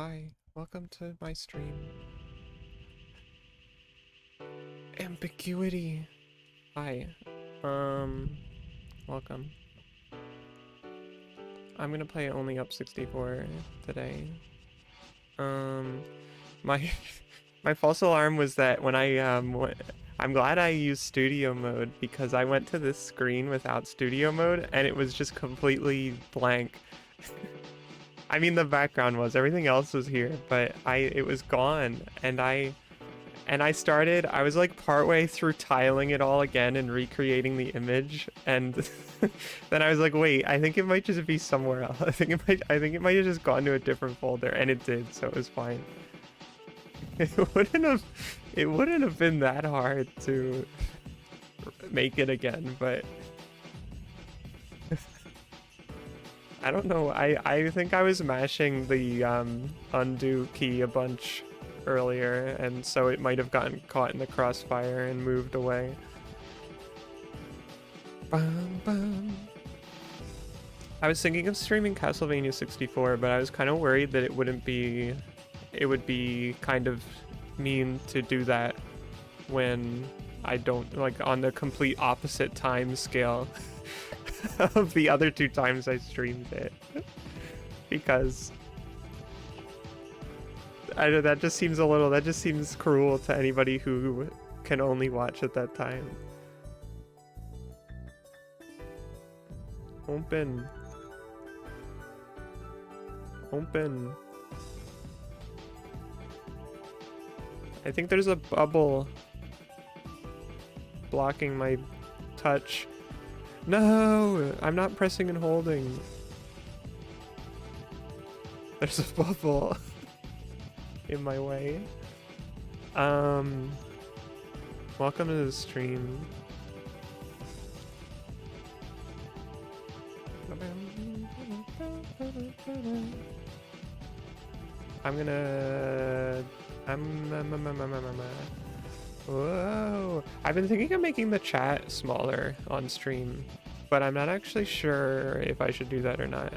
Hi, welcome to my stream. Ambiguity. Hi. Welcome. I'm gonna play only up 64 today. My my false alarm was that when I'm glad I used studio mode because I went to this screen without studio mode and it was just completely blank. I mean the background was, everything else was here, but it was gone and I was like partway through tiling it all again and recreating the image, and then I was like, wait, I think it might just be somewhere else. I think it might have just gone to a different folder, and it did, so it was fine. It wouldn't have been that hard to make it again, but I don't know. I think I was mashing the undo key a bunch earlier, and so it might have gotten caught in the crossfire and moved away. Bum, bum. I was thinking of streaming Castlevania 64, but I was kind of worried that it would be kind of mean to do that when I don't, like, on the complete opposite time scale of the other two times I streamed it. Because that just seems cruel to anybody who can only watch at that time. Open. I think there's a bubble blocking my touch. No, I'm not pressing and holding. There's a bubble in my way. Welcome to the stream. Whoa. I've been thinking of making the chat smaller on stream, but I'm not actually sure if I should do that or not.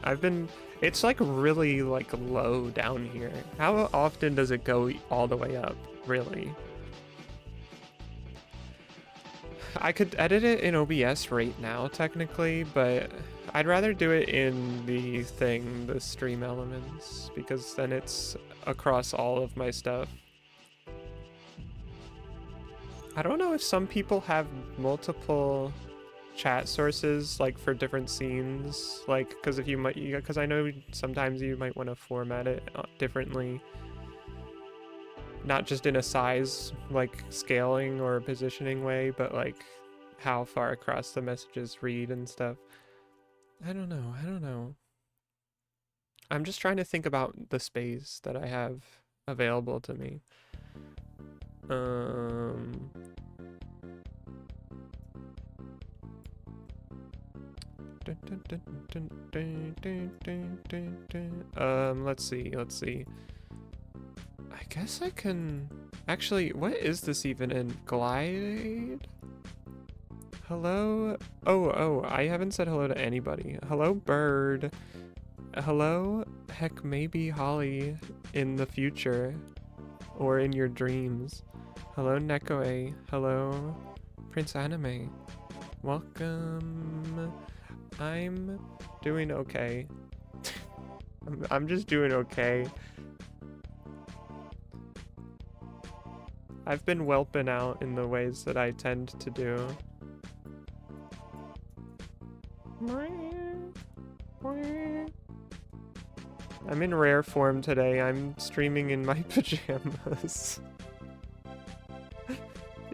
It's like really like low down here. How often does it go all the way up, really? I could edit it in OBS right now, technically, but I'd rather do it in the stream elements, because then it's across all of my stuff. I don't know if some people have multiple chat sources, like, for different scenes, like, because I know sometimes you might want to format it differently. Not just in a size, like, scaling or positioning way, but, like, how far across the messages read and stuff. I don't know. I'm just trying to think about the space that I have available to me. Let's see. I guess I can... Actually, what is this even in? Glide? Hello? Oh, I haven't said hello to anybody. Hello, bird. Hello? Heck, maybe Holly in the future. Or in your dreams. Hello, Nekoe. Hello, Prince Anime. Welcome. I'm doing okay. I'm just doing okay. I've been whelping out in the ways that I tend to do. I'm in rare form today. I'm streaming in my pajamas.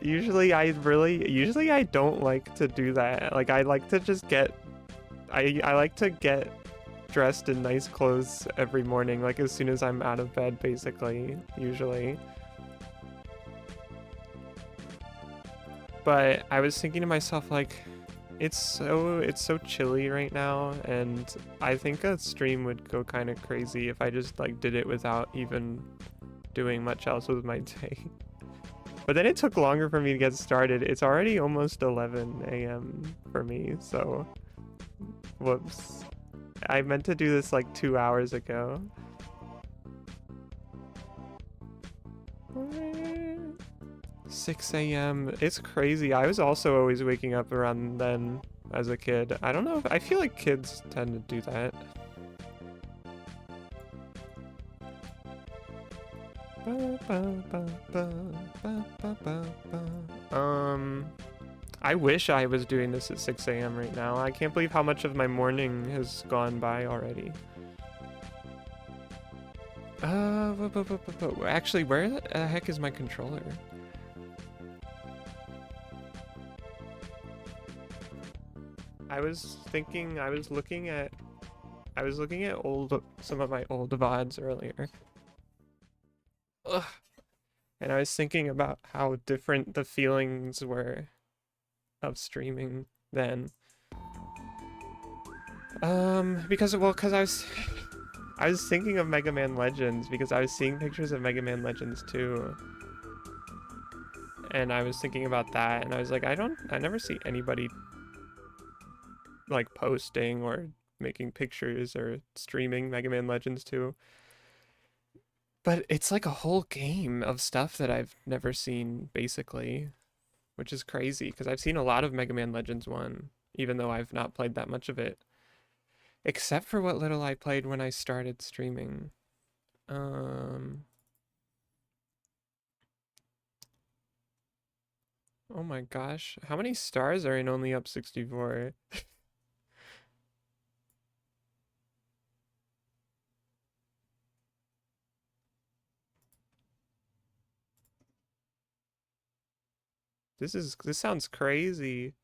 Usually I don't like to do that. Like, I like to just I like to get dressed in nice clothes every morning, like as soon as I'm out of bed, basically, usually. But I was thinking to myself, like, it's so chilly right now, and I think a stream would go kind of crazy if I just, like, did it without even doing much else with my day. But then it took longer for me to get started. It's already almost 11 a.m. for me, so whoops. I meant to do this like 2 hours ago. 6 a.m. It's crazy. I was also always waking up around then as a kid. I don't know if I feel like kids tend to do that. I wish I was doing this at 6 a.m. right now. I can't believe how much of my morning has gone by already. Actually, where the heck is my controller? I was looking at some of my old VODs earlier. Ugh. And I was thinking about how different the feelings were of streaming then. Because I was thinking of Mega Man Legends because I was seeing pictures of Mega Man Legends 2. And I was thinking about that and I was like, I never see anybody like posting or making pictures or streaming Mega Man Legends 2. But it's like a whole game of stuff that I've never seen, basically, which is crazy because I've seen a lot of Mega Man Legends 1, even though I've not played that much of it. Except for what little I played when I started streaming. Oh my gosh, how many stars are in Only Up 64? This sounds crazy.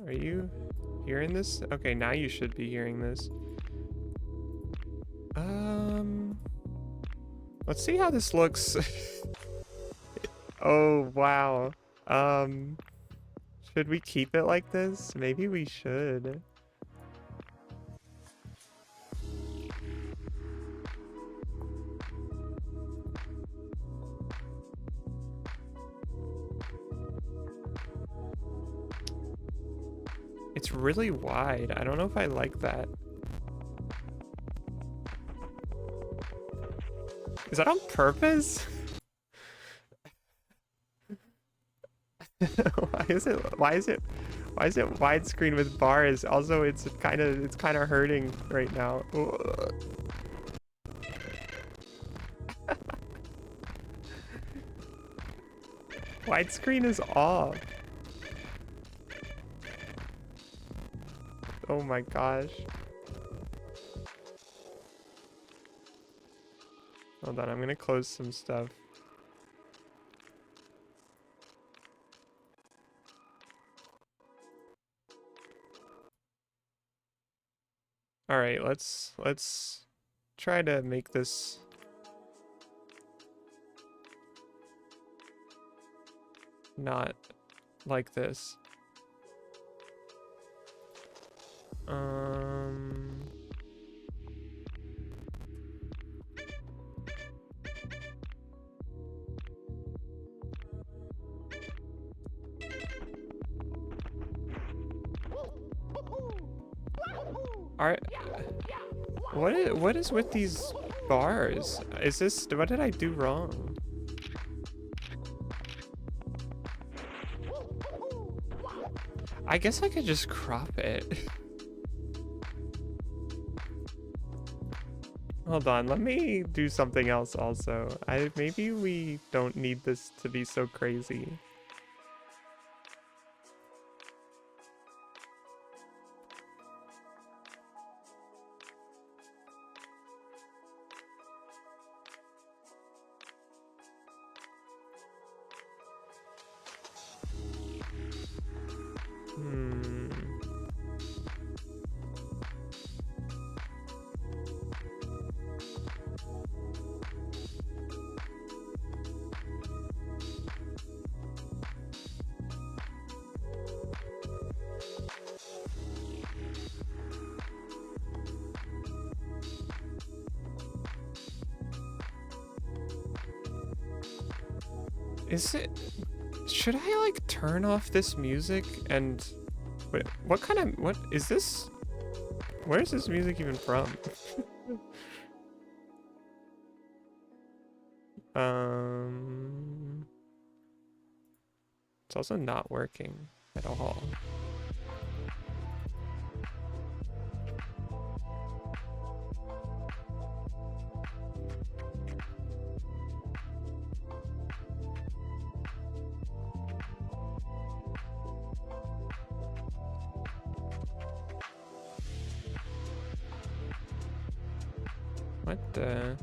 Are you hearing this? Okay, now you should be hearing this. Let's see how this looks. Oh, wow. Should we keep it like this? Maybe we should. It's really wide. I don't know if I like that. Is that on purpose? Why is it widescreen with bars? Also, it's kind of hurting right now. Widescreen is off. Oh my gosh. Hold on, I'm gonna close some stuff. All right, let's try to make this not like this. What is with these bars? What did I do wrong? I guess I could just crop it. Hold on, let me do something else also. Maybe we don't need this to be so crazy. Should I like turn off this music and what is this? Where's this music even from? It's also not working at all. What the?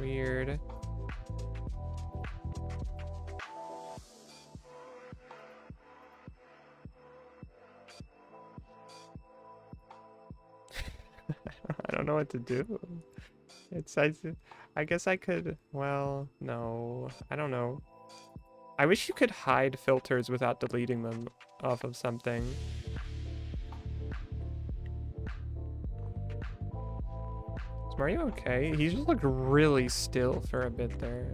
Weird. I don't know what to do. I guess I could, well, no, I don't know. I wish you could hide filters without deleting them off of something. Is Mario okay? He just looked really still for a bit there.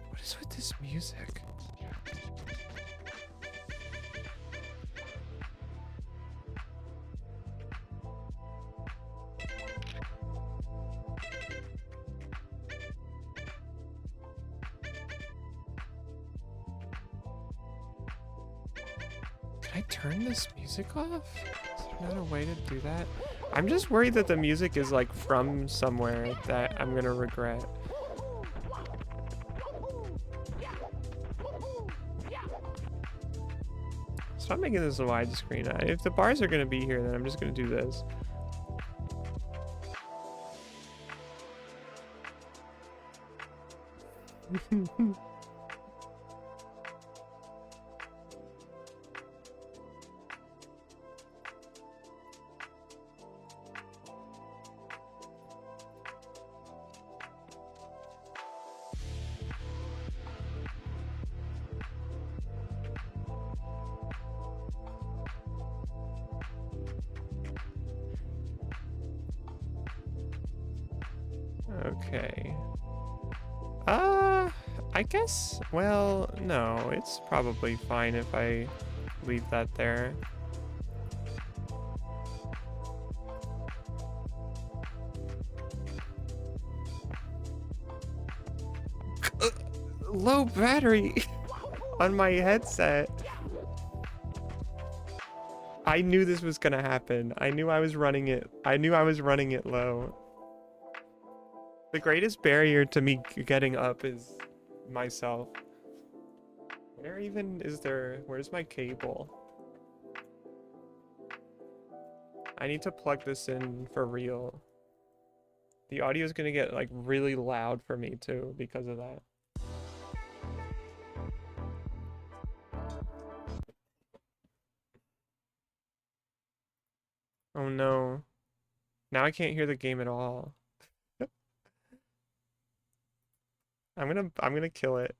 What is with this music? Can I turn this music off? Is there not a way to do that? I'm just worried that the music is like from somewhere that I'm gonna regret. Stop making this a widescreen. If the bars are gonna be here, then I'm just gonna do this. Okay. I guess, well, no, it's probably fine if I leave that there. Low battery on my headset. I knew this was gonna happen. I knew I was running it low. The greatest barrier to me getting up is myself. Where even is there? Where's my cable? I need to plug this in for real. The audio is gonna get like really loud for me too because of that. Oh no. Now I can't hear the game at all. I'm gonna kill it.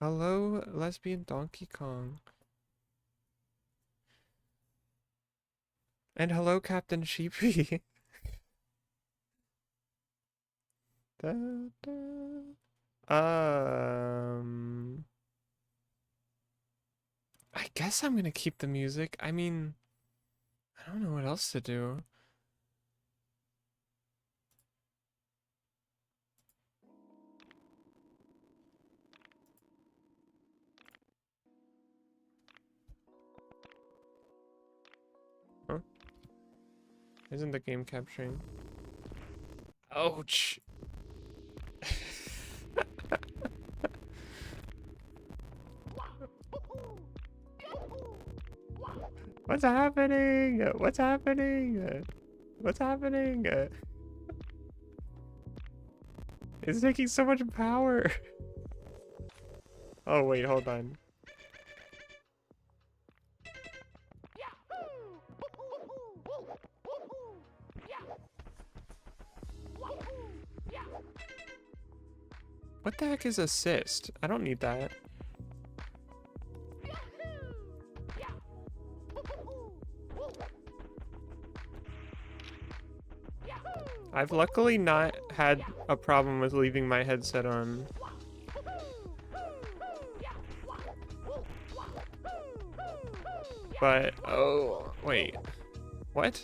Hello, lesbian Donkey Kong. And hello, Captain Sheepy. Da, da. I guess I'm gonna keep the music. I mean, I don't know what else to do. Huh? Isn't the game capturing? Ouch. What's happening? What's happening? What's happening? It's taking so much power. Oh wait, hold on. What the heck is assist? I don't need that. I've luckily not had a problem with leaving my headset on. But, oh, wait. What?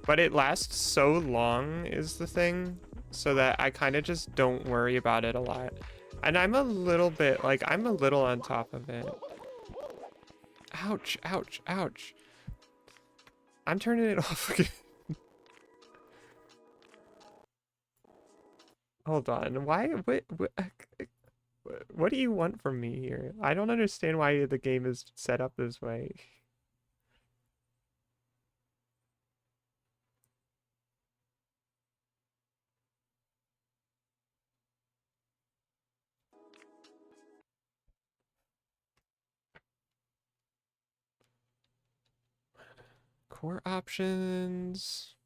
But it lasts so long is the thing, so that I kind of just don't worry about it a lot. And I'm a little bit, like, I'm a little on top of it. Ouch, ouch, ouch. I'm turning it off again. Hold on, why, what do you want from me here? I don't understand why the game is set up this way. Core options.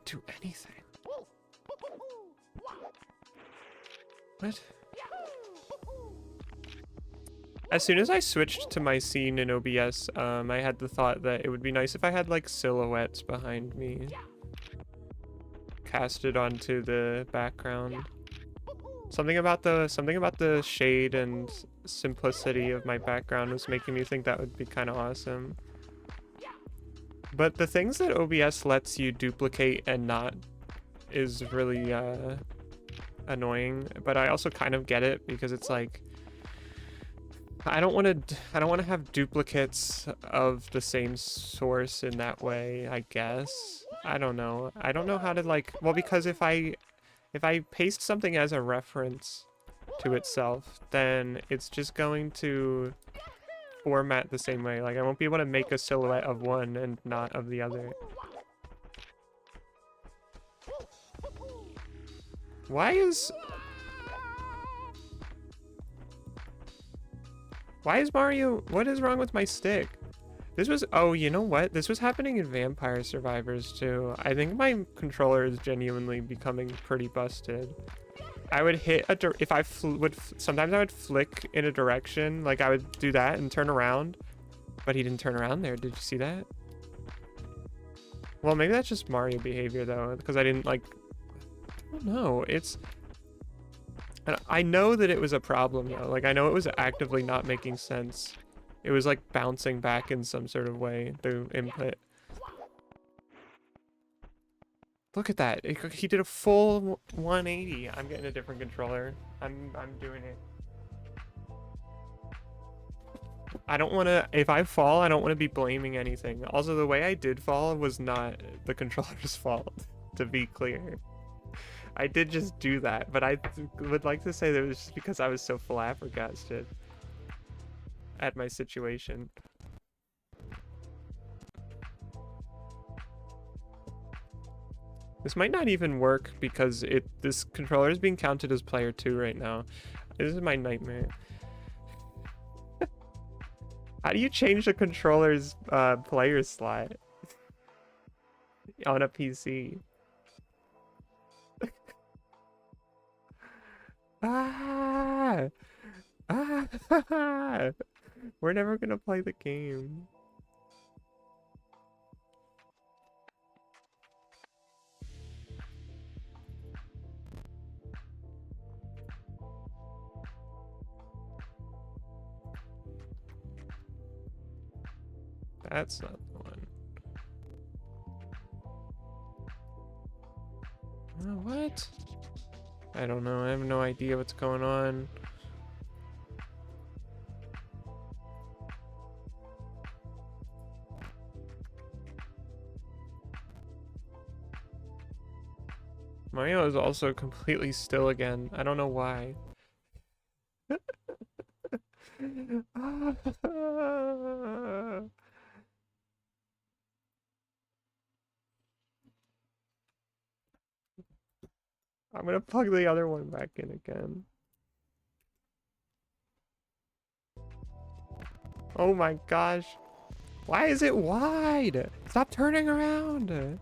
Do anything. What? As soon as I switched to my scene in OBS, I had the thought that it would be nice if I had like silhouettes behind me casted onto the background. Something about the shade and simplicity of my background was making me think that would be kind of awesome. But the things that OBS lets you duplicate and not is really annoying, but I also kind of get it because it's like I don't want to have duplicates of the same source in that way, I guess. I don't know. I don't know how to like, well, because if I paste something as a reference to itself, then it's just going to format the same way. Like I won't be able to make a silhouette of one and not of the other. Why is Mario... What is wrong with my stick? This was... Oh, you know what? This was happening in Vampire Survivors, too. I think my controller is genuinely becoming pretty busted. I would hit a... If I sometimes I would flick in a direction. Like, I would do that and turn around. But he didn't turn around there. Did you see that? Well, maybe that's just Mario behavior, though. Because I didn't, like... I don't know. It's... And I know that it was a problem, though. Like, I know it was actively not making sense. It was, like, bouncing back in some sort of way through input. Look at that. He did a full 180. I'm getting a different controller. I'm doing it. I don't want to... If I fall, I don't want to be blaming anything. Also, the way I did fall was not the controller's fault, to be clear. I did just do that, but I would like to say that it was just because I was so flabbergasted at my situation. This might not even work because this controller is being counted as player 2 right now. This is my nightmare. How do you change the controller's player slot on a PC? Ah! Ah! We're never gonna play the game. That's not the one. What? I don't know. I have no idea what's going on. Mario is also completely still again. I don't know why. I'm gonna plug the other one back in again. Oh my gosh. Why is it wide? Stop turning around.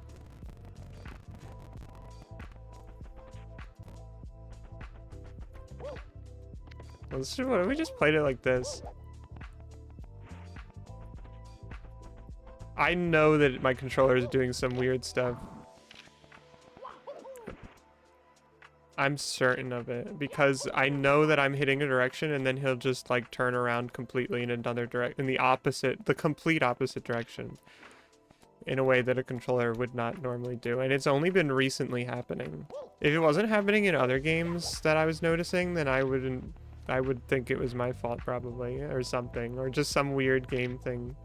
What if we just played it like this? I know that my controller is doing some weird stuff. I'm certain of it because I know that I'm hitting a direction and then he'll just like turn around completely in another direction, the complete opposite direction, in a way that a controller would not normally do. And it's only been recently happening. If it wasn't happening in other games that I was noticing, then I would think it was my fault probably, or something, or just some weird game thing.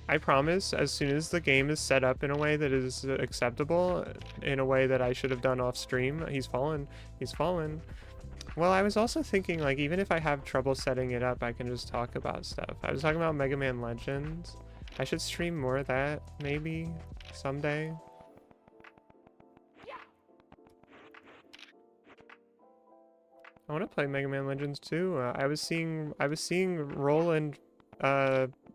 I promise, as soon as the game is set up in a way that is acceptable, in a way that I should have done off stream, he's fallen. He's fallen. Well, I was also thinking, like, even if I have trouble setting it up, I can just talk about stuff. I was talking about Mega Man Legends. I should stream more of that, maybe, someday. I want to play Mega Man Legends too. I was seeing Roland,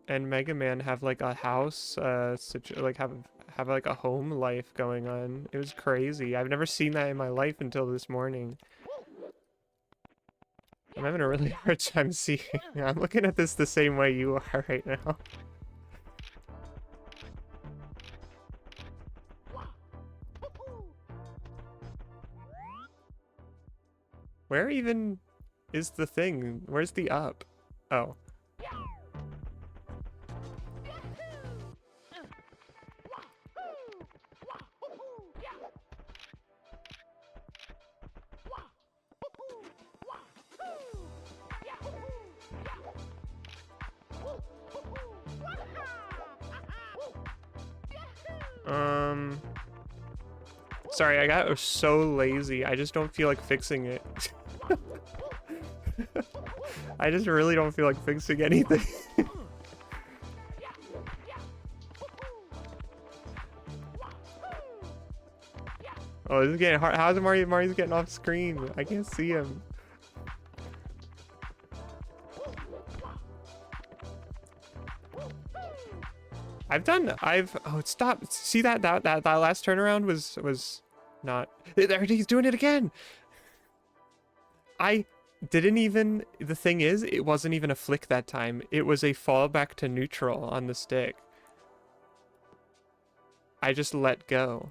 and Mega Man have like a house, like have like a home life going on. It was crazy. I've never seen that in my life until this morning. I'm having a really hard time seeing. I'm looking at this the same way you are right now. Where even is the thing? Where's the up? Oh. Sorry, I got so lazy. I just don't feel like fixing it. I just really don't feel like fixing anything. Oh, this is getting hard. How's Mario's getting off screen? I can't see him. Oh, stop. See that last turnaround was not. There, he's doing it again. I didn't even, the thing is, it wasn't even a flick that time. It was a fall back to neutral on the stick. I just let go.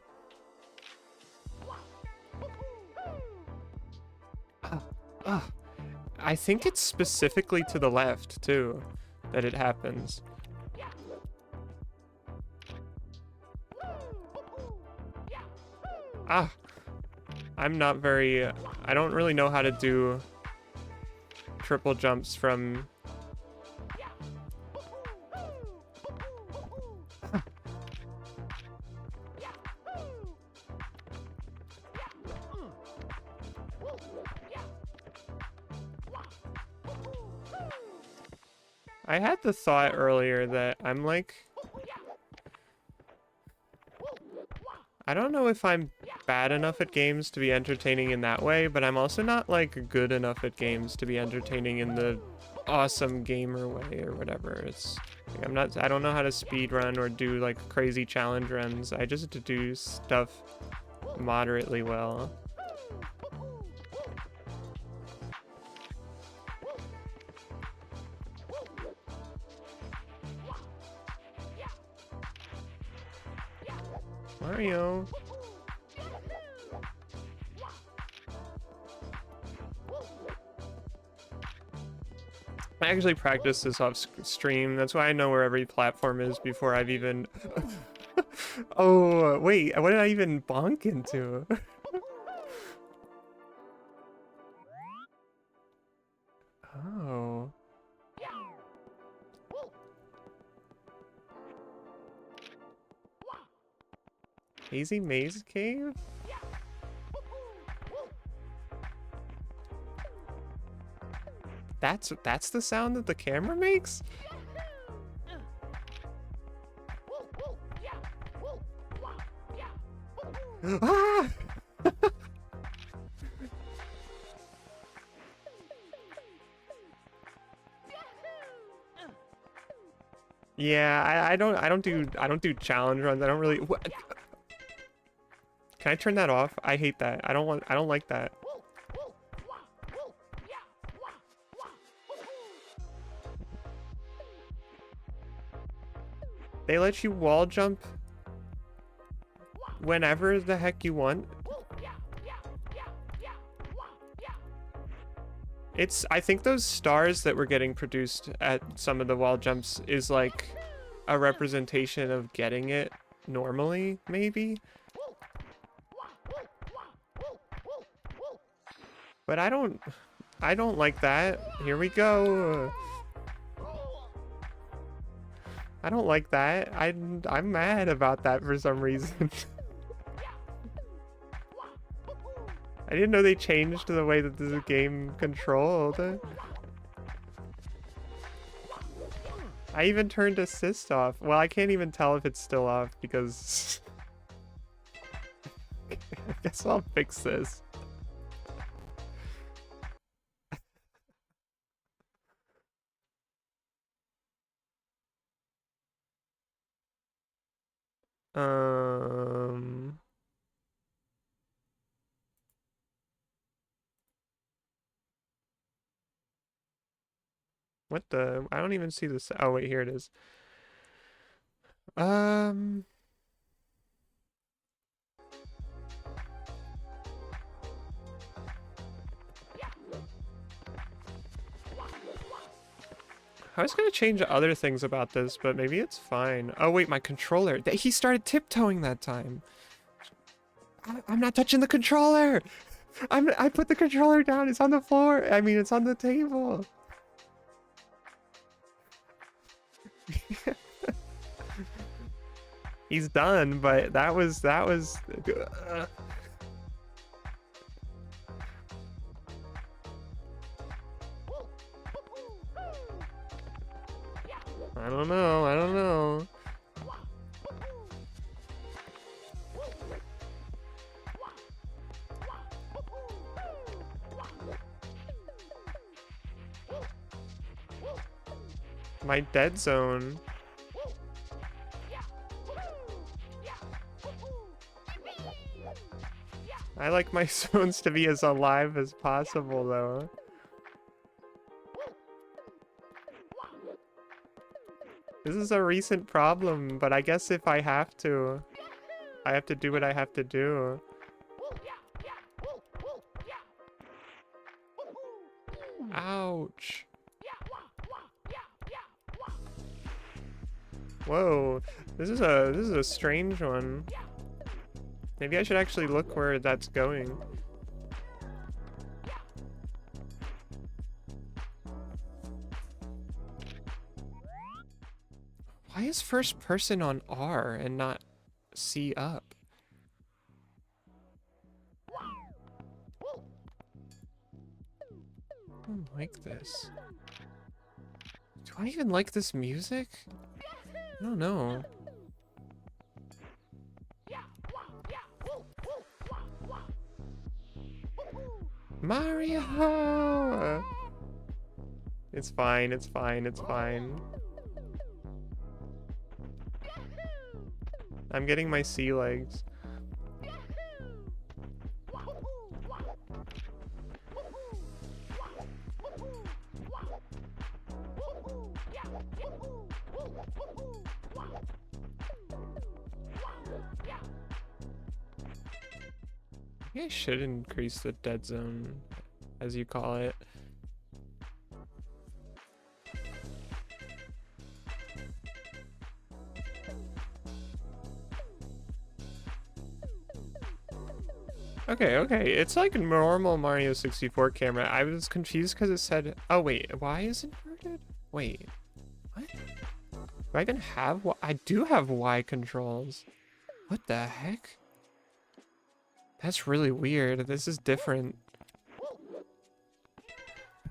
I think it's specifically to the left, too, that it happens. I'm not very... I don't really know how to do triple jumps from... I had the thought earlier that I'm like... I don't know if I'm bad enough at games to be entertaining in that way, but I'm also not, like, good enough at games to be entertaining in the awesome gamer way or whatever. It's... like, I don't know how to speedrun or do, like, crazy challenge runs. I just do stuff moderately well. Mario. I actually practiced this off stream. That's why I know where every platform is before I've even... Oh, wait. What did I even bonk into? Oh. Hazy Maze Cave? That's the sound that the camera makes? Ah! Yeah, I don't do challenge runs. I don't really. Can I turn that off? I hate that. I don't like that. They let you wall jump whenever the heck you want. I think those stars that were getting produced at some of the wall jumps is like a representation of getting it normally, maybe? But I don't like that. Here we go. I don't like that. I'm mad about that for some reason. I didn't know they changed the way that the game controlled. I even turned assist off. Well, I can't even tell if it's still off because I guess I'll fix this. Um, what the? I don't even see this. Oh, wait, here it is. Um, I was gonna change other things about this, but maybe it's fine. Oh, wait, my controller. He started tiptoeing that time. I'm not touching the controller. I put the controller down. It's on the floor. I mean, it's on the table. He's done, but that was I don't know. I don't know. My dead zone. I like my zones to be as alive as possible, though. This is a recent problem, but I guess if I have to do what I have to do. Ouch. Whoa, this is a strange one. Maybe I should actually look where that's going. Why is first person on R and not C up? I don't like this. Do I even like this music? I don't know. Mario! It's fine, it's fine, it's fine. I'm getting my sea legs. Maybe I should increase the dead zone, as you call it. Okay, okay. It's like a normal Mario 64 camera. I was confused because it said... Oh, wait. Y is inverted? Wait. What? Do I even have... I do have Y controls. What the heck? That's really weird. This is different.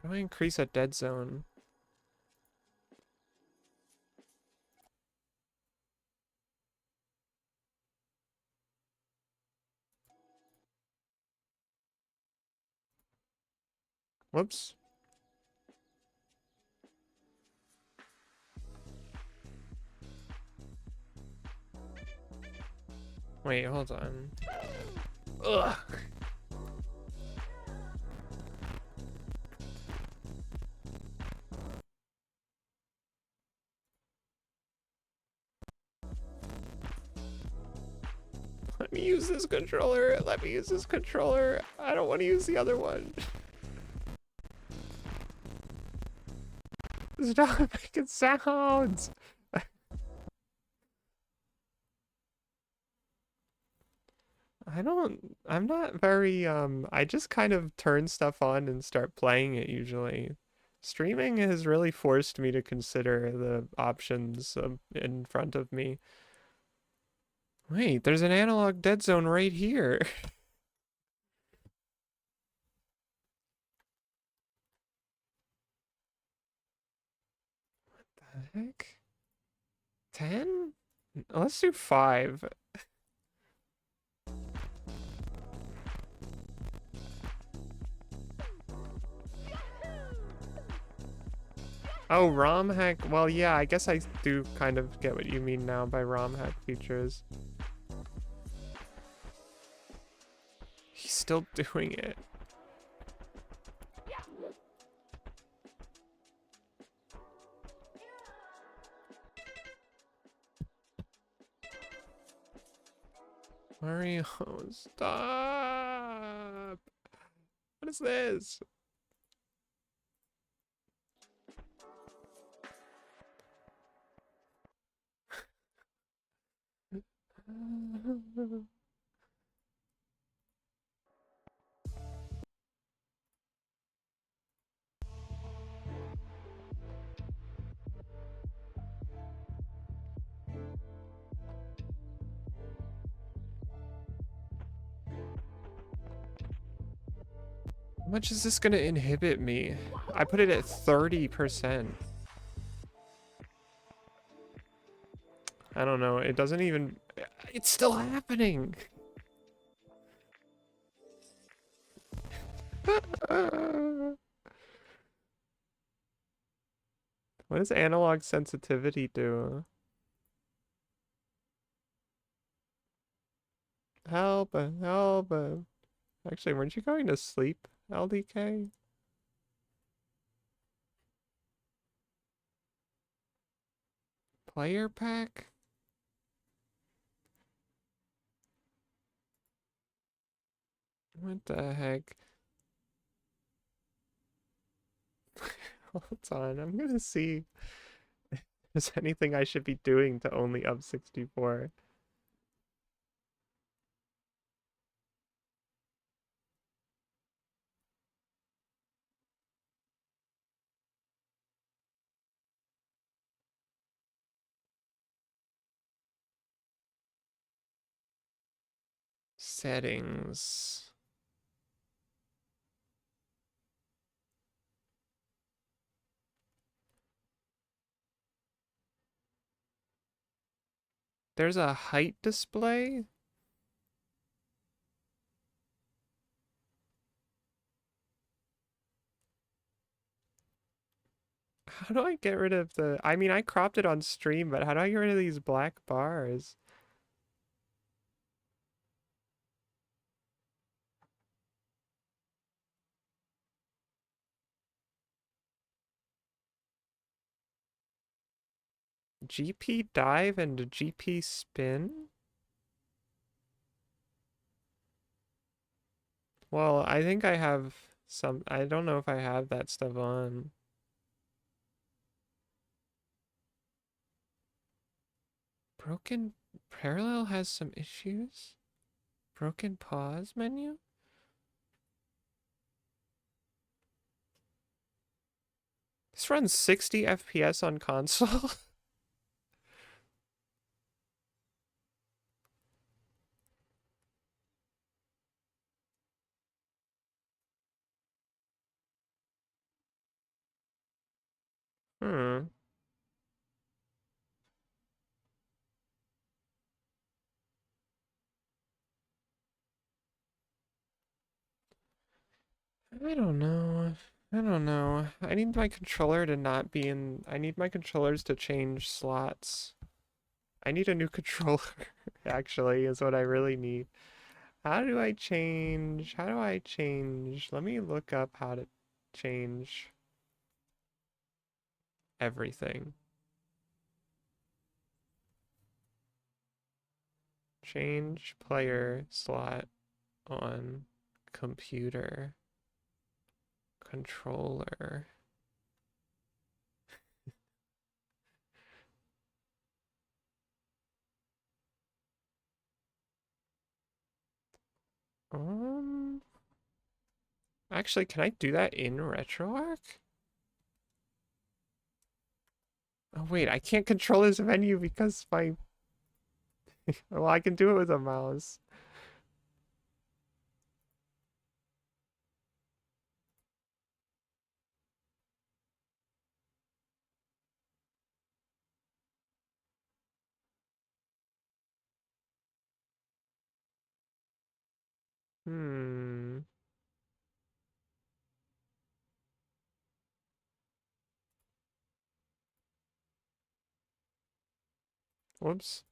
How do I increase a dead zone? Whoops. Wait, hold on. Ugh. Let me use this controller. Let me use this controller. I don't want to use the other one. Stop making sounds. I'm not very, I just kind of turn stuff on and start playing it usually. Streaming has really forced me to consider the options in front of me. Wait, there's an analog dead zone right here. The heck? 10? Let's do 5. Oh, ROM hack. Well, yeah, I guess I do kind of get what you mean now by ROM hack features. He's still doing it. Mario, stop. What is this? How much is this gonna inhibit me? I put it at 30%. I don't know. It doesn't even... It's still happening. What does analog sensitivity do? Help, help. Actually, weren't you going to sleep, LDK? Player pack? What the heck? Hold on, I'm gonna see if there's anything I should be doing to only up 64. Settings. There's a height display? How do I get rid of the... I mean, I cropped it on stream, but how do I get rid of these black bars? GP dive and GP spin? Well, I think I have some... I don't know if I have that stuff on. Broken parallel has some issues? Broken pause menu? This runs 60 FPS on console? Hmm. I don't know. I don't know. I need my controller to not be in... I need my controllers to change slots. I need a new controller. actually, is what I really need. How do I change? How do I change? Let me look up how to change everything. Change player slot on computer controller. Actually, can I do that in RetroArch? Oh wait, I can't control this menu because my well, I can do it with a mouse. Hmm. Whoops.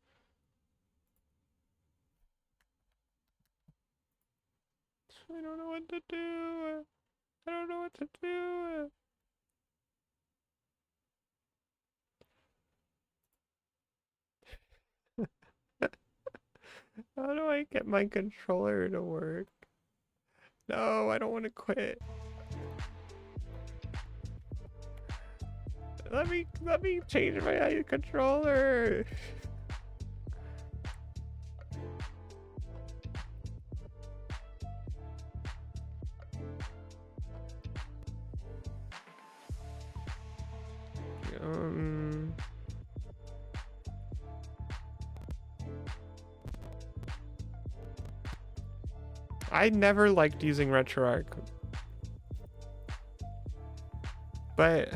I don't know what to do. I don't know what to do. How do I get my controller to work? No, I don't want to quit. Let me change my controller. Um I never liked using RetroArch. But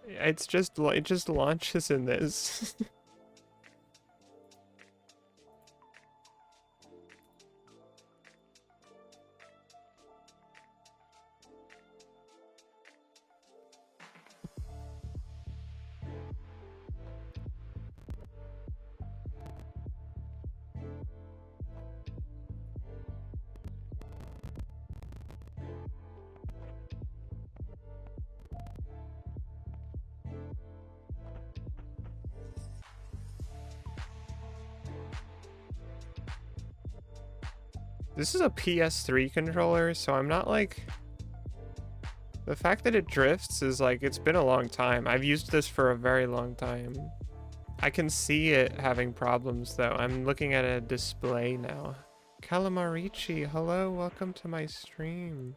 it just launches in this. This is a PS3 controller, so I'm not like... The fact that it drifts is like, it's been a long time. I've used this for a very long time. I can see it having problems though. I'm looking at a display now. Calamarici, hello, welcome to my stream.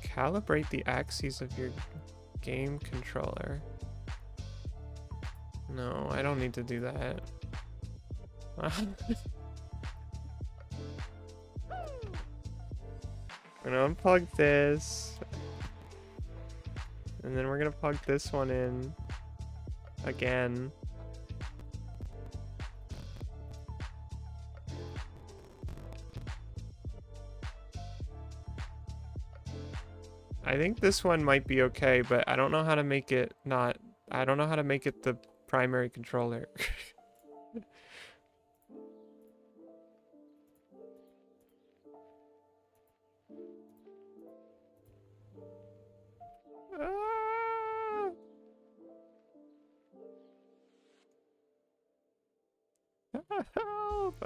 Calibrate the axes of your game controller. No, I don't need to do that. I'm gonna unplug this. And then we're gonna plug this one in again. I think this one might be okay, but I don't know how to make it not... I don't know how to make it the primary controller. Help!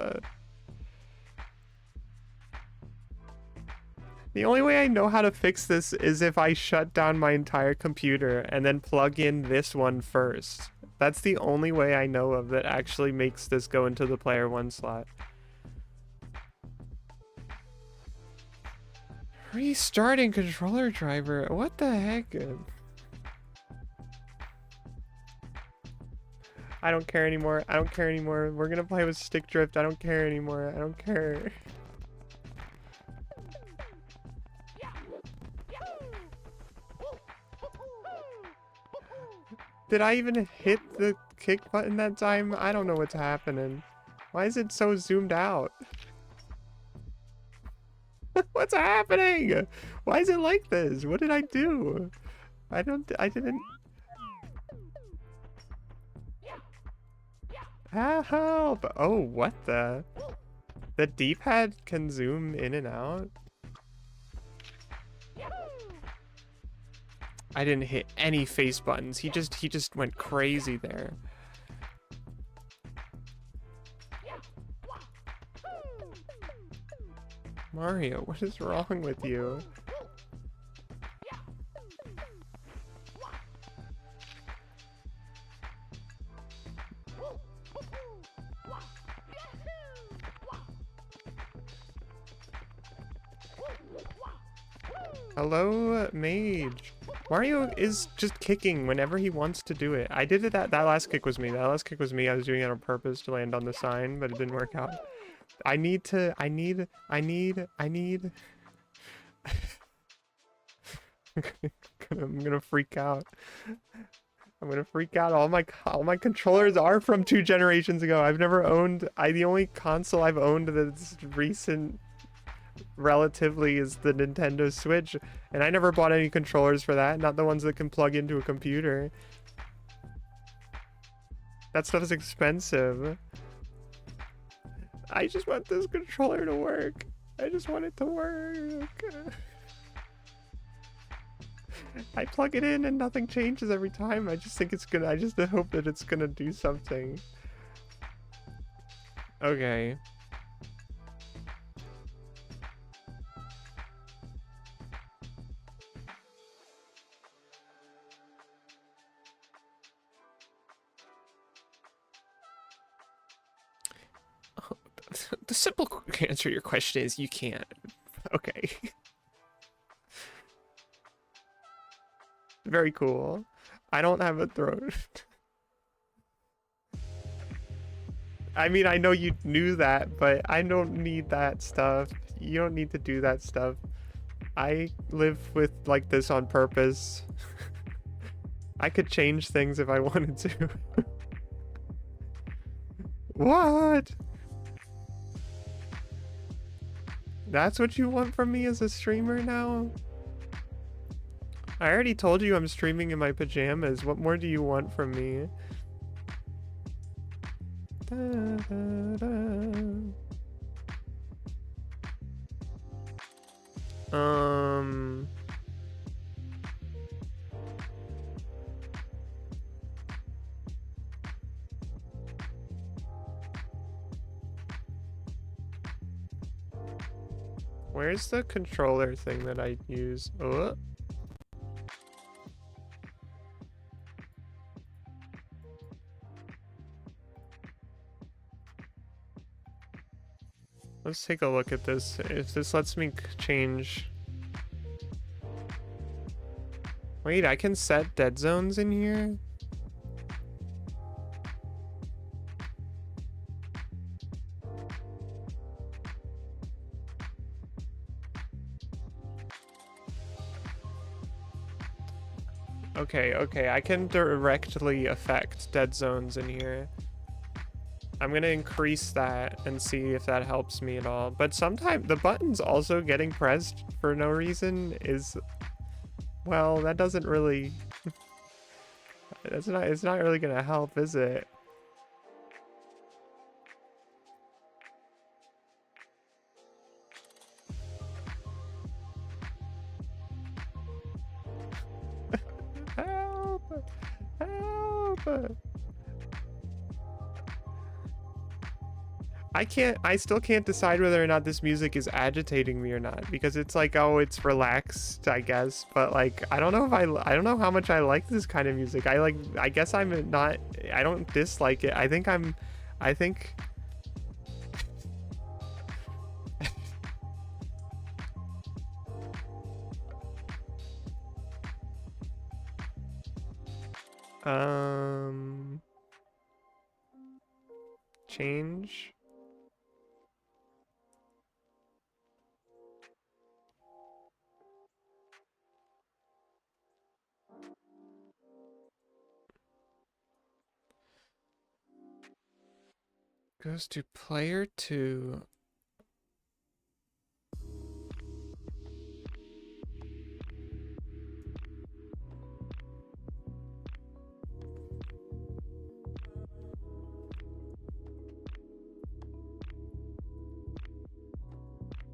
The only way I know how to fix this is if I shut down my entire computer and then plug in this one first. That's the only way I know of that actually makes this go into the player one slot. Restarting controller driver. What the heck? I don't care anymore. I don't care anymore. We're gonna play with stick drift. I don't care anymore. I don't care. Did I even hit the kick button that time? I don't know what's happening. Why is it so zoomed out? What's happening? Why is it like this? What did I do? I didn't. Help! Oh, what the? The D-pad can zoom in and out? I didn't hit any face buttons. He just went crazy there. Mario, what is wrong with you? Hello, mage. Mario is just kicking whenever he wants to do it. I did it that last kick was me. That last kick was me. I was doing it on purpose to land on the sign, but it didn't work out. I need I'm gonna freak out. I'm gonna freak out. All my controllers are from 2 generations ago. I've never owned the only console I've owned that's recent relatively is the Nintendo Switch, and I never bought any controllers for that, not the ones that can plug into a computer. That stuff is expensive. I just want this controller to work. I just want it to work. I plug it in and nothing changes every time. I just think it's gonna, I just hope that it's gonna do something. Okay. The simple answer to your question is you can't. Okay. Very cool. I don't have a throat. I mean, I know you knew that, but I don't need that stuff. You don't need to do that stuff. I live with like this on purpose. I could change things if I wanted to. What? That's what you want from me as a streamer now? I already told you I'm streaming in my pajamas. What more do you want from me? Da, da, da. Where's the controller thing that I use? Oh. Let's take a look at this. If this lets me change. Wait, I can set dead zones in here? Okay, I can directly affect dead zones in here. I'm gonna increase that and see if that helps me at all. But sometimes the buttons also getting pressed for no reason is, well, that doesn't really, it's not really gonna help, is it? Help! Help! I still can't decide whether or not this music is agitating me or not, because it's like, oh, it's relaxed, I guess, but like, I don't know if I don't know how much I like this kind of music. I guess I'm not, I don't dislike it. I think change. Goes to player 2.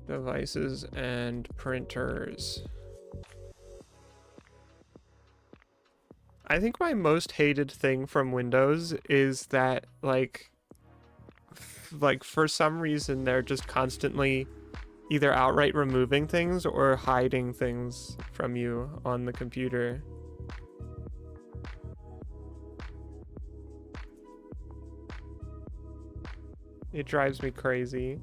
Devices and printers. I think my most hated thing from Windows is that, like for some reason, they're just constantly either outright removing things or hiding things from you on the computer. It drives me crazy.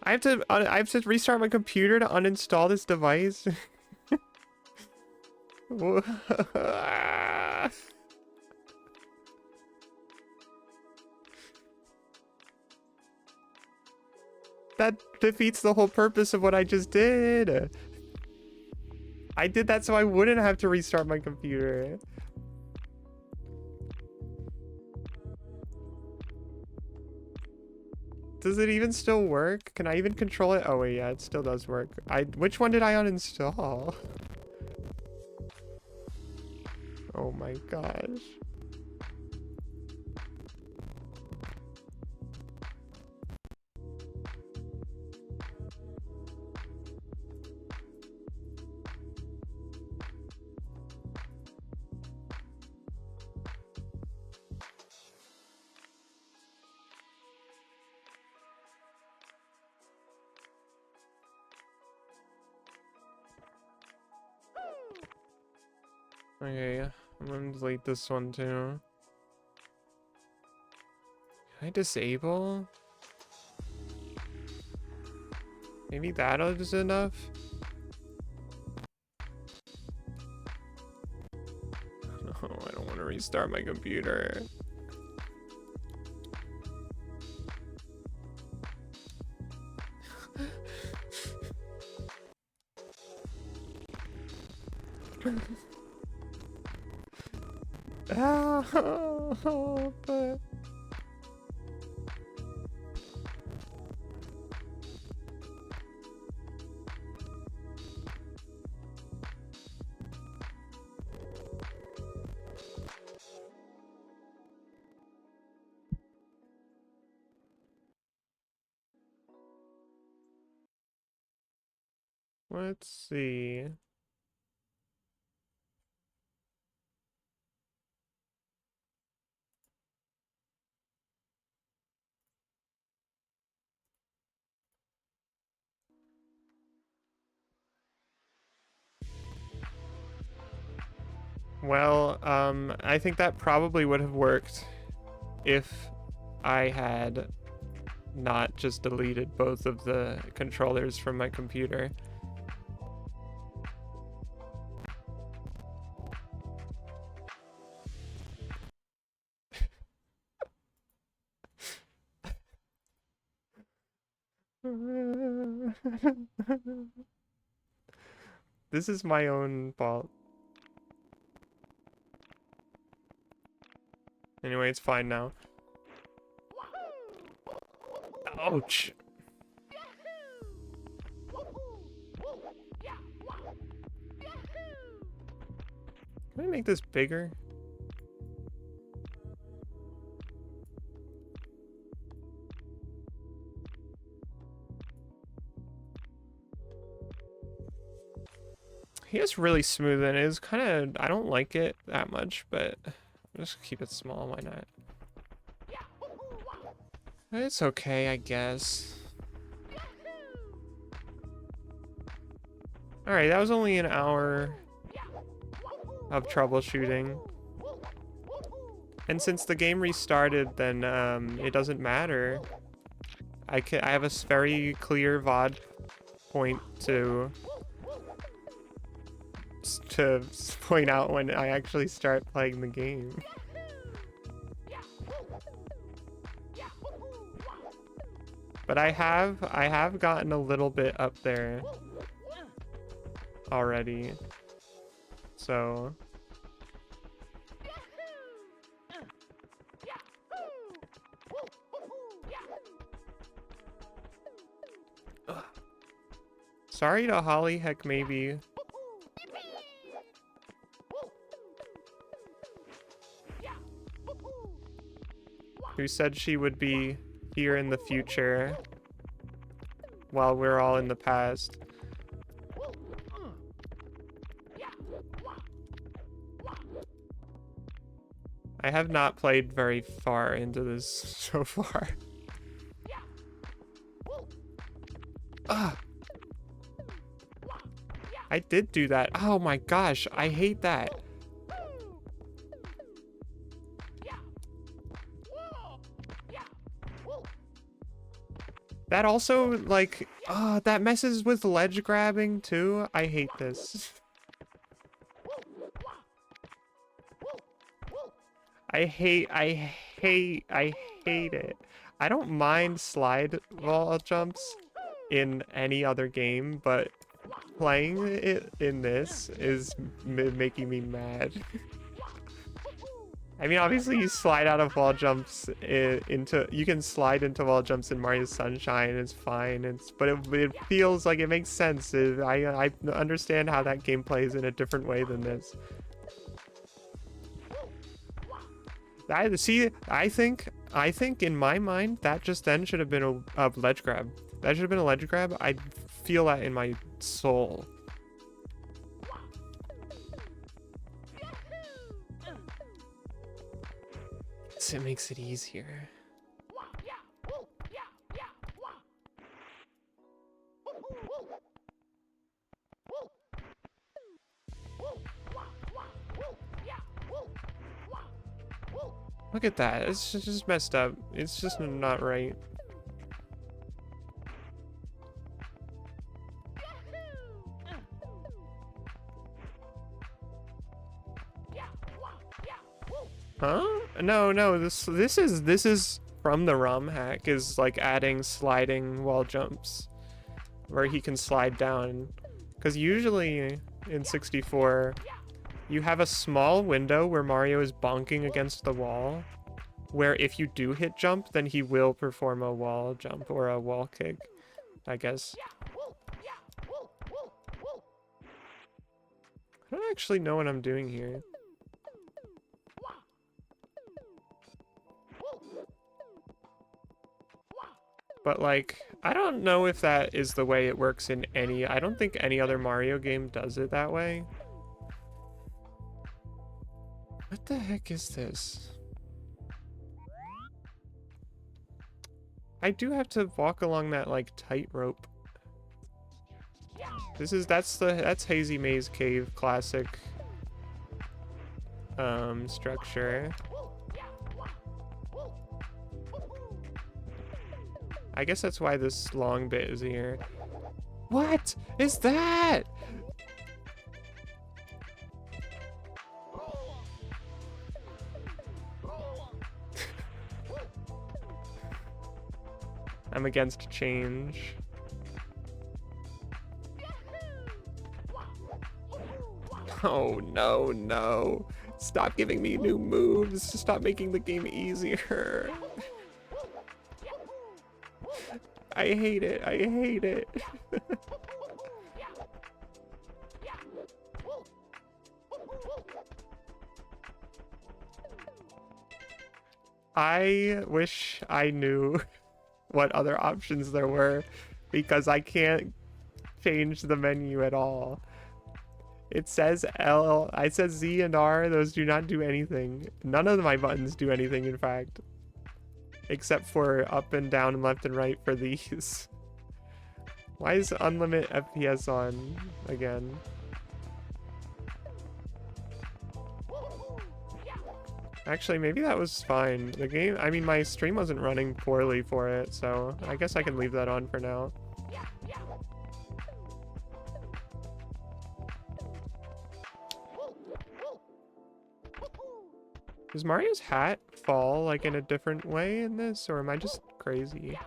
I have to restart my computer to uninstall this device. That defeats the whole purpose of what I just did. I did that so I wouldn't have to restart my computer. Does it even still work? Can I even control it? Oh wait, yeah, it still does work. Which one did I uninstall? Oh my gosh. Okay, I'm gonna delete this one too. Can I disable? Maybe that is enough? No, I don't want to restart my computer. But... Let's see. Well, I think that probably would have worked if I had not just deleted both of the controllers from my computer. This is my own fault. Anyway, it's fine now. Ouch. Can I make this bigger? He is really smooth and it is kind of, I don't like it that much, but just keep it small, why not? It's okay, I guess. Alright, that was only an hour of troubleshooting. And since the game restarted, then it doesn't matter. I have a very clear VOD point to to point out when I actually start playing the game. But I have gotten a little bit up there already. So ugh. Sorry to Holly, heck maybe. Who said she would be here in the future while we're all in the past. I have not played very far into this so far. Ugh. I did do that. Oh my gosh, I hate that. That also, like, that messes with ledge grabbing too. I hate this. I hate it. I don't mind slide wall jumps in any other game, but playing it in this is making me mad. I mean, obviously you slide out of wall jumps you can slide into wall jumps in Mario Sunshine, it's fine, but it feels like it makes sense. I understand how that game plays in a different way than this. I think in my mind, that just then should have been a ledge grab. That should have been a ledge grab. I feel that in my soul. It makes it easier. Look at that. It's just messed up. It's just not right. Huh? No, this is from the ROM hack, is like adding sliding wall jumps where he can slide down. Because usually in 64 you have a small window where Mario is bonking against the wall, where if you do hit jump, then he will perform a wall jump or a wall kick, I guess. I don't actually know what I'm doing here. But, like, I don't know if that is the way it works in any... I don't think any other Mario game does it that way. What the heck is this? I do have to walk along that, like, tightrope. That's Hazy Maze Cave classic structure. I guess that's why this long bit is here. What is that? I'm against change. Oh, no. Stop giving me new moves. Stop making the game easier. I hate it. I wish I knew what other options there were, because I can't change the menu at all. It says it says Z and R, those do not do anything. None of my buttons do anything, in fact. Except for up and down and left and right for these. Why is unlimited FPS on again? Actually, maybe that was fine. The game, I mean, my stream wasn't running poorly for it, so I guess I can leave that on for now. Does Mario's hat fall, like, in a different way in this, or am I just crazy?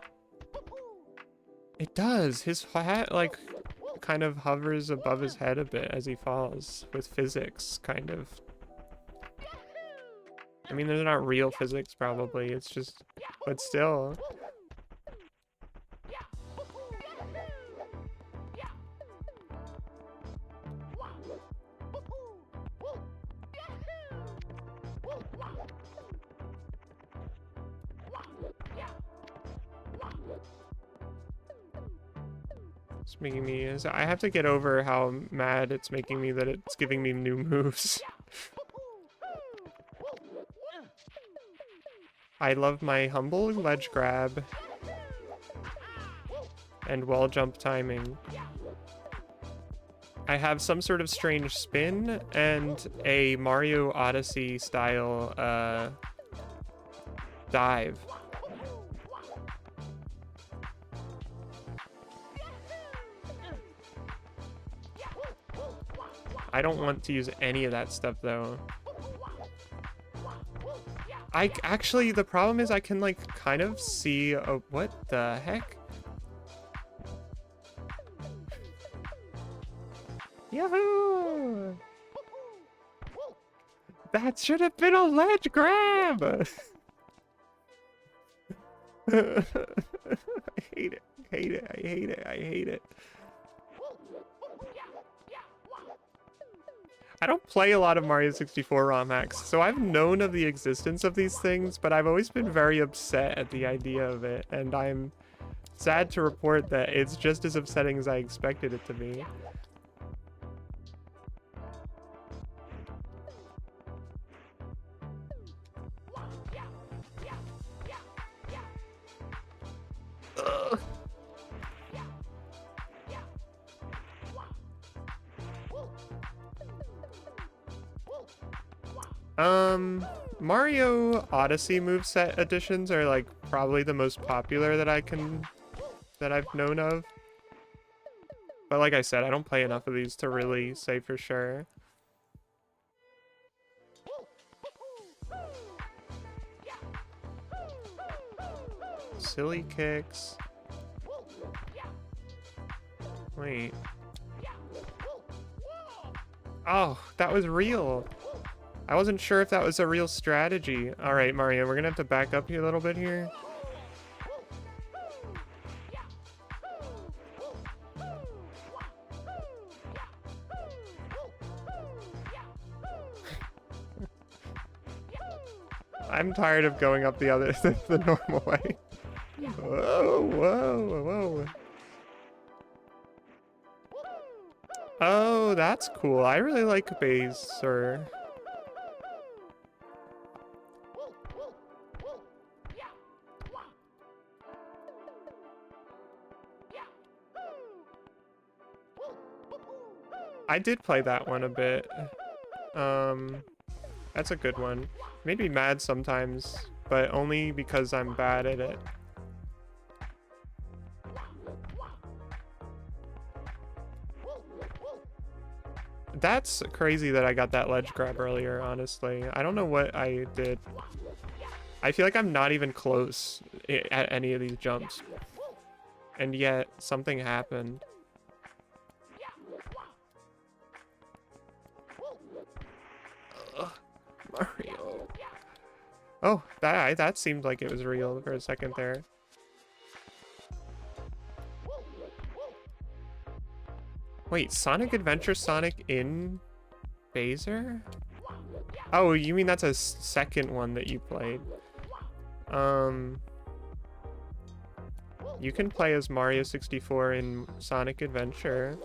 It does! His hat, like, kind of hovers above his head a bit as he falls, with physics, kind of. I mean, they're not real physics, probably, it's just... But still... It's making me... I have to get over how mad it's making me that it's giving me new moves. I love my humble ledge grab and wall jump timing. I have some sort of strange spin and a Mario Odyssey style dive. I don't want to use any of that stuff though. Actually, the problem is I can like kind of see what the heck? Yahoo! That should have been a ledge grab! I hate it. I hate it. I hate it. I hate it. I don't play a lot of Mario 64 ROM hacks, so I've known of the existence of these things, but I've always been very upset at the idea of it, and I'm sad to report that it's just as upsetting as I expected it to be. Mario Odyssey moveset additions are like probably the most popular that I've known of. But like I said, I don't play enough of these to really say for sure. Silly kicks. Wait. Oh, that was real. I wasn't sure if that was a real strategy. All right, Mario, we're gonna have to back up here a little bit here. I'm tired of going up the normal way. Whoa, whoa, whoa. Oh, that's cool. I really like Baser. I did play that one a bit. That's a good one. Made me mad sometimes, but only because I'm bad at it. That's crazy that I got that ledge grab earlier, honestly. I don't know what I did. I feel like I'm not even close at any of these jumps. And yet, something happened. Ugh, Mario. Oh, that seemed like it was real for a second there. Wait, Sonic Adventure Sonic in Baser? Oh, you mean that's a second one that you played? You can play as Mario 64 in Sonic Adventure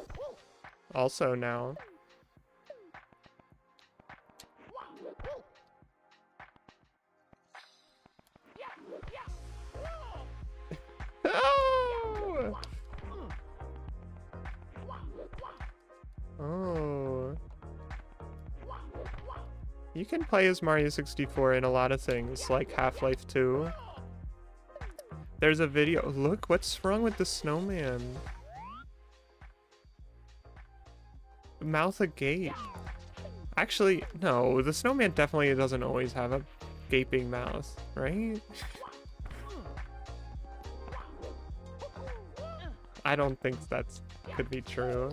also now. Oh! Oh. You can play as Mario 64 in a lot of things, like Half-Life 2. There's a video. Look, what's wrong with the snowman? Mouth agape. Actually, no, the snowman definitely doesn't always have a gaping mouth, right? I don't think that's could be true.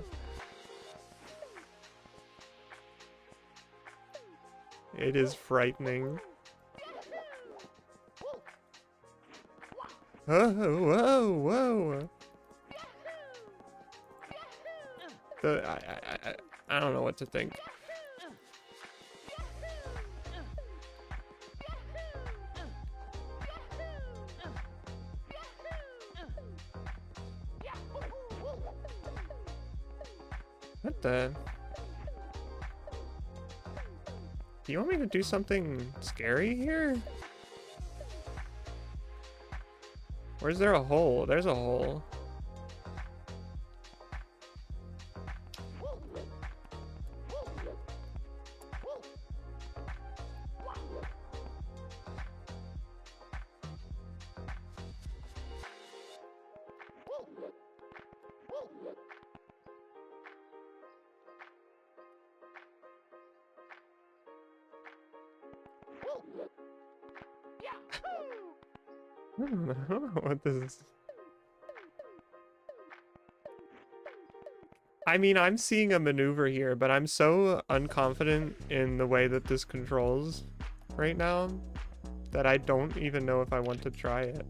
It is frightening. Oh, whoa, whoa. I don't know what to think. What the? Do you want me to do something scary here? Where's there a hole? There's a hole. I don't know what this is. I mean, I'm seeing a maneuver here, but I'm so unconfident in the way that this controls right now that I don't even know if I want to try it.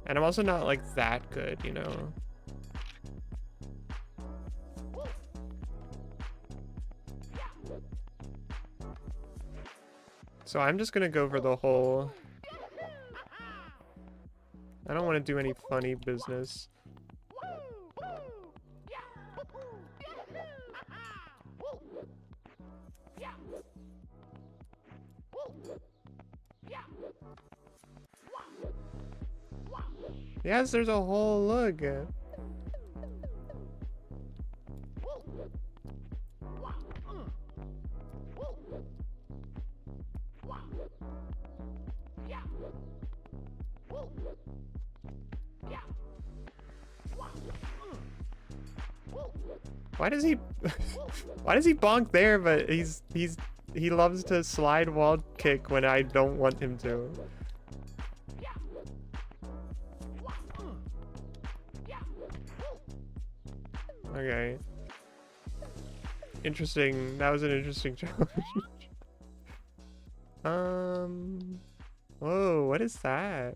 And I'm also not like that good, you know? So I'm just gonna go for the whole... I don't want to do any funny business. Yes, there's a whole look. Why does he why does he bonk there, but he loves to slide wall kick when I don't want him to? Okay. Interesting. That was an interesting challenge. Whoa, what is that?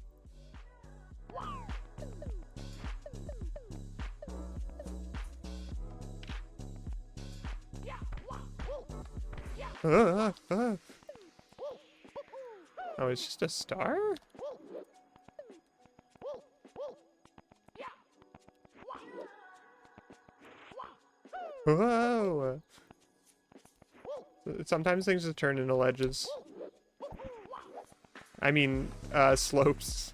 Oh, it's just a star? Whoa! Sometimes things just turn into ledges. I mean, slopes.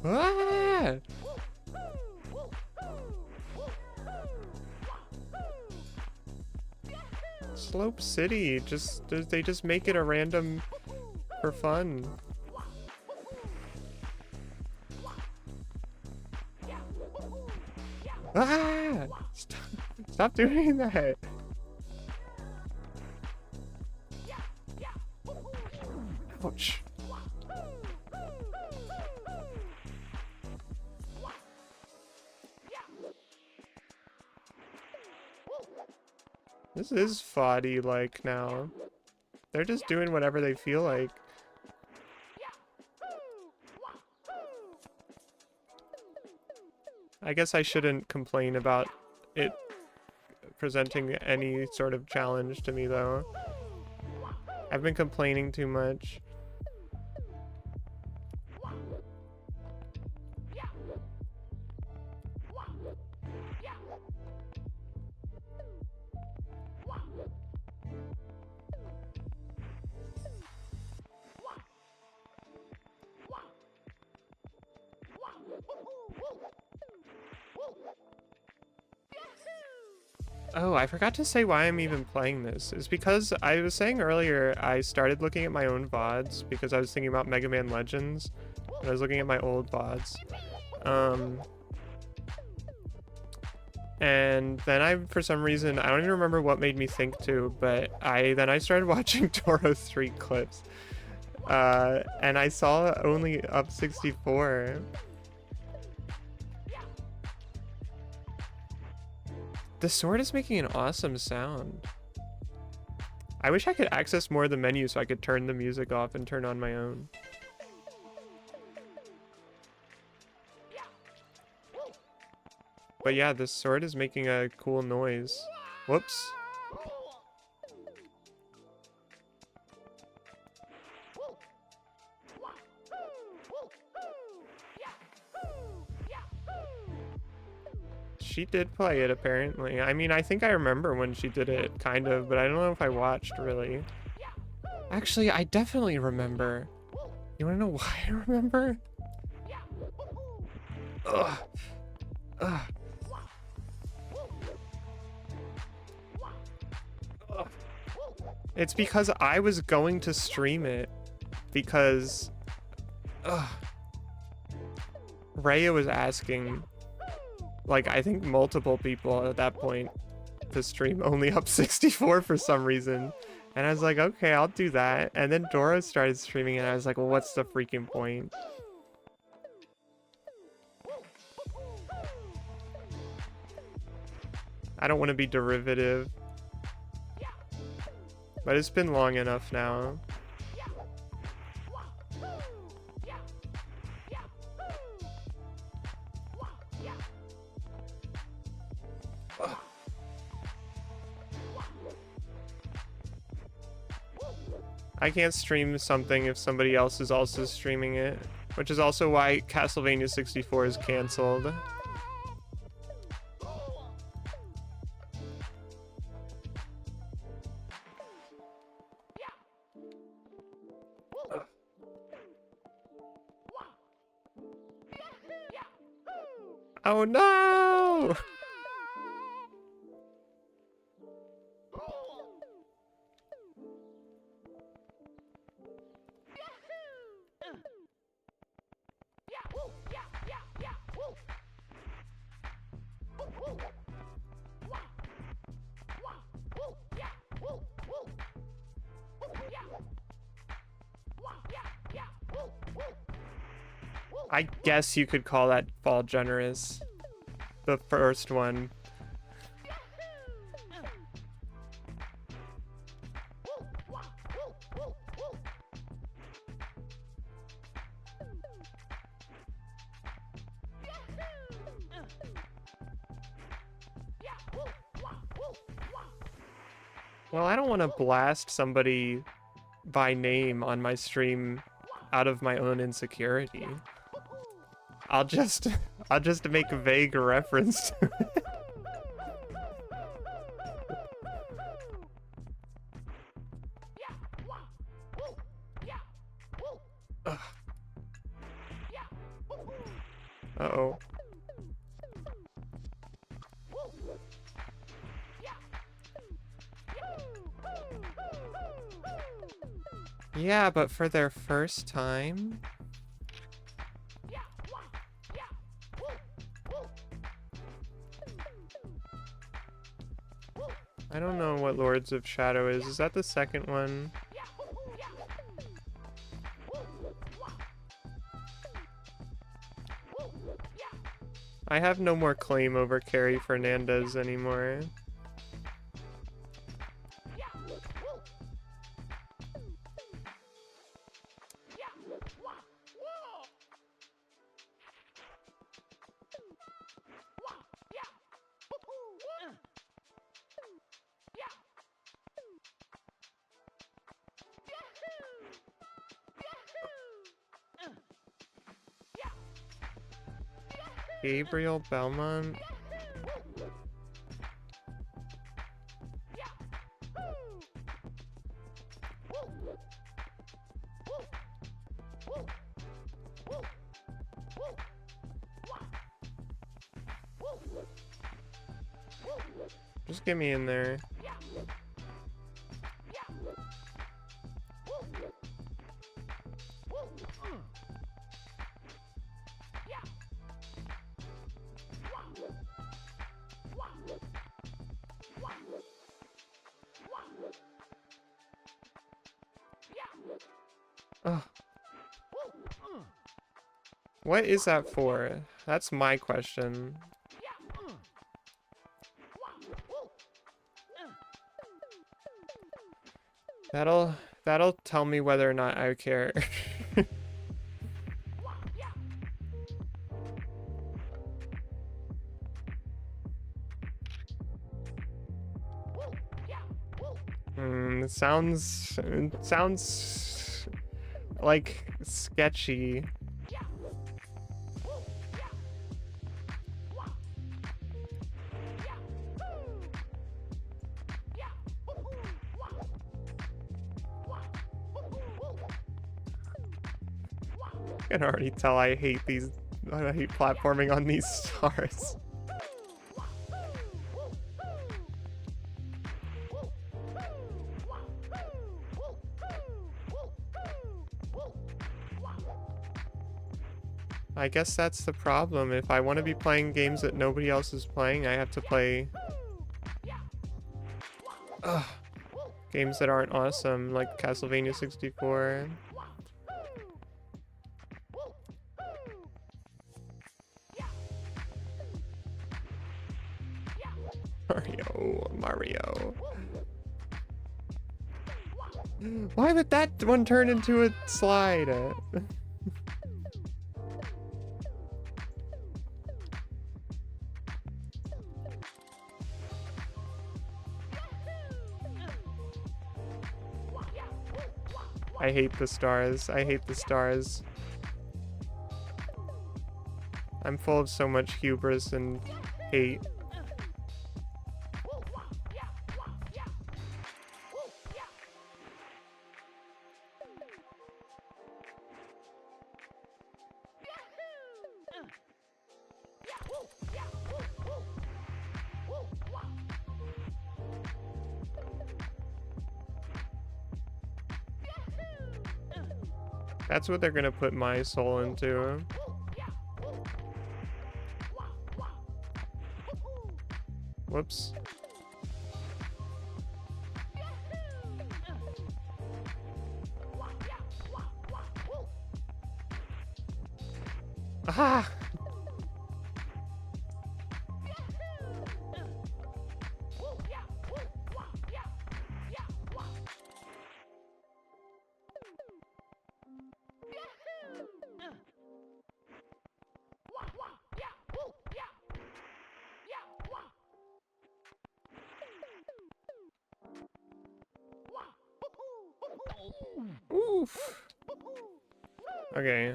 Ah! Slope City, they just make it a random for fun. Ah! Stop doing that. Ouch. This is FODdy-like now. They're just doing whatever they feel like. I guess I shouldn't complain about it presenting any sort of challenge to me, though. I've been complaining too much. Oh, I forgot to say why I'm even playing this. It's because I was saying earlier I started looking at my own VODs because I was thinking about Mega Man Legends. And I was looking at my old VODs. And then for some reason, I don't even remember what made me think to, but I started watching Toro 3 clips. And I saw only up 64. The sword is making an awesome sound. I wish I could access more of the menu so I could turn the music off and turn on my own. But yeah, this sword is making a cool noise. Whoops. She did play it, apparently. I mean, I think I remember when she did it, kind of, but I don't know if I watched, really. Actually, I definitely remember. You wanna know why I remember? Ugh. Ugh. Ugh. It's because I was going to stream it, because... Raya was asking... Like, I think multiple people at that point to stream only up 64 for some reason. And I was like, okay, I'll do that. And then Dora started streaming and I was like, well, what's the freaking point? I don't want to be derivative. But it's been long enough now. I can't stream something if somebody else is also streaming it, which is also why Castlevania 64 is canceled. Oh no! I guess you could call that fall generous. The first one. Well, I don't want to blast somebody by name on my stream out of my own insecurity. I'll just make a vague reference to it. Uh-oh. Yeah, but for their first time? I don't know what Lords of Shadow is. Is that the second one? I have no more claim over Carrie Fernandez anymore. Gabriel Belmont? Just get me in there. Ugh. What is that for? That's my question. That'll tell me whether or not I care. It sounds like sketchy. I can already tell I hate platforming on these stars. I guess that's the problem. If I want to be playing games that nobody else is playing, I have to play games that aren't awesome, like Castlevania 64. Mario. Why would that one turn into a slide? I hate the stars. I hate the stars. I'm full of so much hubris and hate. That's what they're gonna put my soul into. Whoops. Ah! Oof. Okay.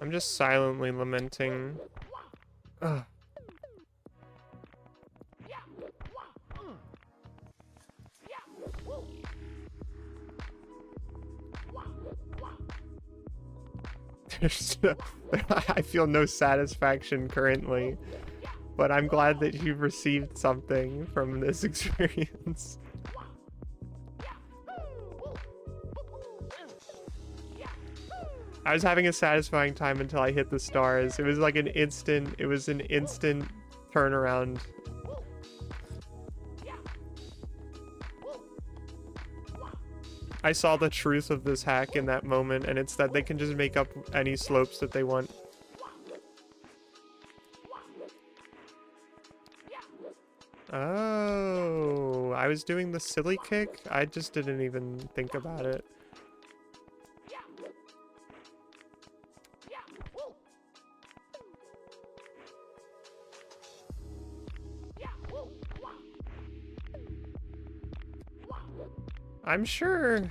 I'm just silently lamenting. Ugh. I feel no satisfaction currently, but I'm glad that you've received something from this experience. I was having a satisfying time until I hit the stars. It was like an instant turnaround. I saw the truth of this hack in that moment, and it's that they can just make up any slopes that they want. Oh, I was doing the silly kick? I just didn't even think about it. I'm sure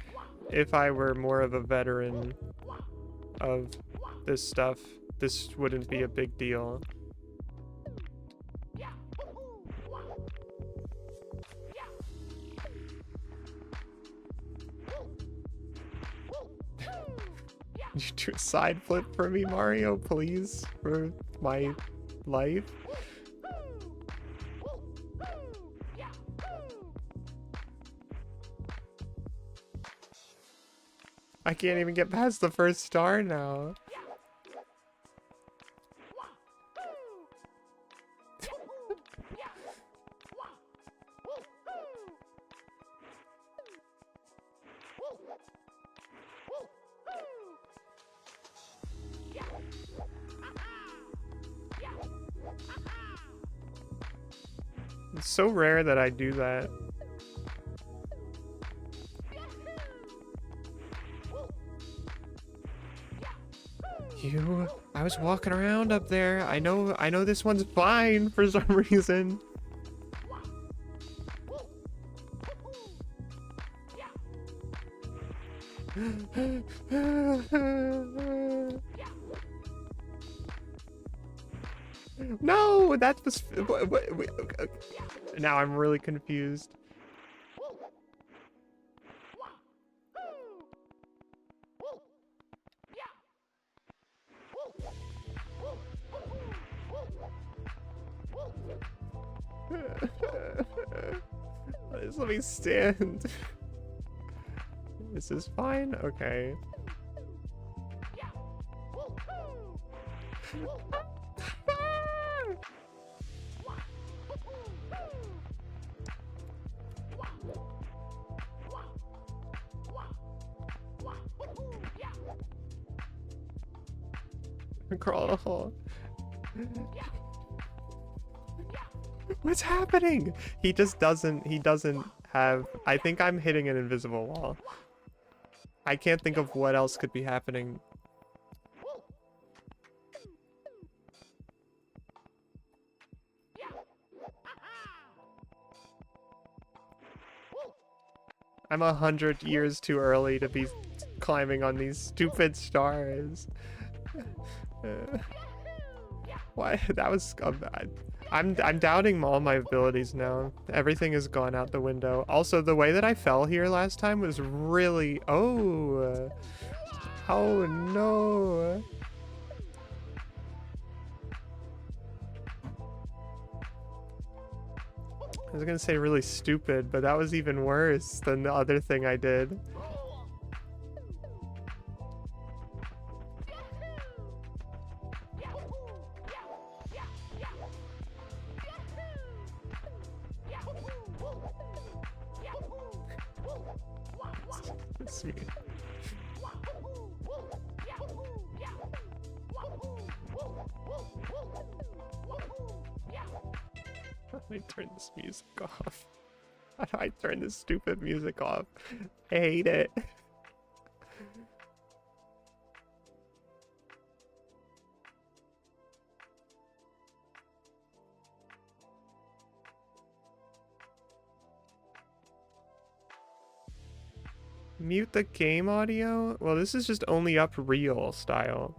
if I were more of a veteran of this stuff, this wouldn't be a big deal. You do a side flip for me, Mario, please, for my life. I can't even get past the first star now. It's so rare that I do that. I was walking around up there. I know this one's fine for some reason. No, that was wait, okay. Now I'm really confused. Just let me stand. This is fine? Okay. Crawl in a hole. What's happening? He doesn't have... I think I'm hitting an invisible wall. I can't think of what else could be happening. I'm 100 years too early to be climbing on these stupid stars. Why? That was bad. I'm doubting all my abilities now. Everything has gone out the window. Also, the way that I fell here last time was really... Oh! Oh no! I was gonna say really stupid, but that was even worse than the other thing I did. How do I turn this music off? How do I turn this stupid music off? I hate it. Mute the game audio? Well, this is just only up real style.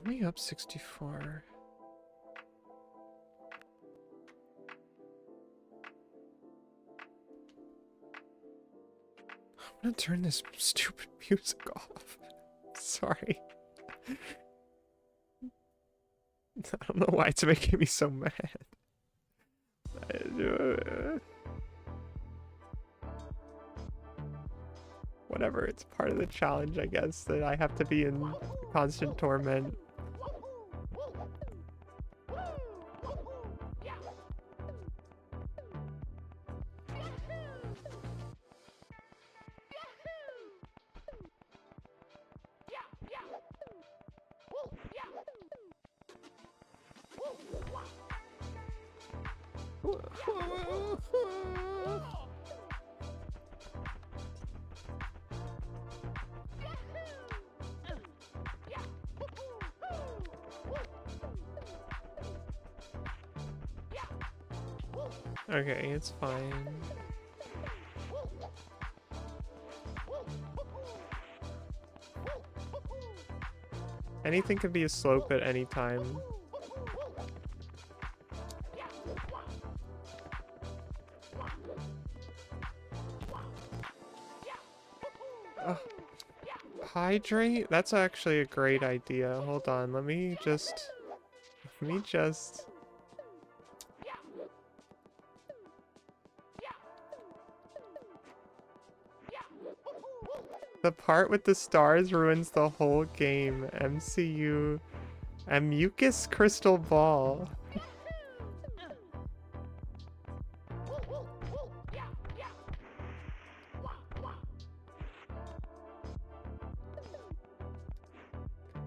Only up 64. I'm gonna turn this stupid music off. Sorry. I don't know why it's making me so mad. Whatever, it's part of the challenge, I guess, that I have to be in constant torment. Okay, it's fine. Anything can be a slope at any time. Ugh. Hydrate? That's actually a great idea. Hold on, let me just... The part with the stars ruins the whole game. MCU... A mucus crystal ball.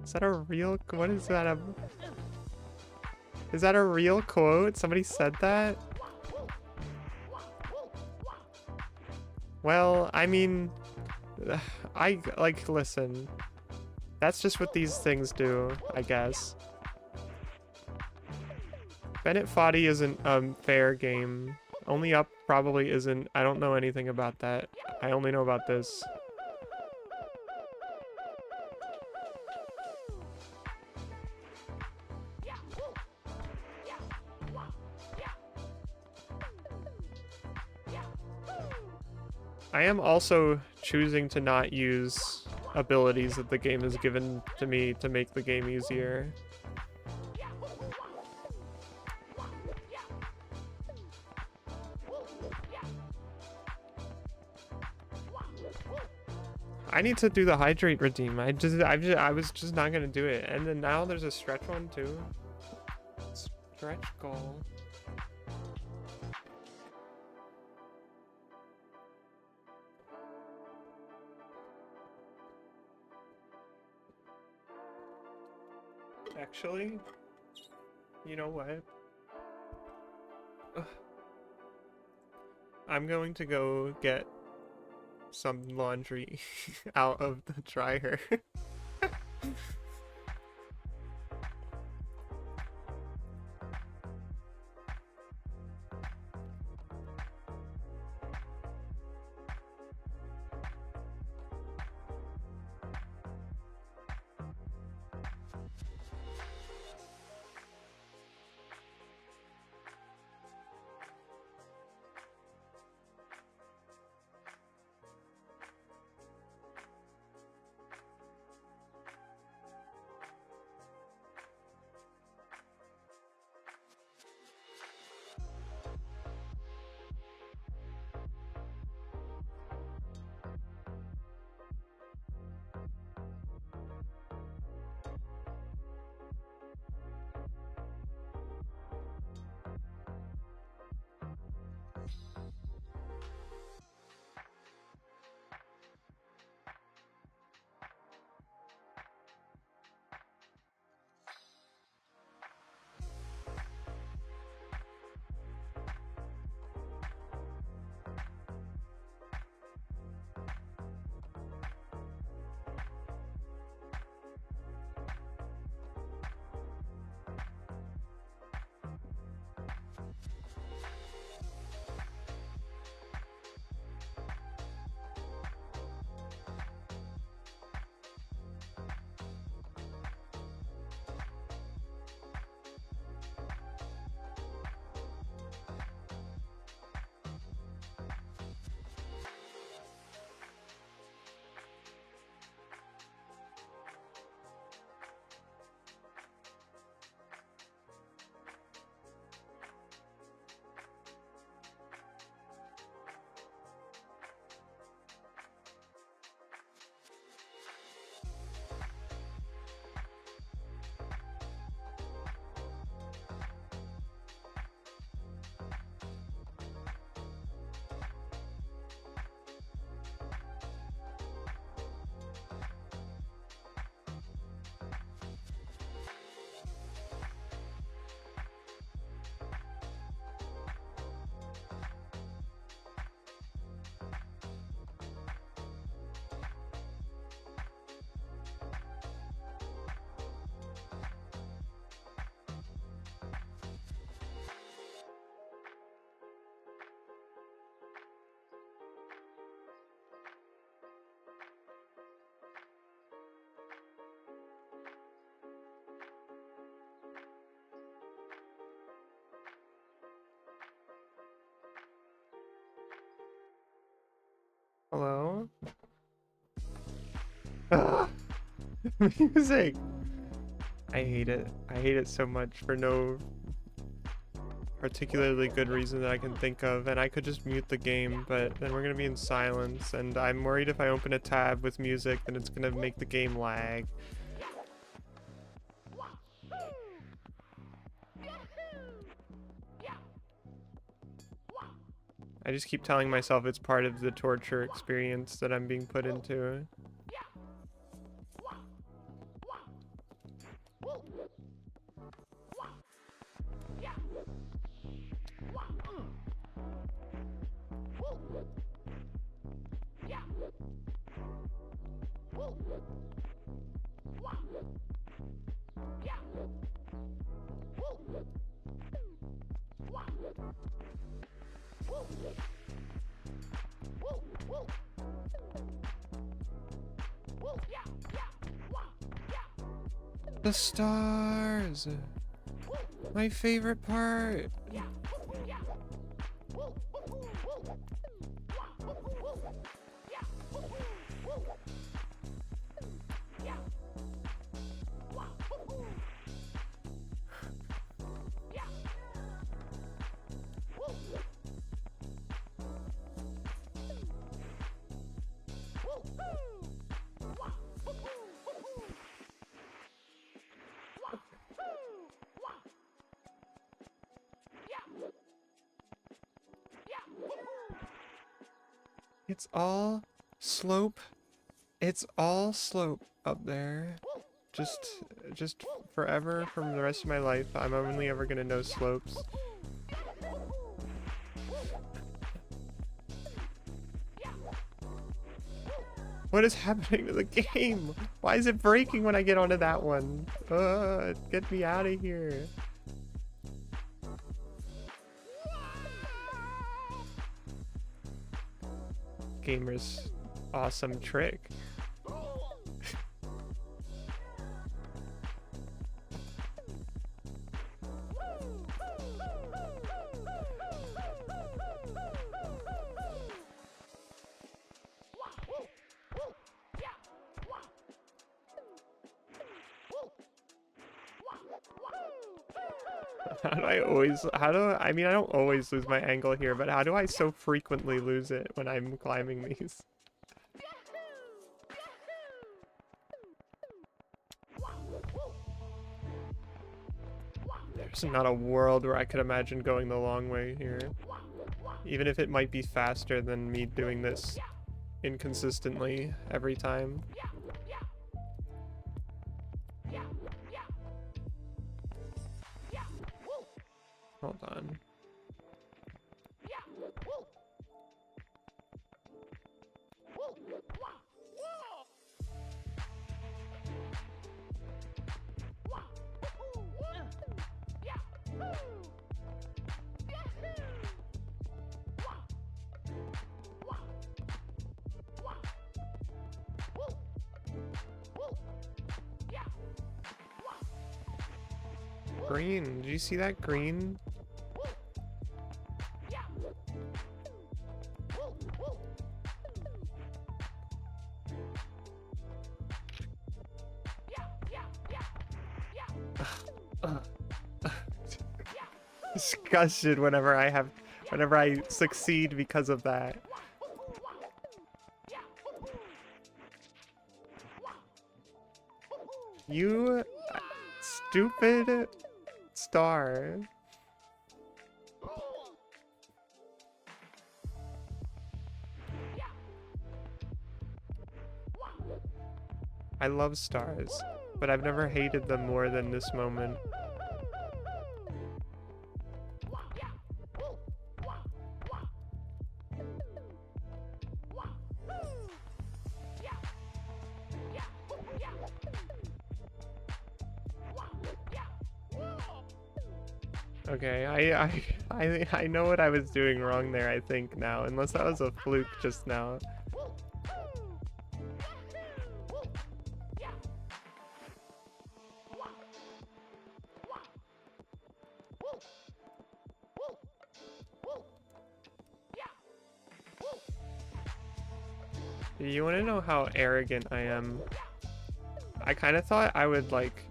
Is that a real... What is that? Is that a real quote? Somebody said that? Well, I mean... listen. That's just what these things do, I guess. Bennett Foddy isn't a fair game. Only Up probably isn't. I don't know anything about that. I only know about this. I am also choosing to not use abilities that the game has given to me to make the game easier. I need to do the hydrate redeem. I was just not gonna do it, and then now there's a stretch one too. Stretch goal. Actually, you know what? Ugh. I'm going to go get some laundry out of the dryer. Ah, music. I hate it. I hate it so much for no particularly good reason that I can think of, and I could just mute the game, but then we're gonna be in silence, and I'm worried if I open a tab with music, then it's gonna make the game lag. I just keep telling myself it's part of the torture experience that I'm being put into. The stars! My favorite part! It's all slope. It's all slope up there. Just forever from the rest of my life. I'm only ever gonna know slopes. What is happening to the game? Why is it breaking when I get onto that one? Get me out of here. Gamer's awesome trick. I mean, I don't always lose my angle here, but how do I so frequently lose it when I'm climbing these? There's not a world where I could imagine going the long way here. Even if it might be faster than me doing this inconsistently every time. Hold on. Green, did you see that green? Disgusted whenever I succeed because of that. You stupid star. I love stars, but I've never hated them more than this moment. Okay, I know what I was doing wrong there, I think now, unless that was a fluke just now. You want to know how arrogant I am? I kind of thought I would, like,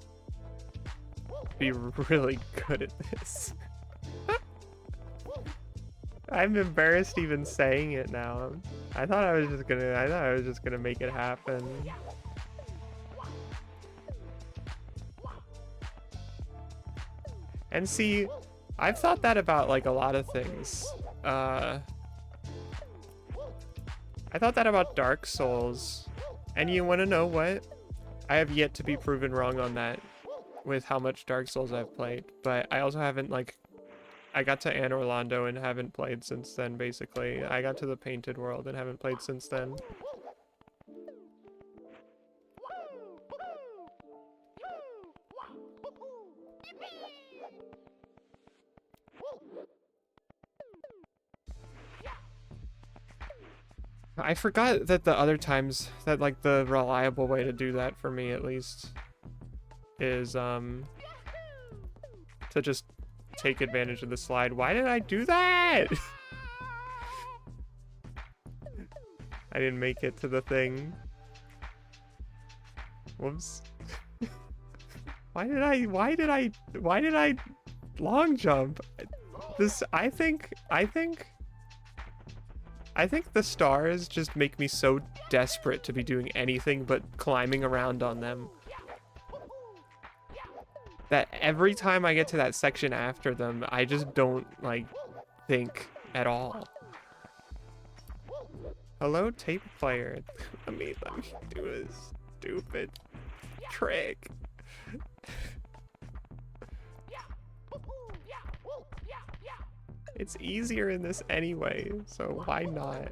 be really good at this. I'm embarrassed even saying it now. I thought I was just gonna make it happen. And see, I've thought that about, like, a lot of things. I thought that about Dark Souls. And you want to know what? I have yet to be proven wrong on that with how much Dark Souls I've played. But I also haven't, like... I got to Anne Orlando and haven't played since then, basically. I got to the Painted World and haven't played since then. I forgot that the other times, that, like, the reliable way to do that, for me at least, is, to just take advantage of the slide. Why did I do that? I didn't make it to the thing. Whoops. Why did I long jump? I think the stars just make me so desperate to be doing anything but climbing around on them, that every time I get to that section after them, I just don't, like, think at all. Hello, tape player. Let me do a stupid trick. It's easier in this anyway, so why not?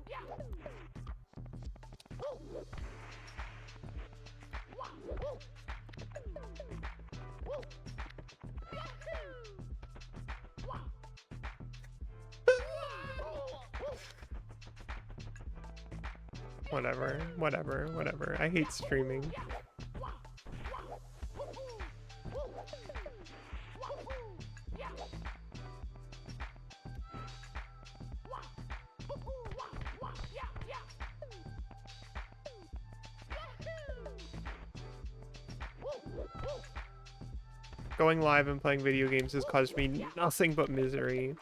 Whatever. I hate streaming. Going live and playing video games has caused me nothing but misery.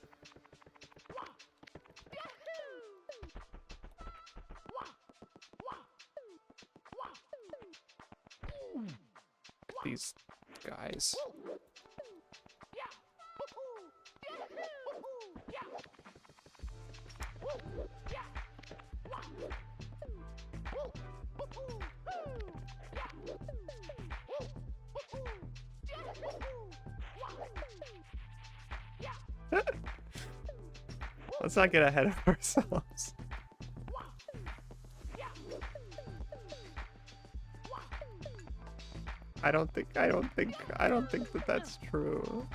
These guys. Let's not get ahead of ourselves. I don't think that that's true.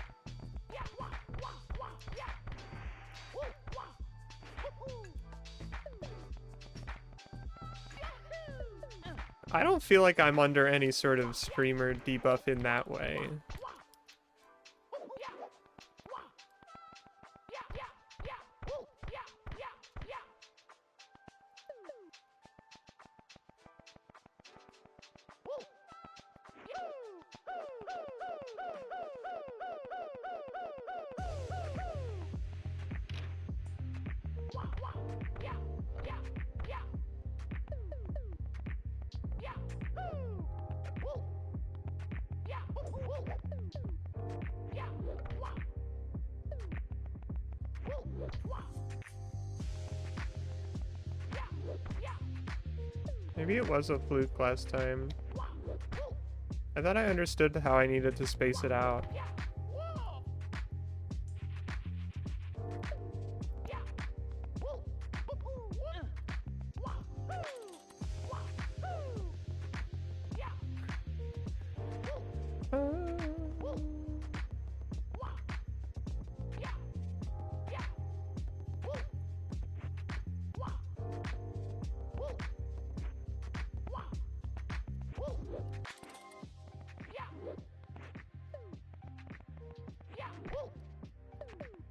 I don't feel like I'm under any sort of streamer debuff in that way. Maybe it was a fluke last time. I thought I understood how I needed to space it out.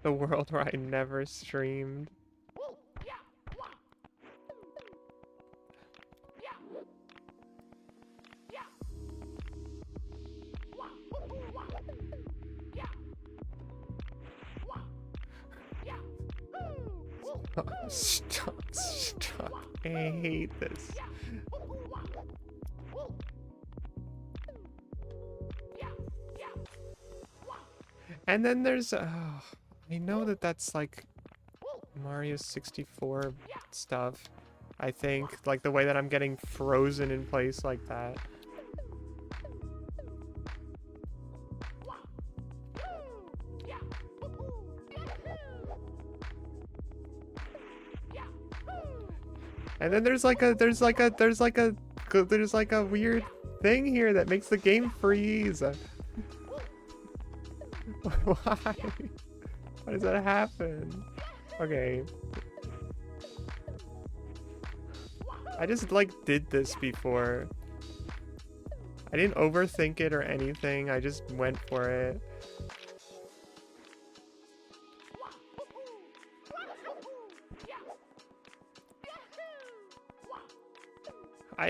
The world where I never streamed. Stop, stop. I hate this. And then there's, I know that that's like Mario 64 stuff. I think, like the way that I'm getting frozen in place like that. And then there's like a weird thing here that makes the game freeze. Why? Why does that happen? Okay. I just like did this before. I didn't overthink it or anything. I just went for it.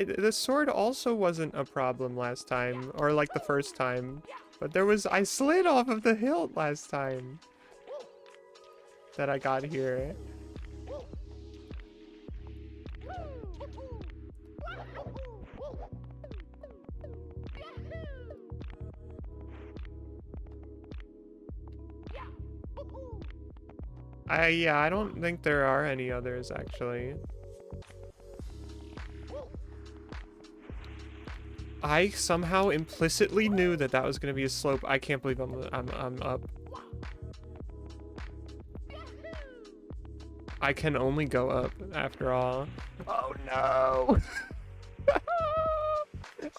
The sword also wasn't a problem last time, or like the first time. But I slid off of the hilt last time that I got here. Yeah, I don't think there are any others actually. I somehow implicitly knew that that was gonna be a slope. I can't believe I'm up. I can only go up after all. Oh no!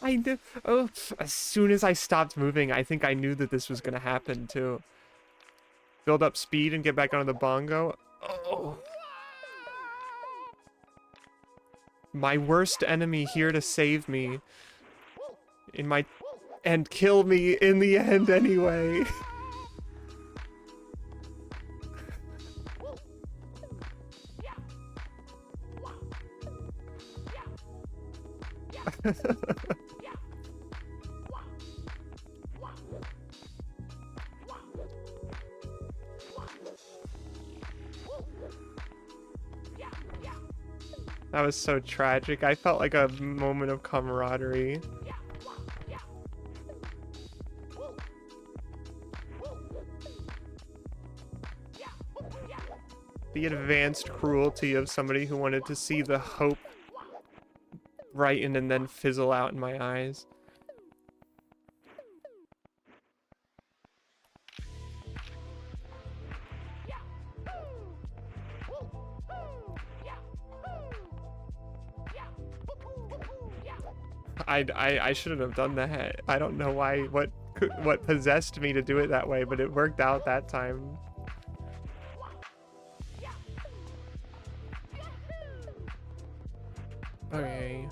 I knew. Oh, as soon as I stopped moving, I think I knew that this was gonna happen too. Build up speed and get back onto the bongo. Oh. My worst enemy here to save me. And kill me in the end anyway. That was so tragic. I felt like a moment of camaraderie. The advanced cruelty of somebody who wanted to see the hope brighten and then fizzle out in my eyes. I shouldn't have done that. I don't know why, what possessed me to do it that way, but it worked out that time. Okay.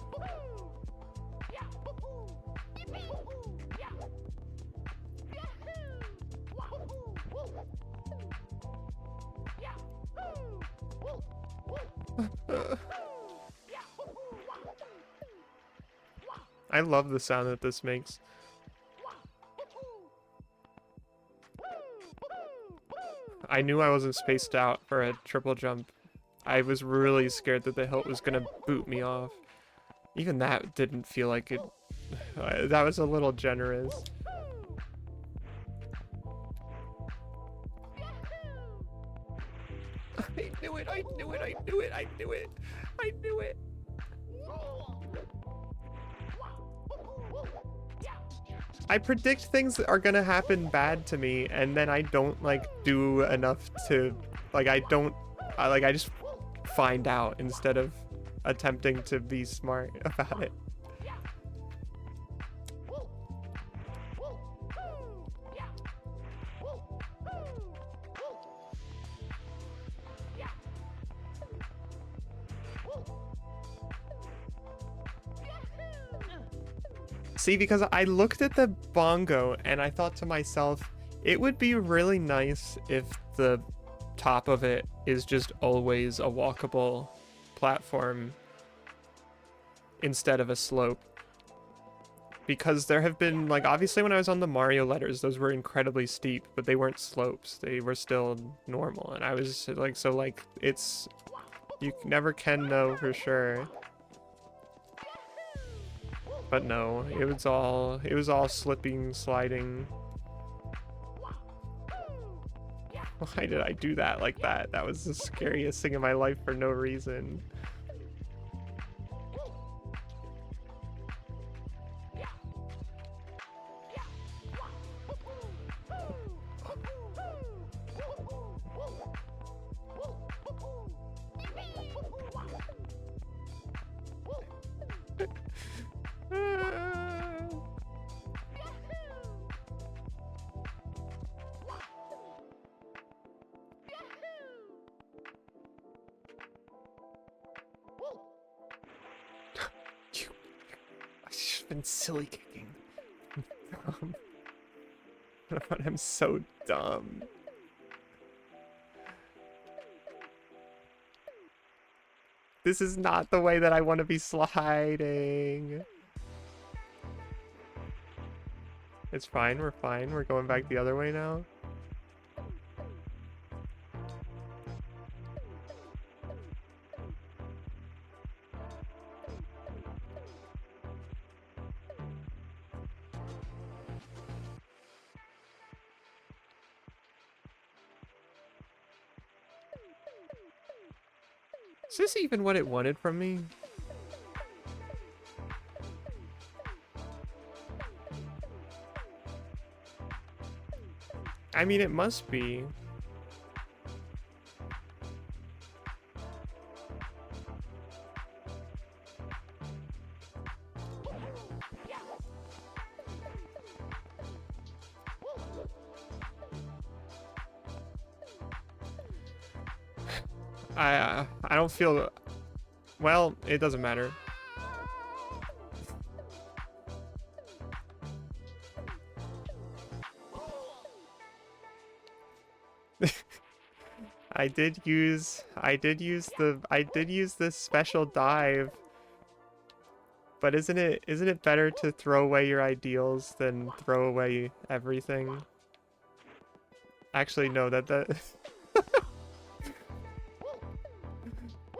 I love the sound that this makes. I knew I wasn't spaced out for a triple jump. I was really scared that the hilt was gonna boot me off. Even that didn't feel like it. That was a little generous. I knew it, I knew it, I knew it, I knew it, I knew it. I predict things that are gonna happen bad to me, and then I don't like do enough to, like I just find out instead of attempting to be smart about it. See, because I looked at the bongo and I thought to myself, it would be really nice if the top of it is just always a walkable platform instead of a slope. Because there have been, like, obviously when I was on the Mario letters, those were incredibly steep, but they weren't slopes. They were still normal. And I was like, so like, it's You never can know for sure. But no, it was all slipping, sliding. Why did I do that like that? That was the scariest thing in my life for no reason. Been silly kicking. I'm so dumb. This is not the way that I want to be sliding. It's fine, we're fine. We're going back the other way now. Is this even what it wanted from me? I mean, it must be. I don't feel... Well, it doesn't matter. I did use this special dive. But isn't it better to throw away your ideals than throw away everything? Actually, no, that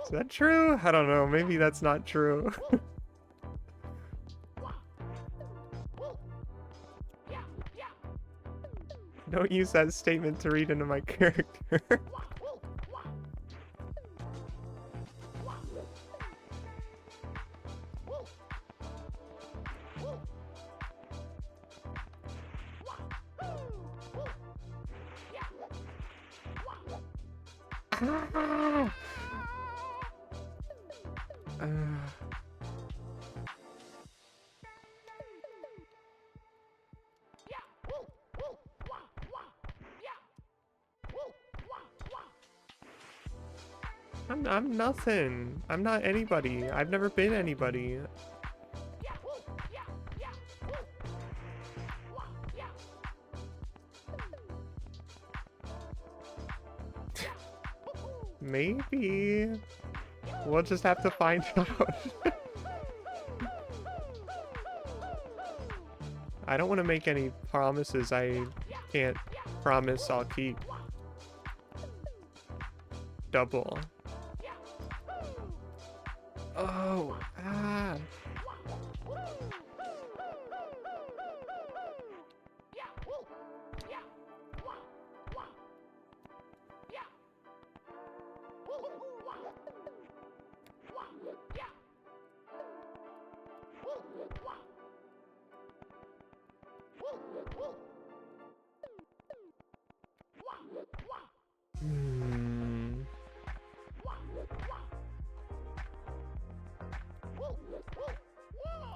Is that true? I don't know. Maybe that's not true. Don't use that statement to read into my character. I'm nothing. I'm not anybody. I've never been anybody. Maybe. We'll just have to find out. I don't want to make any promises I can't promise I'll keep. Double. Oh, ah.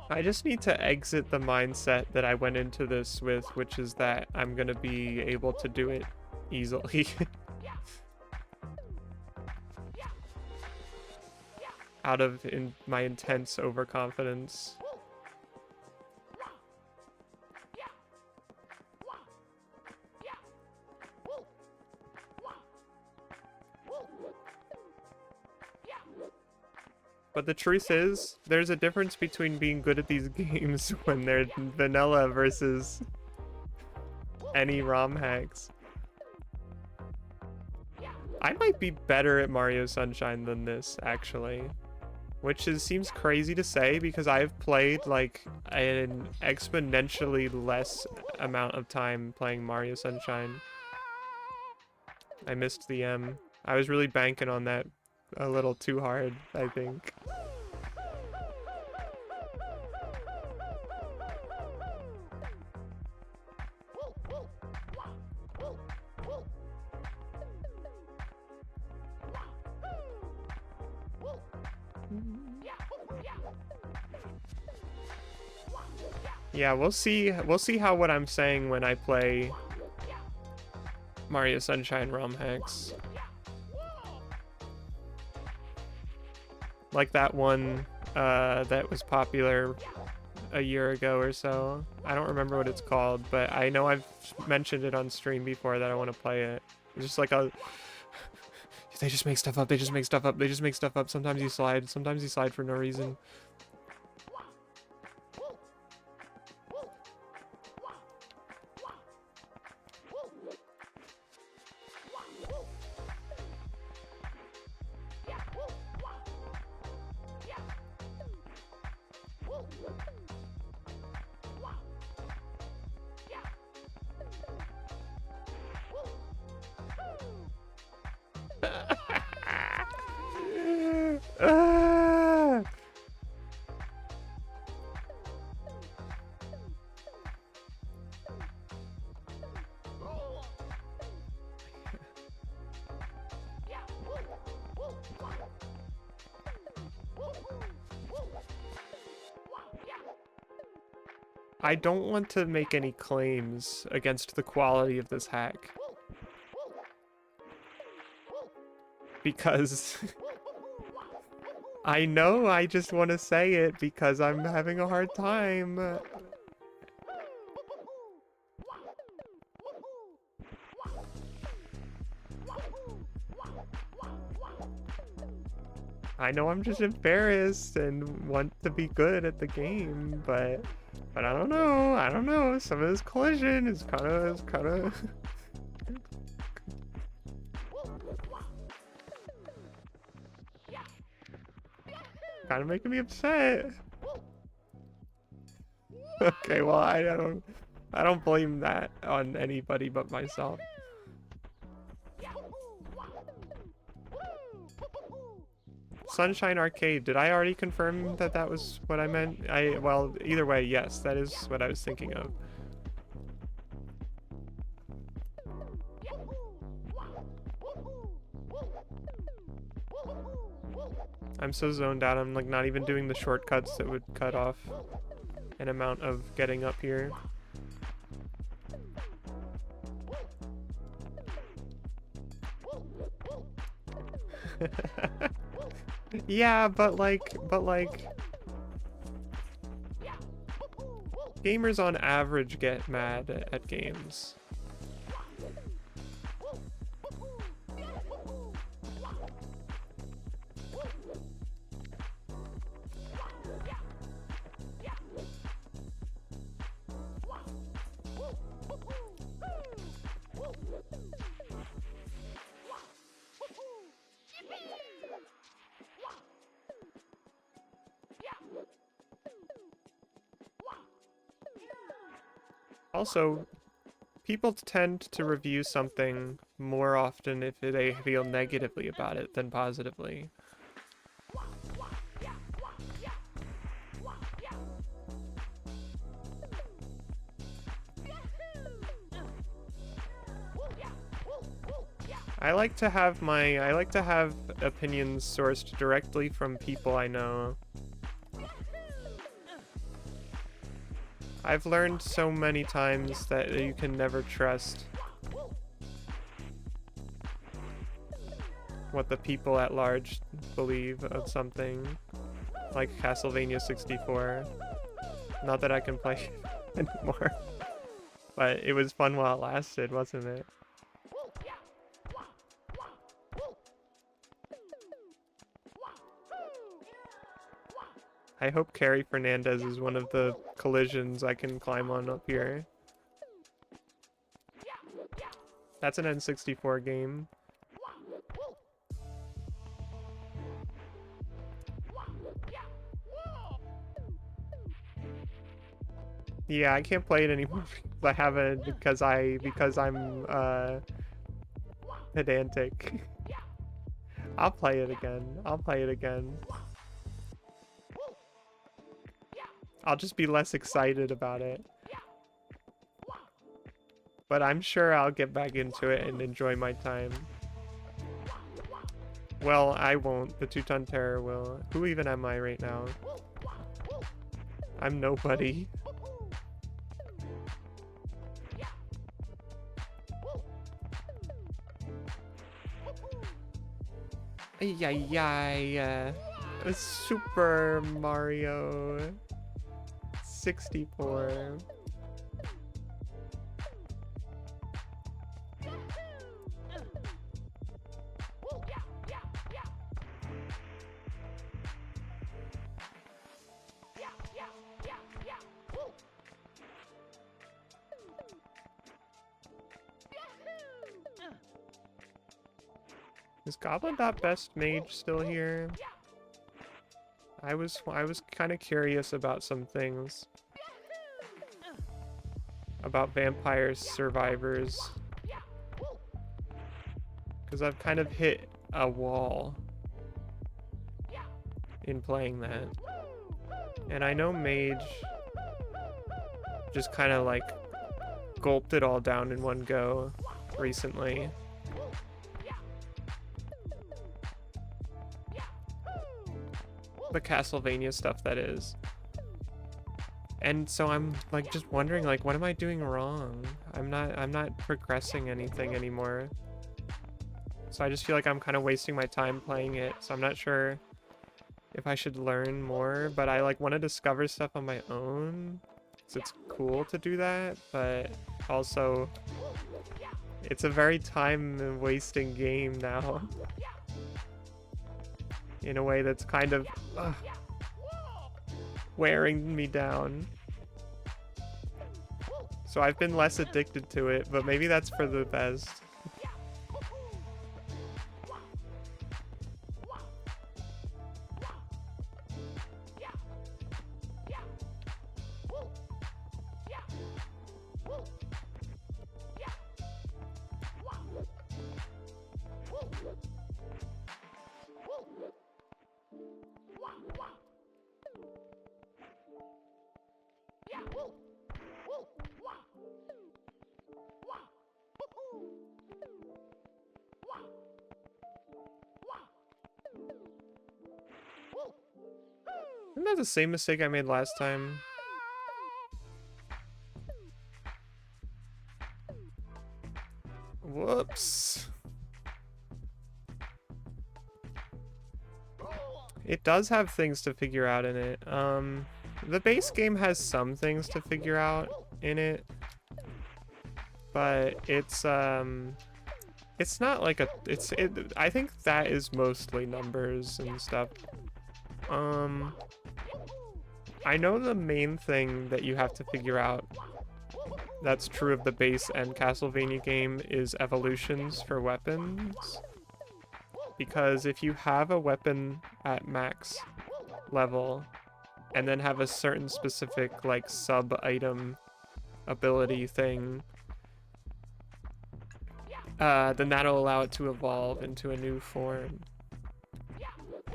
I just need to exit the mindset that I went into this with, which is that I'm gonna be able to do it easily. Out of my intense overconfidence. But the truth is, there's a difference between being good at these games when they're vanilla versus any ROM hacks. I might be better at Mario Sunshine than this, actually. Which seems crazy to say because I've played like an exponentially less amount of time playing Mario Sunshine. I missed the M. I was really banking on that a little too hard, I think. Yeah, we'll see how what I'm saying when I play Mario Sunshine ROM hacks. Like that one that was popular a year ago or so. I don't remember what it's called, but I know I've mentioned it on stream before that I want to play it. It's just like a... They just make stuff up, they just make stuff up, they just make stuff up. Sometimes you slide for no reason. I don't want to make any claims against the quality of this hack. Because I know I just want to say it because I'm having a hard time. I know I'm just embarrassed and want to be good at the game, but I don't know. I don't know. Some of this collision is kind of kind of making me upset. Okay, well, I don't blame that on anybody but myself. Sunshine Arcade. Did I already confirm that that was what I meant? Well, either way, yes, that is what I was thinking of. I'm so zoned out, I'm like not even doing the shortcuts that would cut off an amount of getting up here. Yeah, but like gamers on average get mad at games. Also, people tend to review something more often if they feel negatively about it than positively. I like to have opinions sourced directly from people I know. I've learned so many times that you can never trust what the people at large believe of something, like Castlevania 64. Not that I can play anymore, but it was fun while it lasted, wasn't it? I hope Carrie Fernandez is one of the collisions I can climb on up here. That's an N64 game. Yeah, I can't play it anymore because I haven't because I'm pedantic. I'll play it again. I'll play it again. I'll just be less excited about it. But I'm sure I'll get back into it and enjoy my time. Well, I won't. The Two-Ton Terror will. Who even am I right now? I'm nobody. Ay, Super Mario 64. Is Goblin.Best Mage still here? I was kind of curious about some things. About Vampire Survivors. Because I've kind of hit a wall in playing that. And I know Mage just kind of like gulped it all down in one go recently. The Castlevania stuff, that is. And so I'm like just wondering, like, what am I doing wrong? I'm not progressing anything anymore. So I just feel like I'm kind of wasting my time playing it. So I'm not sure if I should learn more, but I like want to discover stuff on my own. So it's cool to do that, but also it's a very time wasting game now. In a way that's kind of wearing me down. So I've been less addicted to it, but maybe that's for the best. Isn't that the same mistake I made last time? Whoops. It does have things to figure out in it. The base game has some things to figure out in it, but it's not like a, I think that is mostly numbers and stuff. I know the main thing that you have to figure out that's true of the base and Castlevania game is evolutions for weapons. Because if you have a weapon at max level and then have a certain specific like sub-item ability thing, then that'll allow it to evolve into a new form.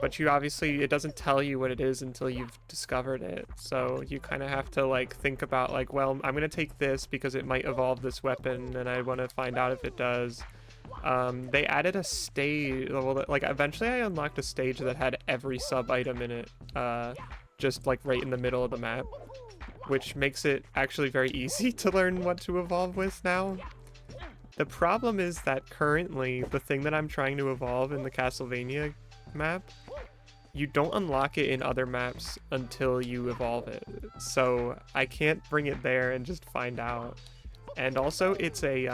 But you obviously, it doesn't tell you what it is until you've discovered it. So you kind of have to like think about like, well, I'm gonna take this because it might evolve this weapon and I want to find out if it does. They added a stage, well, like eventually I unlocked a stage that had every sub-item in it, just like right in the middle of the map, which makes it actually very easy to learn what to evolve with now. The problem is that currently the thing that I'm trying to evolve in the Castlevania map, you don't unlock it in other maps until you evolve it. So I can't bring it there and just find out. And also it's a,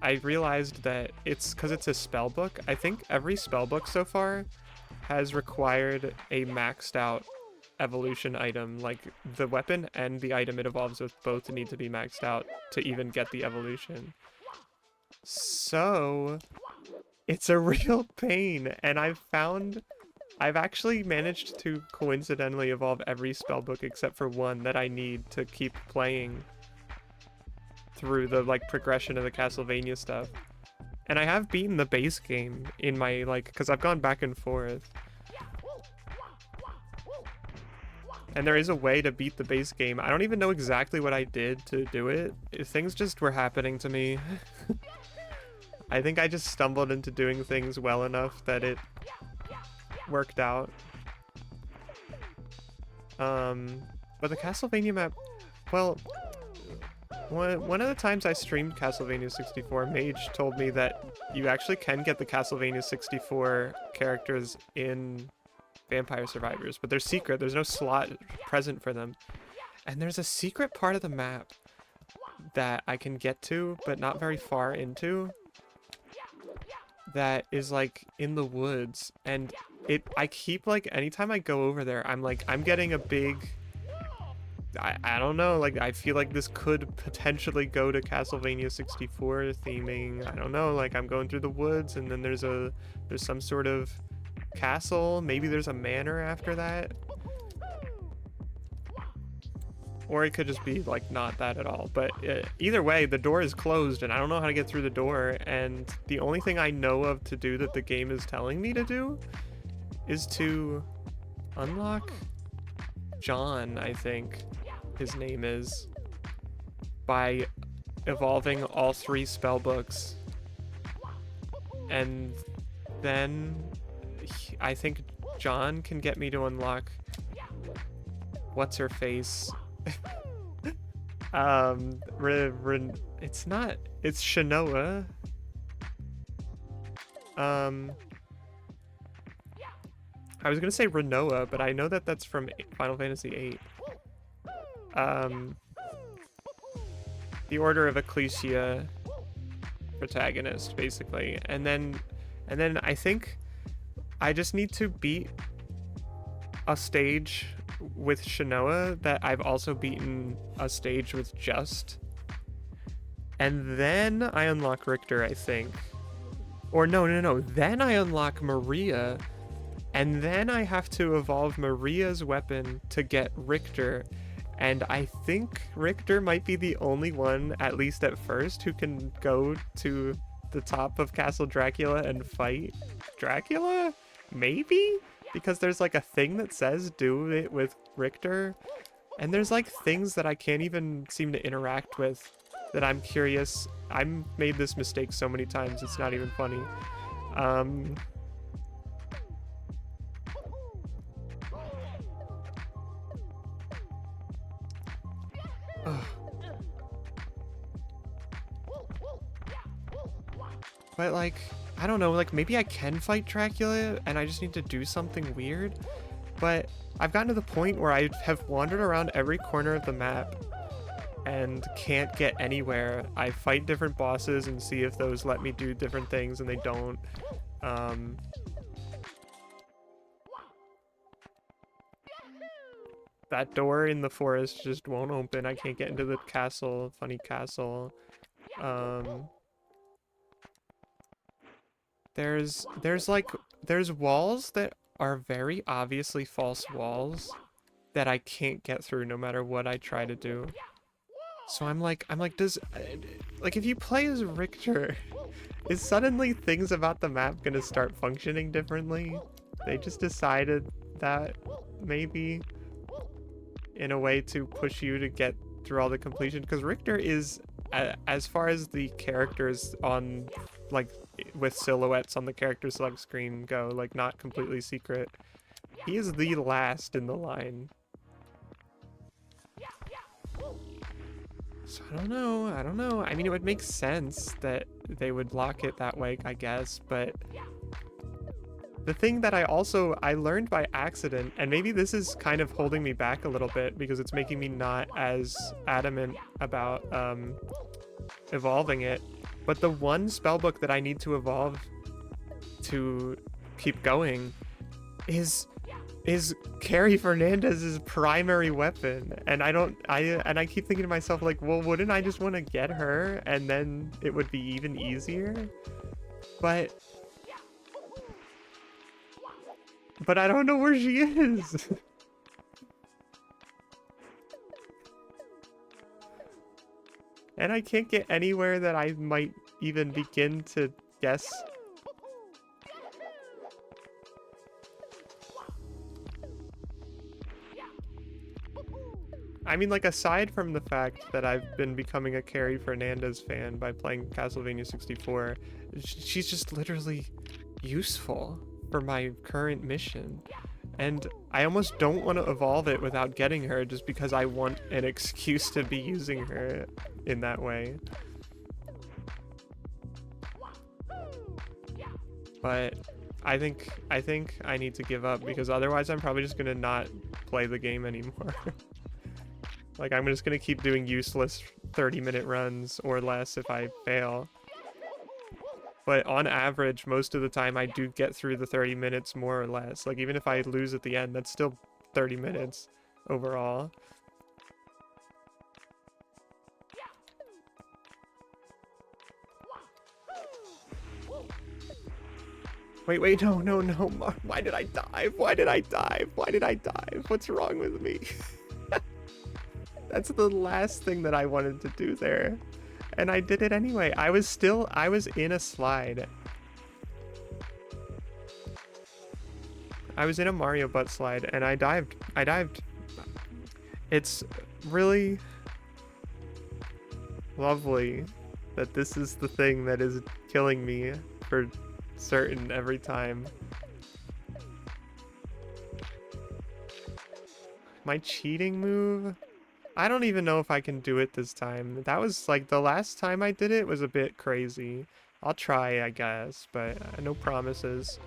I realized that it's because it's a spell book. I think every spell book so far has required a maxed out evolution item. Like the weapon and the item it evolves with both need to be maxed out to even get the evolution. So it's a real pain, and I I've actually managed to coincidentally evolve every spellbook except for one that I need to keep playing through the, like, progression of the Castlevania stuff. And I have beaten the base game in my, like, because I've gone back and forth. And there is a way to beat the base game. I don't even know exactly what I did to do it. Things just were happening to me. I think I just stumbled into doing things well enough that it worked out. But the Castlevania map, well, one of the times I streamed Castlevania 64, Mage told me that you actually can get the Castlevania 64 characters in Vampire Survivors, but they're secret. There's no slot present for them. And there's a secret part of the map that I can get to, but not very far into, that is, like, in the woods. And I keep, like, anytime I go over there, I'm getting a big... I don't know, like, I feel like this could potentially go to Castlevania 64 theming. I don't know, like, I'm going through the woods, and then there's some sort of castle. Maybe there's a manor after that. Or it could just be, like, not that at all. But either way, the door is closed, and I don't know how to get through the door, and the only thing I know of to do that the game is telling me to do is to unlock John, I think his name is, by evolving all 3 spellbooks. And then I think John can get me to unlock what's her face. It's Shanoa. I was gonna say Renoa, but I know that that's from Final Fantasy VIII. The Order of Ecclesia protagonist, basically. And then I think I just need to beat a stage with Shanoa that I've also beaten a stage with Just. And then I unlock Richter, I think. Or no. Then I unlock Maria. And then I have to evolve Maria's weapon to get Richter. And I think Richter might be the only one, at least at first, who can go to the top of Castle Dracula and fight Dracula? Maybe? Because there's, like, a thing that says do it with Richter. And there's, like, things that I can't even seem to interact with that I'm curious. I've made this mistake so many times, it's not even funny. But, like, I don't know, like, maybe I can fight Dracula and I just need to do something weird. But I've gotten to the point where I have wandered around every corner of the map and can't get anywhere. I fight different bosses and see if those let me do different things, and they don't. That door in the forest just won't open. I can't get into the castle, funny castle. There's walls that are very obviously false walls that I can't get through no matter what I try to do. So I'm like, if you play as Richter, is suddenly things about the map gonna start functioning differently? They just decided that, maybe, in a way to push you to get through all the completion, because Richter is, as far as the characters on, like, with silhouettes on the character select screen go, like, not completely secret, he is the last in the line. So I don't know. I mean, it would make sense that they would lock it that way, I guess, but the thing that I learned by accident, and maybe this is kind of holding me back a little bit because it's making me not as adamant about evolving it, but the one spellbook that I need to evolve to keep going is Carrie Fernandez's primary weapon, and I keep thinking to myself, like, well, wouldn't I just want to get her and then it would be even easier? But But I don't know where she is. And I can't get anywhere that I might even begin to guess. I mean, like, aside from the fact that I've been becoming a Carrie Fernandez fan by playing Castlevania 64, she's just literally useful for my current mission. And I almost don't want to evolve it without getting her just because I want an excuse to be using her in that way. But I think I need to give up because otherwise I'm probably just gonna not play the game anymore. Like, I'm just gonna keep doing useless 30-minute runs or less if I fail. But on average, most of the time I do get through the 30 minutes more or less. Like, even if I lose at the end, that's still 30 minutes overall. Wait, no. Why did I dive? Why did I dive? What's wrong with me? That's the last thing that I wanted to do there. And I did it anyway. I was in a slide. I was in a Mario butt slide and I dived. It's really lovely that this is the thing that is killing me for certain every time. My cheating move? I don't even know if I can do it this time. That was like the last time I did it was a bit crazy. I'll try, I guess, but no promises.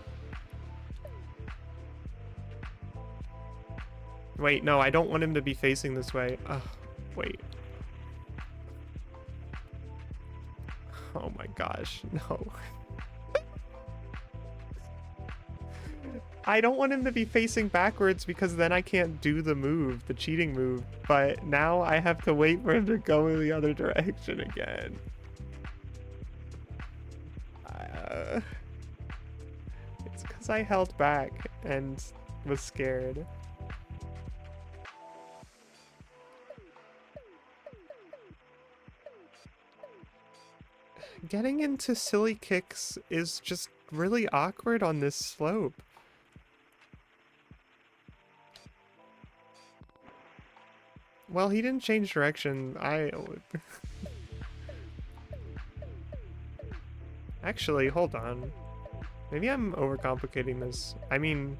Wait, no, I don't want him to be facing this way. Wait. Oh my gosh, no. I don't want him to be facing backwards because then I can't do the move, the cheating move. But now I have to wait for him to go in the other direction again. It's because I held back and was scared. Getting into silly kicks is just really awkward on this slope. Well, he didn't change direction. Actually, hold on. Maybe I'm overcomplicating this. I mean,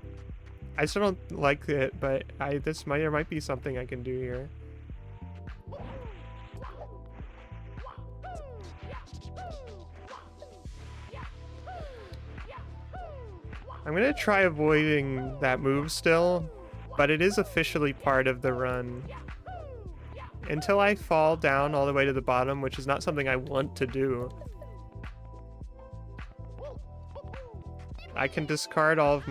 I still don't like it, but there might be something I can do here. I'm gonna try avoiding that move still, but it is officially part of the run. Until I fall down all the way to the bottom, which is not something I want to do. I can discard all of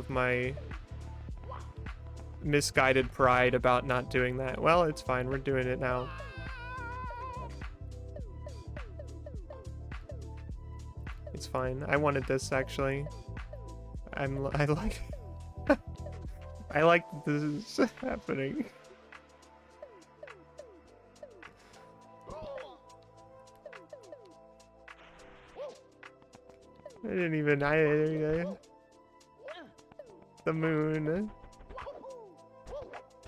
my misguided pride about not doing that. Well, it's fine, we're doing it now. It's fine. I wanted this actually. I like I like this is happening. I didn't even the moon.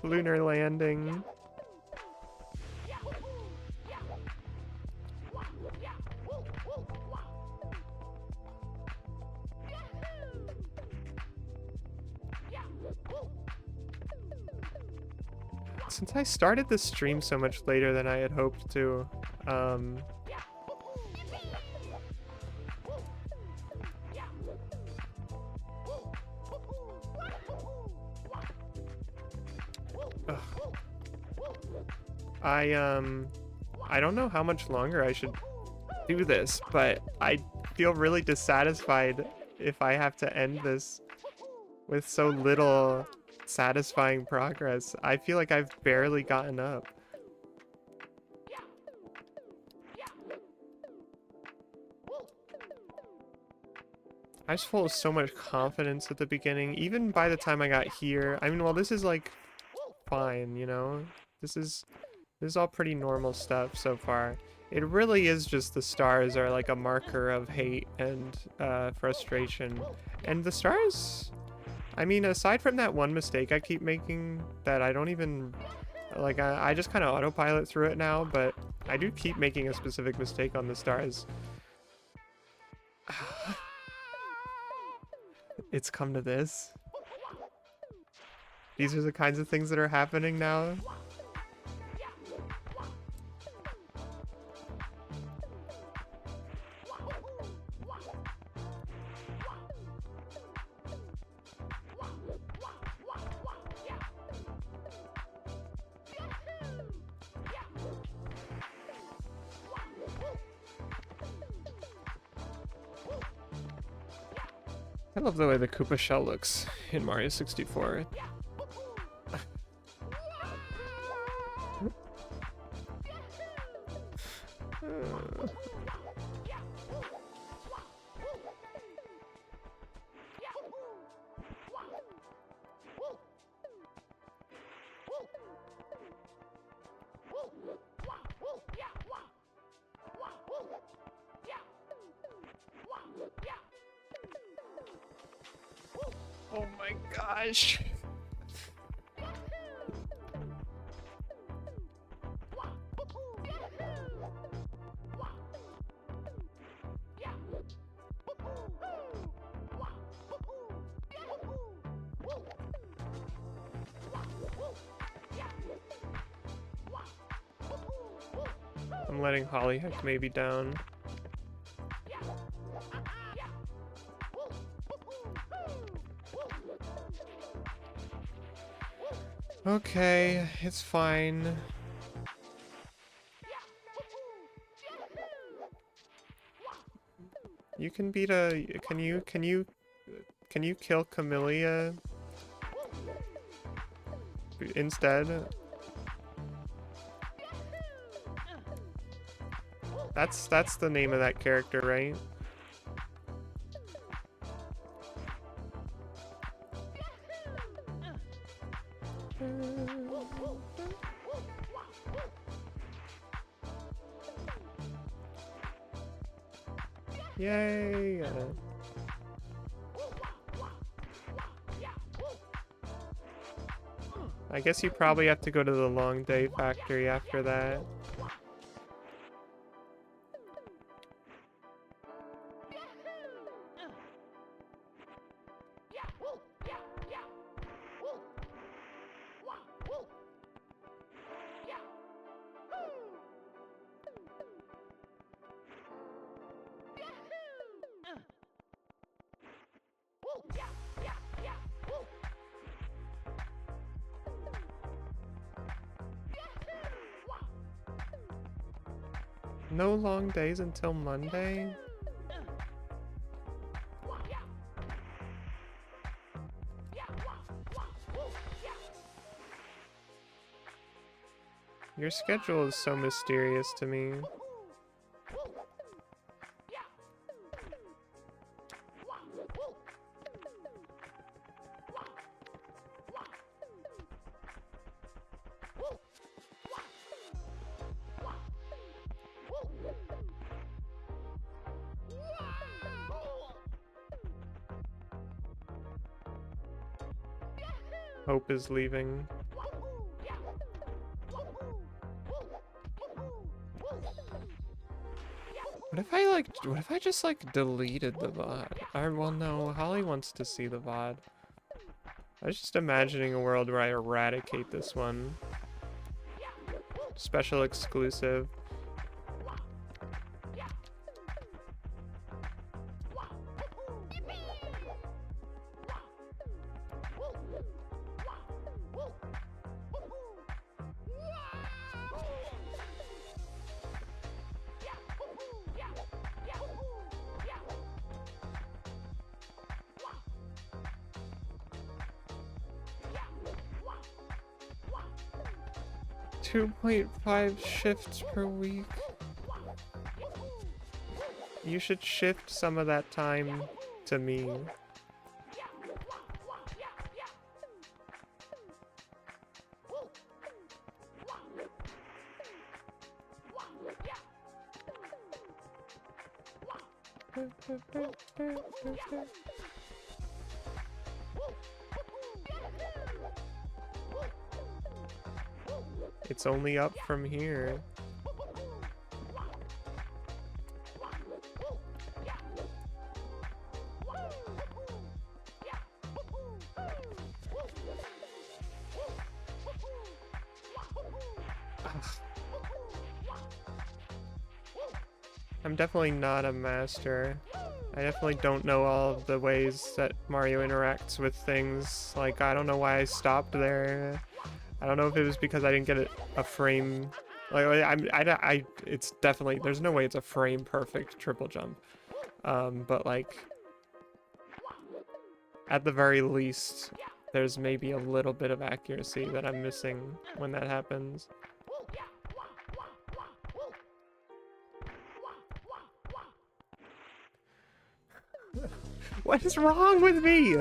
Lunar landing. Since I started this stream so much later than I had hoped to, I don't know how much longer I should do this, but I feel really dissatisfied if I have to end this with so little satisfying progress. I feel like I've barely gotten up. I was full of so much confidence at the beginning, even by the time I got here. I mean, well, this is like fine, you know? This is all pretty normal stuff so far. It really is just the stars are like a marker of hate and frustration. And the stars, I mean, aside from that one mistake I keep making that I don't even, like, I just kind of autopilot through it now, but I do keep making a specific mistake on the stars. It's come to this. These are the kinds of things that are happening now. I love the way the Koopa shell looks in Mario 64. Oh my gosh. I'm letting Hollyhock maybe down. Okay, it's fine. You can beat a... Can you kill Camellia instead? That's the name of that character, right? Yay! I guess you probably have to go to the Long Day Factory after that. No long days until Monday? Your schedule is so mysterious to me. Hope is leaving. What if I just like deleted the VOD? Well, no, Holly wants to see the VOD. I was just imagining a world where I eradicate this one. Special exclusive. .5 shifts per week. You should shift some of that time to me. It's only up from here. I'm definitely not a master. I definitely don't know all of the ways that Mario interacts with things. Like, I don't know why I stopped there. I don't know if it was because I didn't get a frame. Like, it's definitely, there's no way it's a frame perfect triple jump. But like, at the very least, there's maybe a little bit of accuracy that I'm missing when that happens. What is wrong with me?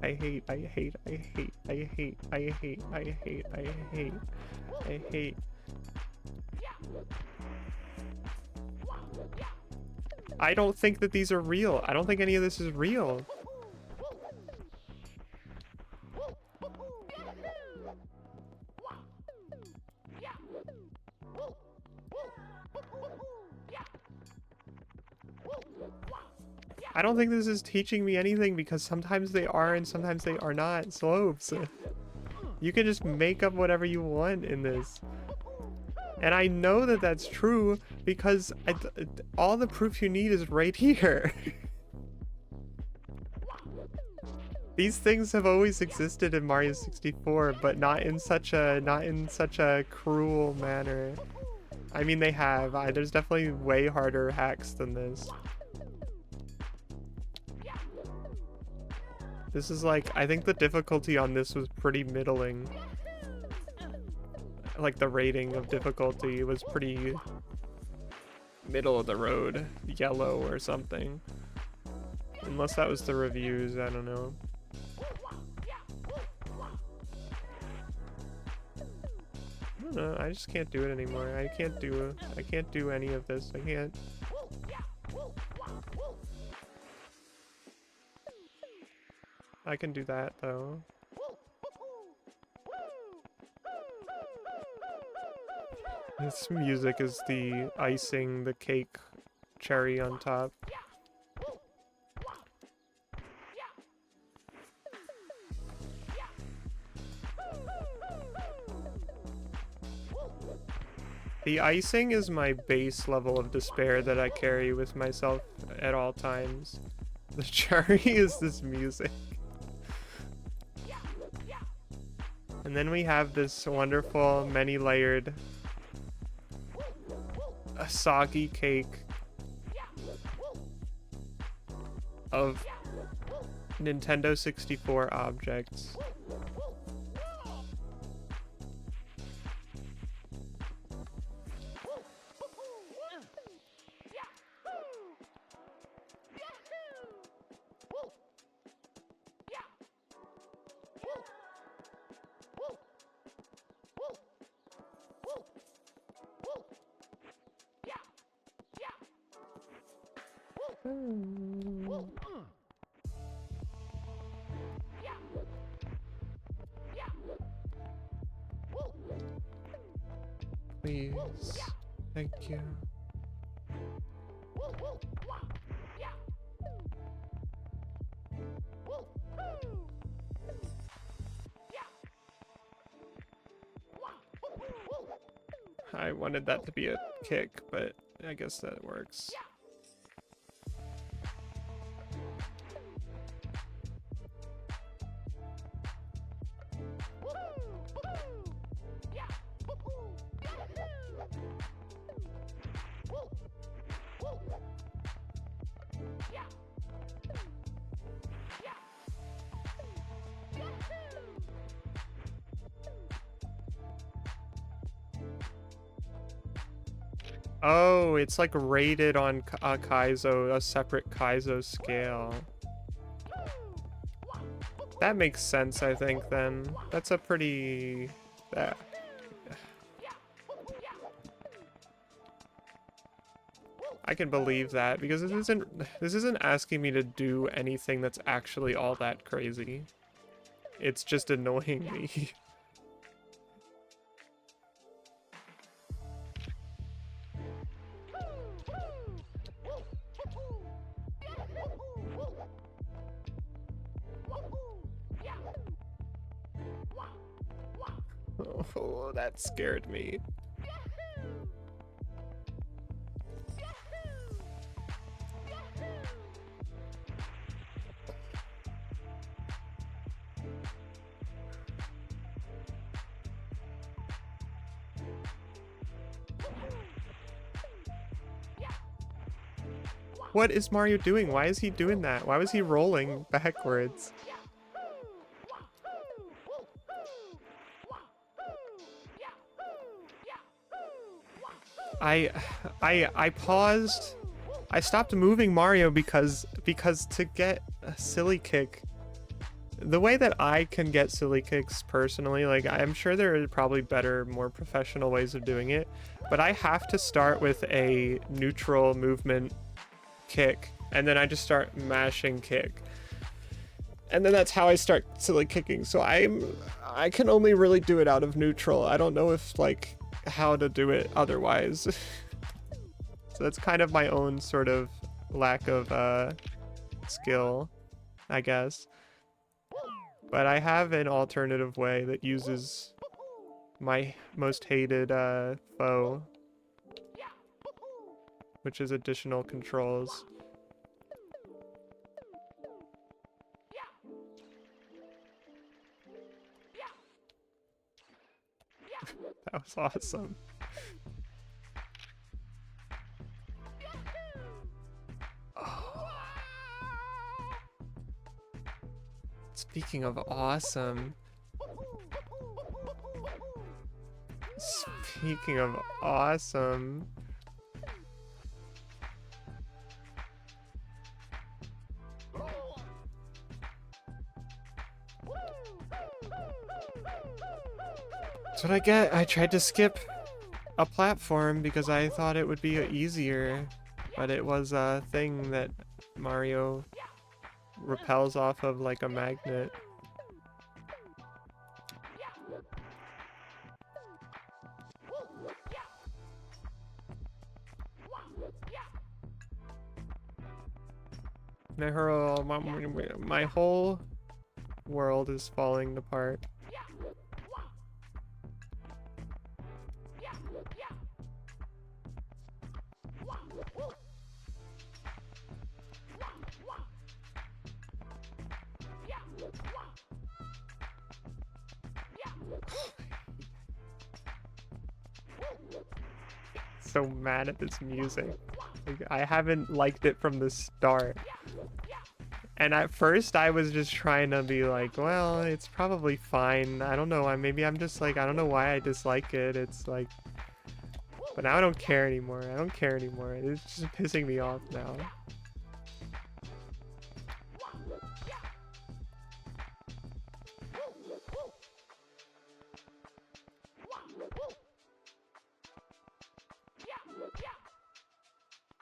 I hate. I don't think that these are real. I don't think any of this is real. I don't think this is teaching me anything because sometimes they are and sometimes they are not slopes. You can just make up whatever you want in this. And I know that that's true because all the proof you need is right here. These things have always existed in Mario 64, but not in such a cruel manner. I mean, they have. There's definitely way harder hacks than this. This is like, I think the difficulty on this was pretty middling. Like the rating of difficulty was pretty middle of the road, yellow or something. Unless that was the reviews, I don't know. I don't know, I just can't do it anymore. I can't do any of this. I can't. I can do that though. This music is the icing, the cake, cherry on top. The icing is my base level of despair that I carry with myself at all times. The cherry is this music. And then we have this wonderful, many-layered, soggy cake of Nintendo 64 objects. Please. Thank you. I wanted that to be a kick, but I guess that works. Oh, it's like rated on a Kaizo, a separate Kaizo scale. That makes sense, I think, then. That's a pretty... I can believe that, because this isn't asking me to do anything that's actually all that crazy. It's just annoying me. Oh, that scared me. What is Mario doing? Why is he doing that? Why was he rolling backwards? I paused. I stopped moving Mario because to get a silly kick, the way that I can get silly kicks personally, like I'm sure there are probably better, more professional ways of doing it, but I have to start with a neutral movement kick, and then I just start mashing kick. And then that's how I start silly kicking. So I can only really do it out of neutral. I don't know if like how to do it otherwise. So that's kind of my own sort of lack of skill, I guess. But I have an alternative way that uses my most hated foe, which is additional controls. That was awesome. Oh. Speaking of awesome. Speaking of awesome. That's what I get. I tried to skip a platform because I thought it would be easier, but it was a thing that Mario repels off of like a magnet. My whole world is falling apart. So mad at this music. Like, I haven't liked it from the start. And at first I was just trying to be like, well, it's probably fine. I don't know. Maybe I'm just like, I don't know why I dislike it. It's like, but now I don't care anymore. I don't care anymore. It's just pissing me off now.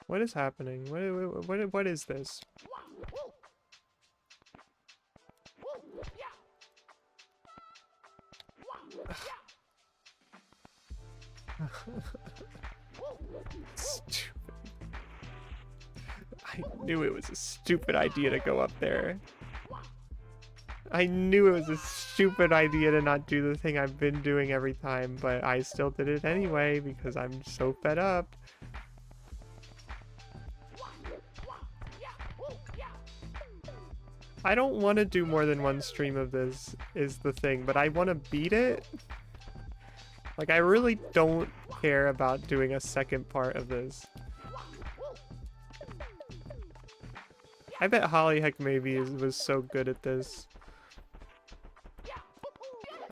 What is happening? What is this? Stupid. I knew it was a stupid idea to go up there. I knew it was a stupid idea to not do the thing I've been doing every time, but I still did it anyway because I'm so fed up. I don't want to do more than one stream of this, is the thing, but I want to beat it. Like, I really don't care about doing a second part of this. I bet Holly Heck maybe was so good at this.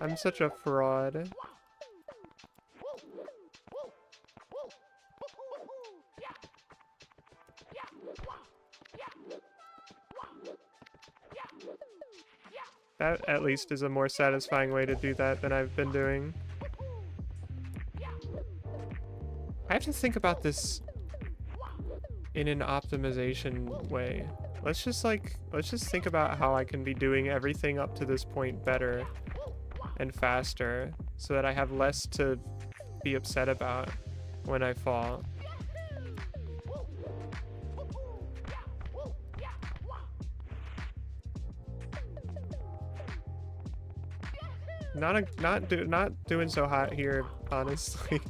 I'm such a fraud. That at least is a more satisfying way to do that than I've been doing. I have to think about this in an optimization way. Let's just think about how I can be doing everything up to this point better and faster so that I have less to be upset about when I fall. Not doing so hot here, honestly.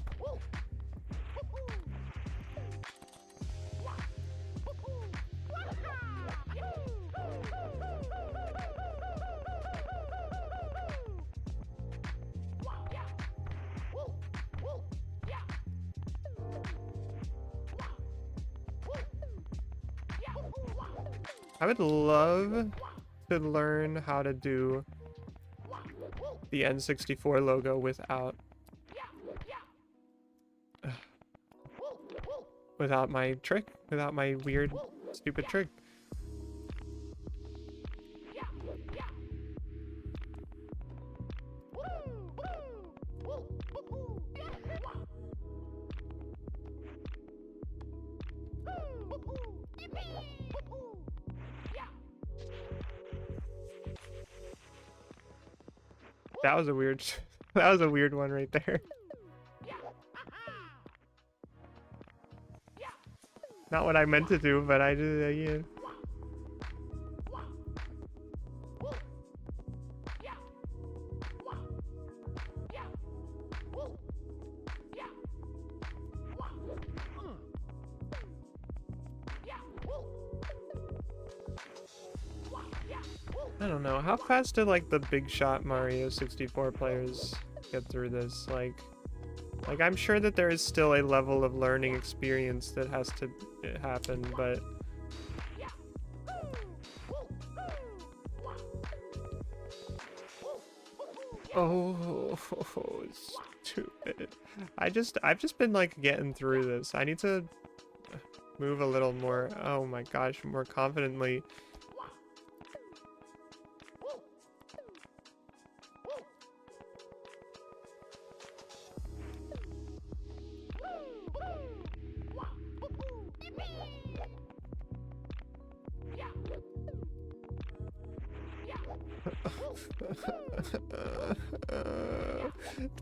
I would love to learn how to do the N64 logo without my trick, without my weird, stupid trick. That was a weird, that was a weird one right there. Not what I meant to do, but I did, yeah. I don't know, how fast do like the big shot Mario 64 players get through this? Like I'm sure that there is still a level of learning experience that has to happen, but oh, stupid. I've just been like getting through this. I need to move a little more, oh my gosh, more confidently.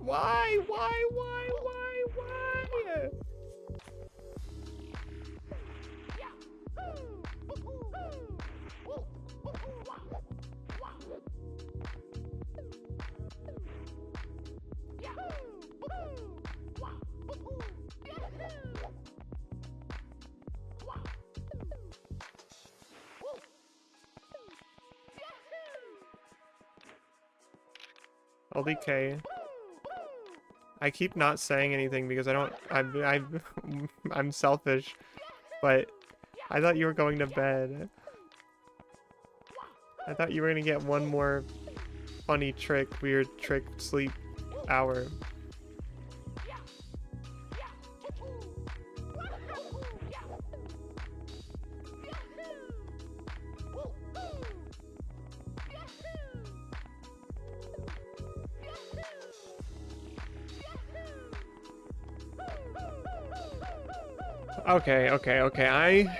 Why? LDK. I keep not saying anything because I'm selfish, but I thought you were going to bed. I thought you were gonna get one more funny trick, weird trick sleep hour. Okay, I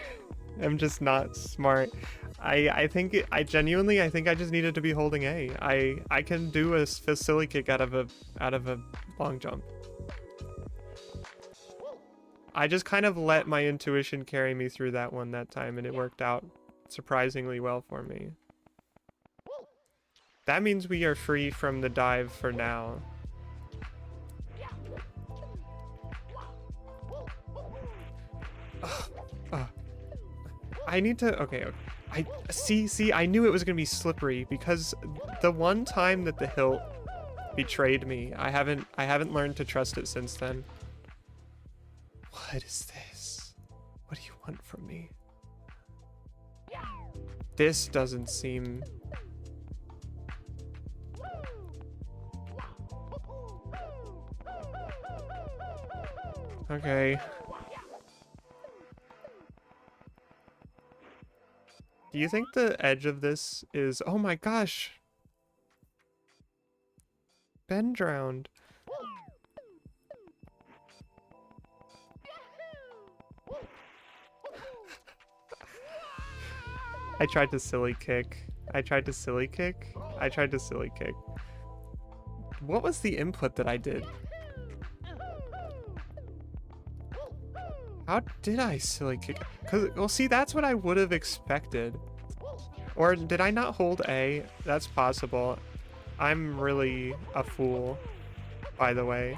am just not smart. I genuinely think I just needed to be holding A. I can do a silly kick out of a long jump. I just kind of let my intuition carry me through that one that time, and it worked out surprisingly well for me. That means we are free from the dive for now. I need to, okay. I see, I knew it was gonna be slippery because the one time that the hilt betrayed me, I haven't learned to trust it since then. What is this? What do you want from me? This doesn't seem... Okay. Do you think the edge of this is... Oh my gosh! Ben drowned. I tried to silly kick. I tried to silly kick. I tried to silly kick. What was the input that I did? How did I silly kick? Cause, well, see, that's what I would have expected. Or did I not hold A? That's possible. I'm really a fool, by the way.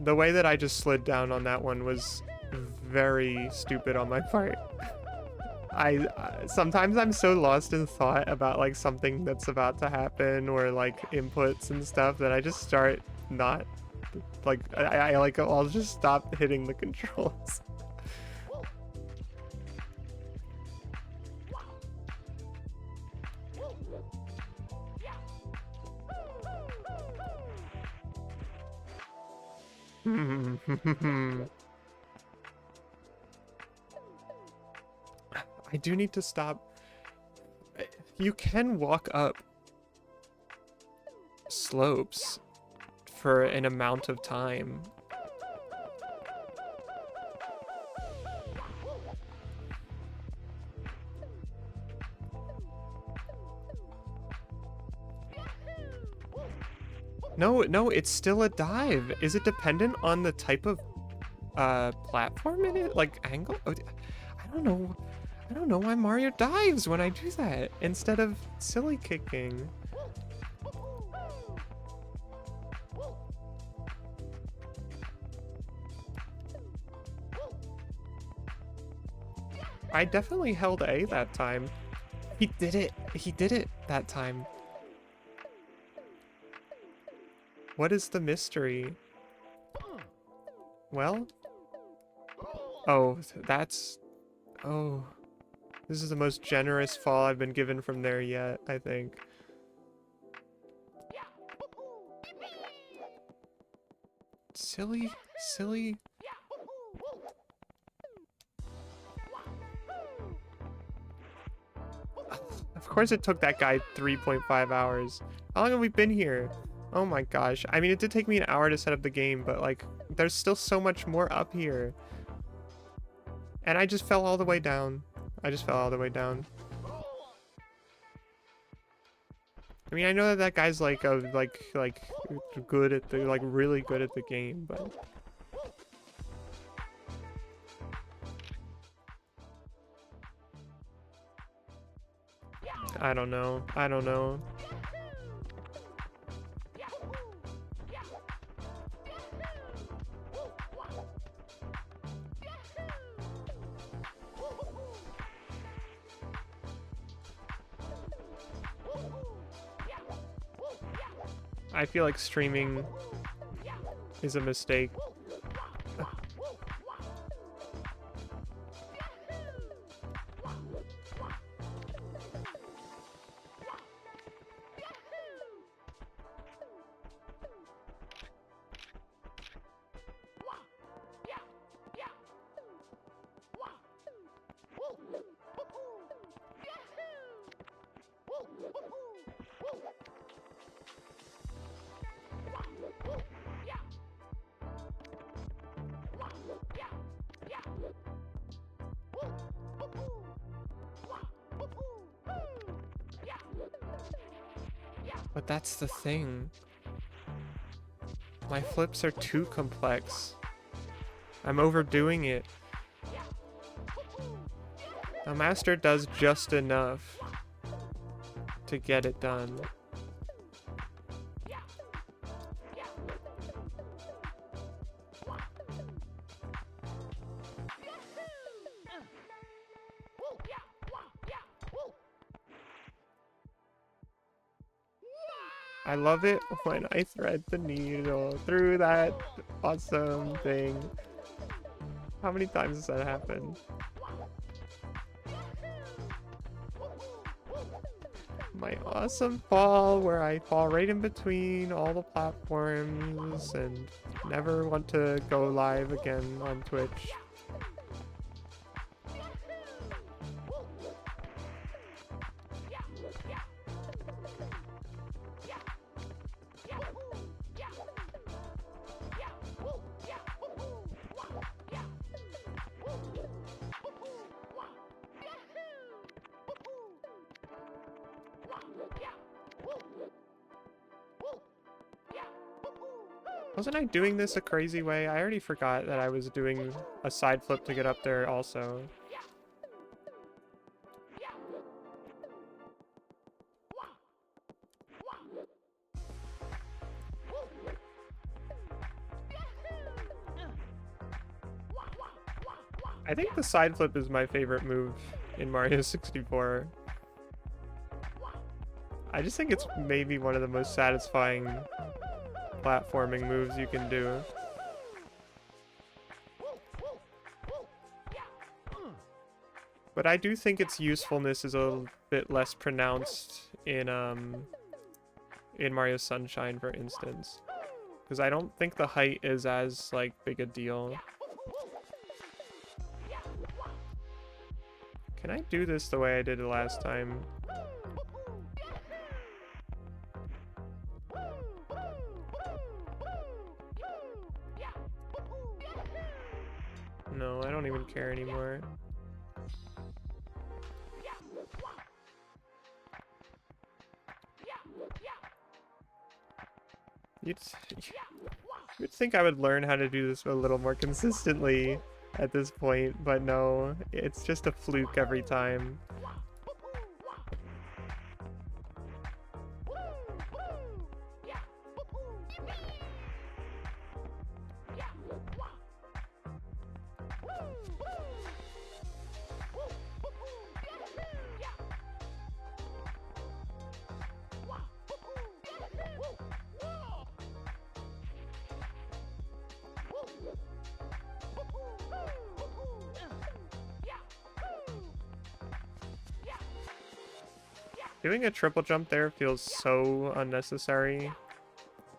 The way that I just slid down on that one was very stupid on my part. Sometimes I'm so lost in thought about like something that's about to happen or like inputs and stuff that I just start not like I'll just stop hitting the controls. I do need to stop. You can walk up slopes for an amount of time. No, it's still a dive. Is it dependent on the type of platform in it? Like angle? Oh, I don't know. I don't know why Mario dives when I do that instead of silly kicking. I definitely held A that time. He did it. He did it that time. What is the mystery? Well? Oh, that's... Oh. This is the most generous fall I've been given from there yet, I think. Silly, silly. Of course it took that guy 3.5 hours. How long have we been here? Oh my gosh. I mean, it did take me an hour to set up the game, but like, there's still so much more up here. And I just fell all the way down. I just fell all the way down. I mean, I know that that guy's like good at the really good at the game, but I don't know. I don't know. I feel like streaming is a mistake. But that's the thing. My flips are too complex. I'm overdoing it. The master does just enough to get it done. I love it when I thread the needle through that awesome thing. How many times has that happened? My awesome fall where I fall right in between all the platforms and never want to go live again on Twitch. Wasn't I doing this a crazy way? I already forgot that I was doing a side flip to get up there also. I think the side flip is my favorite move in Mario 64. I just think it's maybe one of the most satisfying platforming moves you can do. But I do think its usefulness is a bit less pronounced in Mario Sunshine, for instance. Because I don't think the height is as, like, big a deal. Can I do this the way I did it last time? No, I don't even care anymore. You'd think I would learn how to do this a little more consistently at this point, but no, it's just a fluke every time. Doing a triple jump there feels so unnecessary,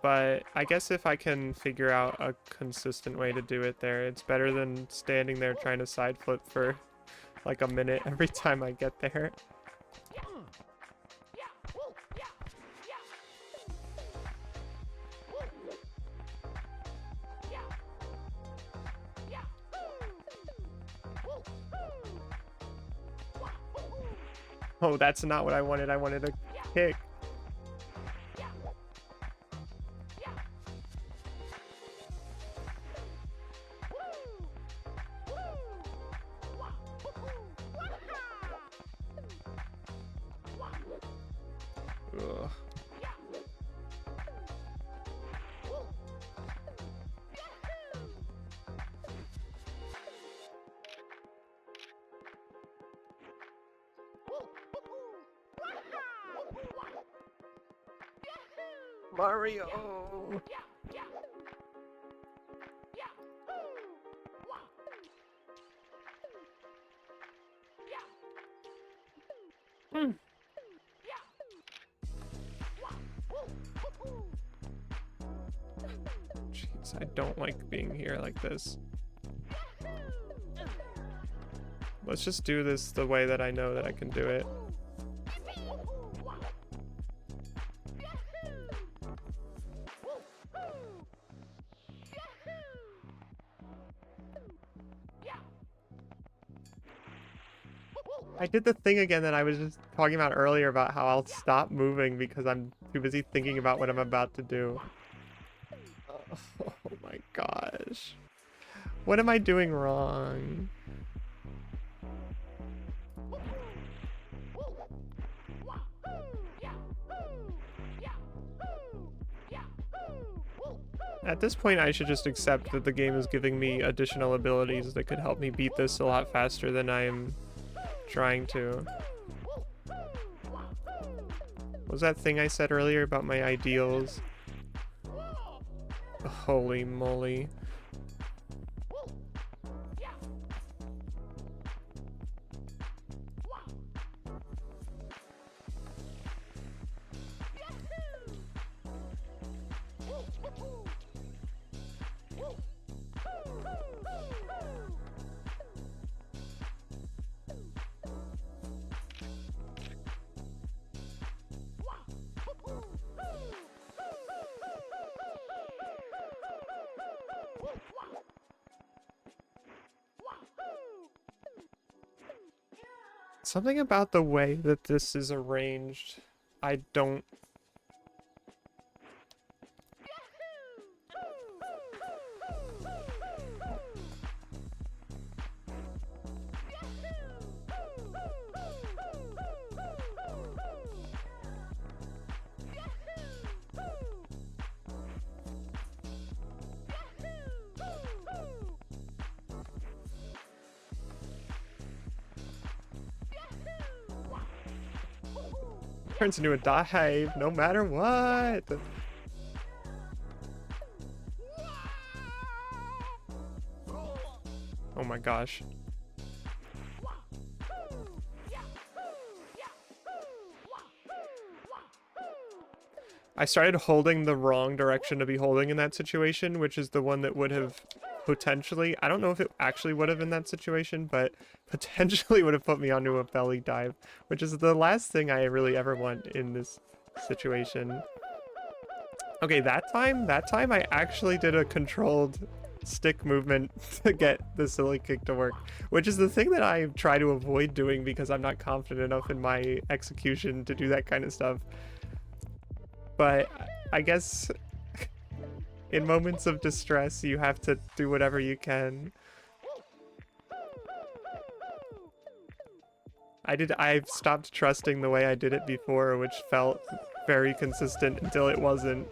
but I guess if I can figure out a consistent way to do it there, it's better than standing there trying to side flip for like a minute every time I get there. Oh, that's not what I wanted. I wanted a kick. Ugh. Mario! Jeez, I don't like being here like this. Let's just do this the way that I know that I can do it. I did the thing again that I was just talking about earlier about how I'll stop moving because I'm too busy thinking about what I'm about to do. Oh my gosh. What am I doing wrong? At this point, I should just accept that the game is giving me additional abilities that could help me beat this a lot faster than I am trying to. What was that thing I said earlier about my ideals? Holy moly. Something about the way that this is arranged, I don't... turns into a dive no matter what. Oh my gosh. I started holding the wrong direction to be holding in that situation, which is the one that would have potentially, I don't know if it actually would have in that situation, but potentially would have put me onto a belly dive, which is the last thing I really ever want in this situation. Okay, that time I actually did a controlled stick movement to get the silly kick to work, which is the thing that I try to avoid doing because I'm not confident enough in my execution to do that kind of stuff. But I guess in moments of distress, you have to do whatever you can. I've stopped trusting the way I did it before, which felt very consistent until it wasn't.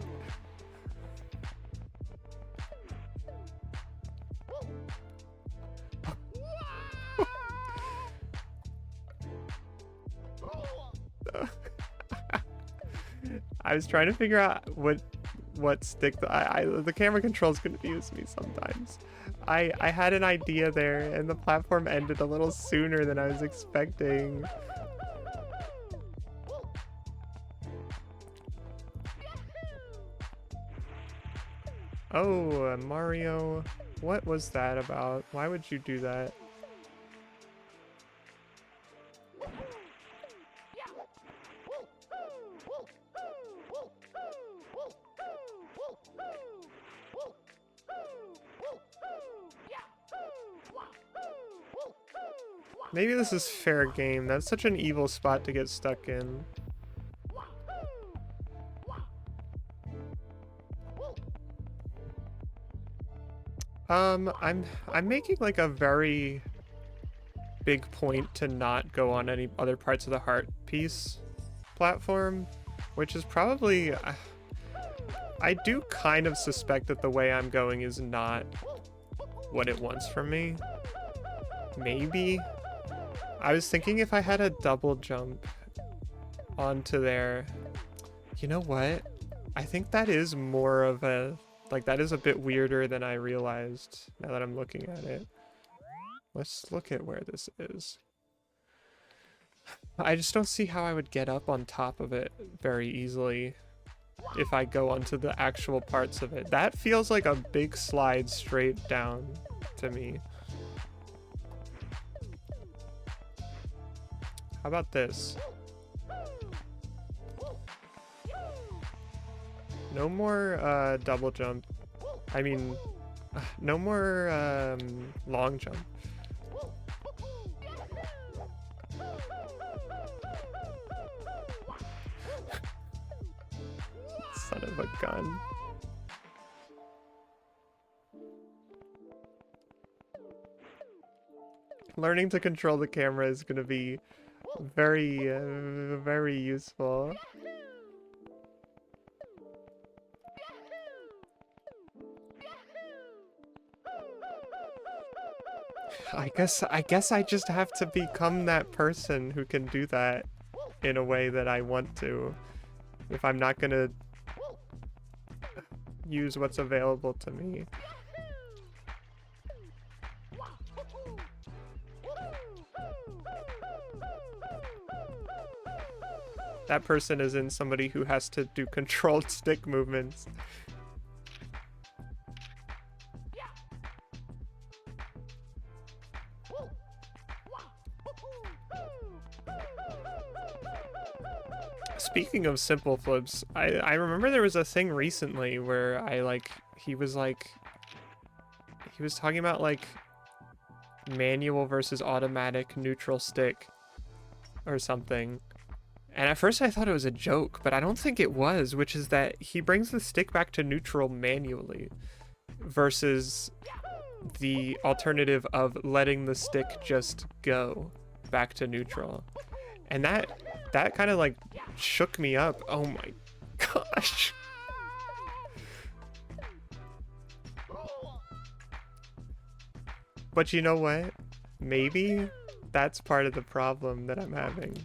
I was trying to figure out what stick the camera controls confuse me sometimes. I had an idea there and the platform ended a little sooner than I was expecting. Oh, Mario, what was that about? Why would you do that? Maybe this is fair game. That's such an evil spot to get stuck in. I'm making like a very big point to not go on any other parts of the heart piece platform, which is probably I do kind of suspect that the way I'm going is not what it wants from me. Maybe. I was thinking if I had a double jump onto there. You know what? I think that is more of a, like, that is a bit weirder than I realized now that I'm looking at it. Let's look at where this is. I just don't see how I would get up on top of it very easily if I go onto the actual parts of it. That feels like a big slide straight down to me. How about this? No more double jump. I mean, no more long jump. Son of a gun. Learning to control the camera is going to be very, very useful. I guess I just have to become that person who can do that in a way that I want to, if I'm not gonna use what's available to me. That person is in somebody who has to do controlled stick movements. Speaking of simple flips, I remember there was a thing recently where he was talking about like manual versus automatic neutral stick or something. And at first I thought it was a joke, but I don't think it was, which is that he brings the stick back to neutral manually versus the alternative of letting the stick just go back to neutral. And that kind of like shook me up. Oh my gosh. But you know what? Maybe that's part of the problem that I'm having.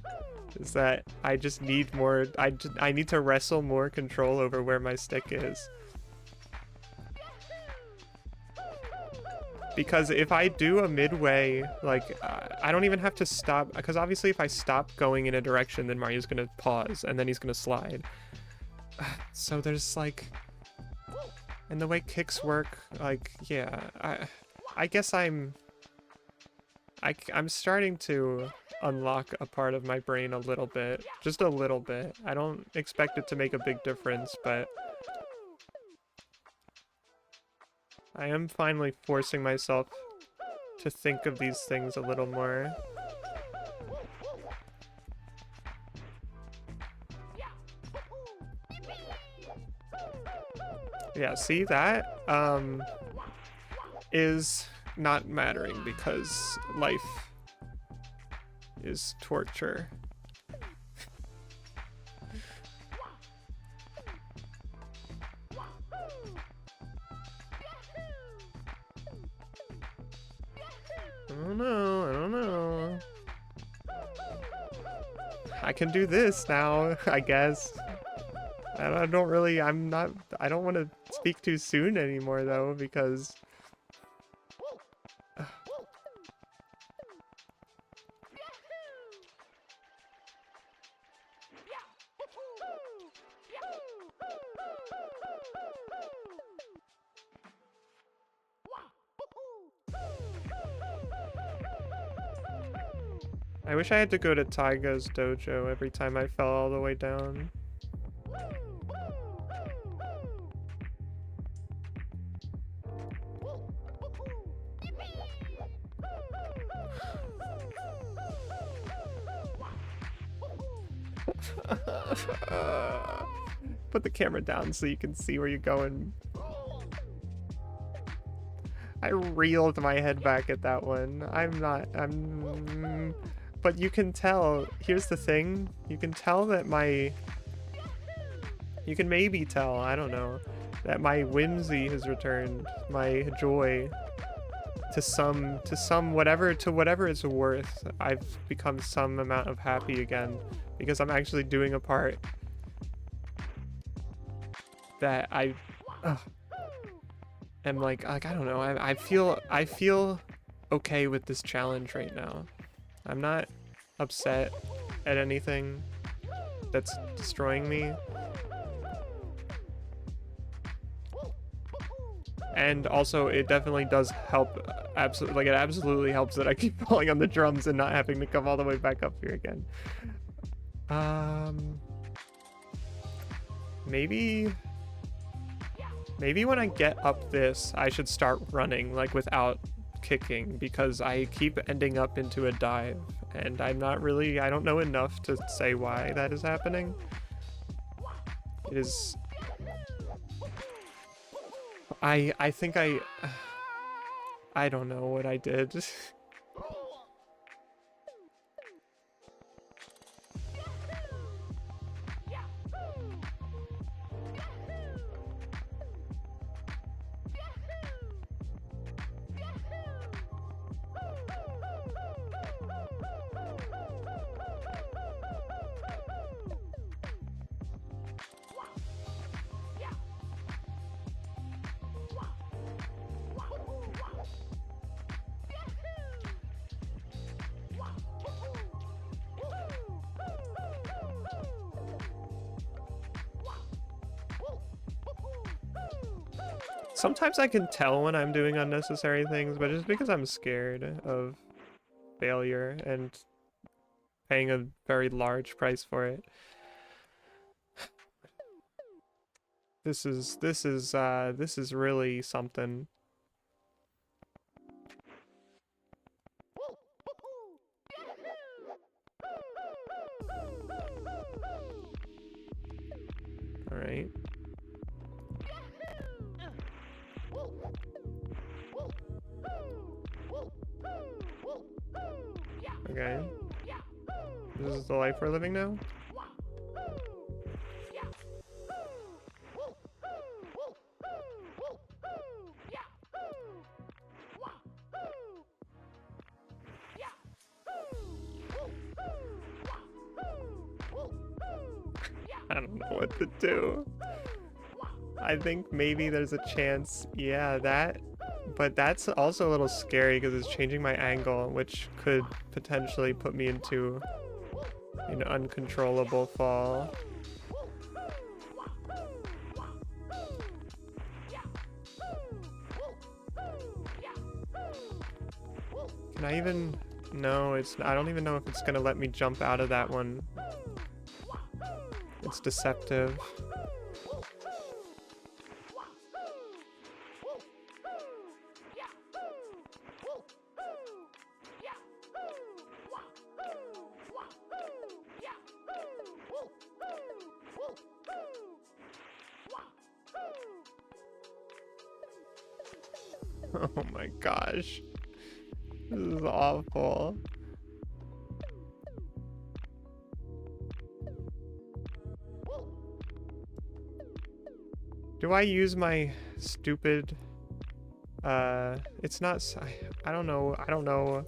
is that I just need more. I need to wrestle more control over where my stick is. Because if I do a midway, like, I don't even have to stop, because obviously if I stop going in a direction, then Mario's gonna pause, and then he's gonna slide. So there's, like, and the way kicks work, like, yeah, I guess I'm starting to unlock a part of my brain a little bit, just a little bit. I don't expect it to make a big difference, but I am finally forcing myself to think of these things a little more. Yeah, see that? Is not mattering because life is torture. I don't know. I can do this now, I guess. I don't really, I don't want to speak too soon anymore though, because... I wish I had to go to Taiga's dojo every time I fell all the way down. Put the camera down so you can see where you're going. I reeled my head back at that one. But you can tell, here's the thing, you can tell that you can maybe tell, I don't know, that my whimsy has returned, my joy, to whatever it's worth. I've become some amount of happy again, because I'm actually doing a part that I am like, I don't know, I feel okay with this challenge right now. I'm not upset at anything that's destroying me. And also, it definitely does help, it absolutely helps that I keep falling on the drums and not having to come all the way back up here again. Maybe when I get up this, I should start running, like, without kicking, because I keep ending up into a dive, and I don't know enough to say why that is happening. It is... I think I don't know what I did. Sometimes I can tell when I'm doing unnecessary things, but it's because I'm scared of failure and paying a very large price for it. This is really something. All right. Okay. This is the life we're living now? I don't know what to do. I think maybe there's a chance, yeah, but that's also a little scary because it's changing my angle, which could potentially put me into an uncontrollable fall. Can I even... No, I don't even know if it's gonna let me jump out of that one. It's deceptive. Oh my gosh. This is awful. Do I use my stupid... it's not... I don't know. I don't know.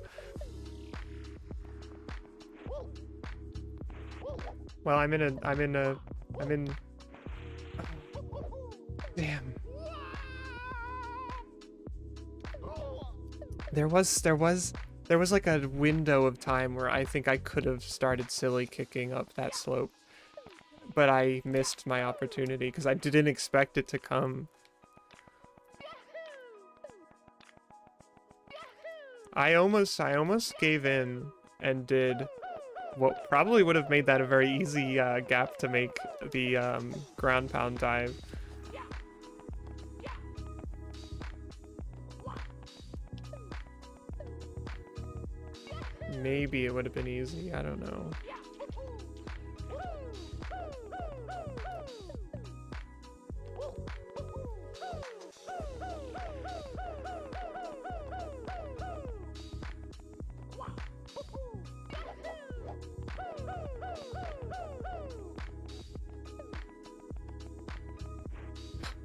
Well, I'm in... Damn. There was like a window of time where I think I could have started silly kicking up that slope. But I missed my opportunity because I didn't expect it to come. I almost gave in and did what probably would have made that a very easy gap to make the ground pound dive. Maybe it would have been easy, I don't know.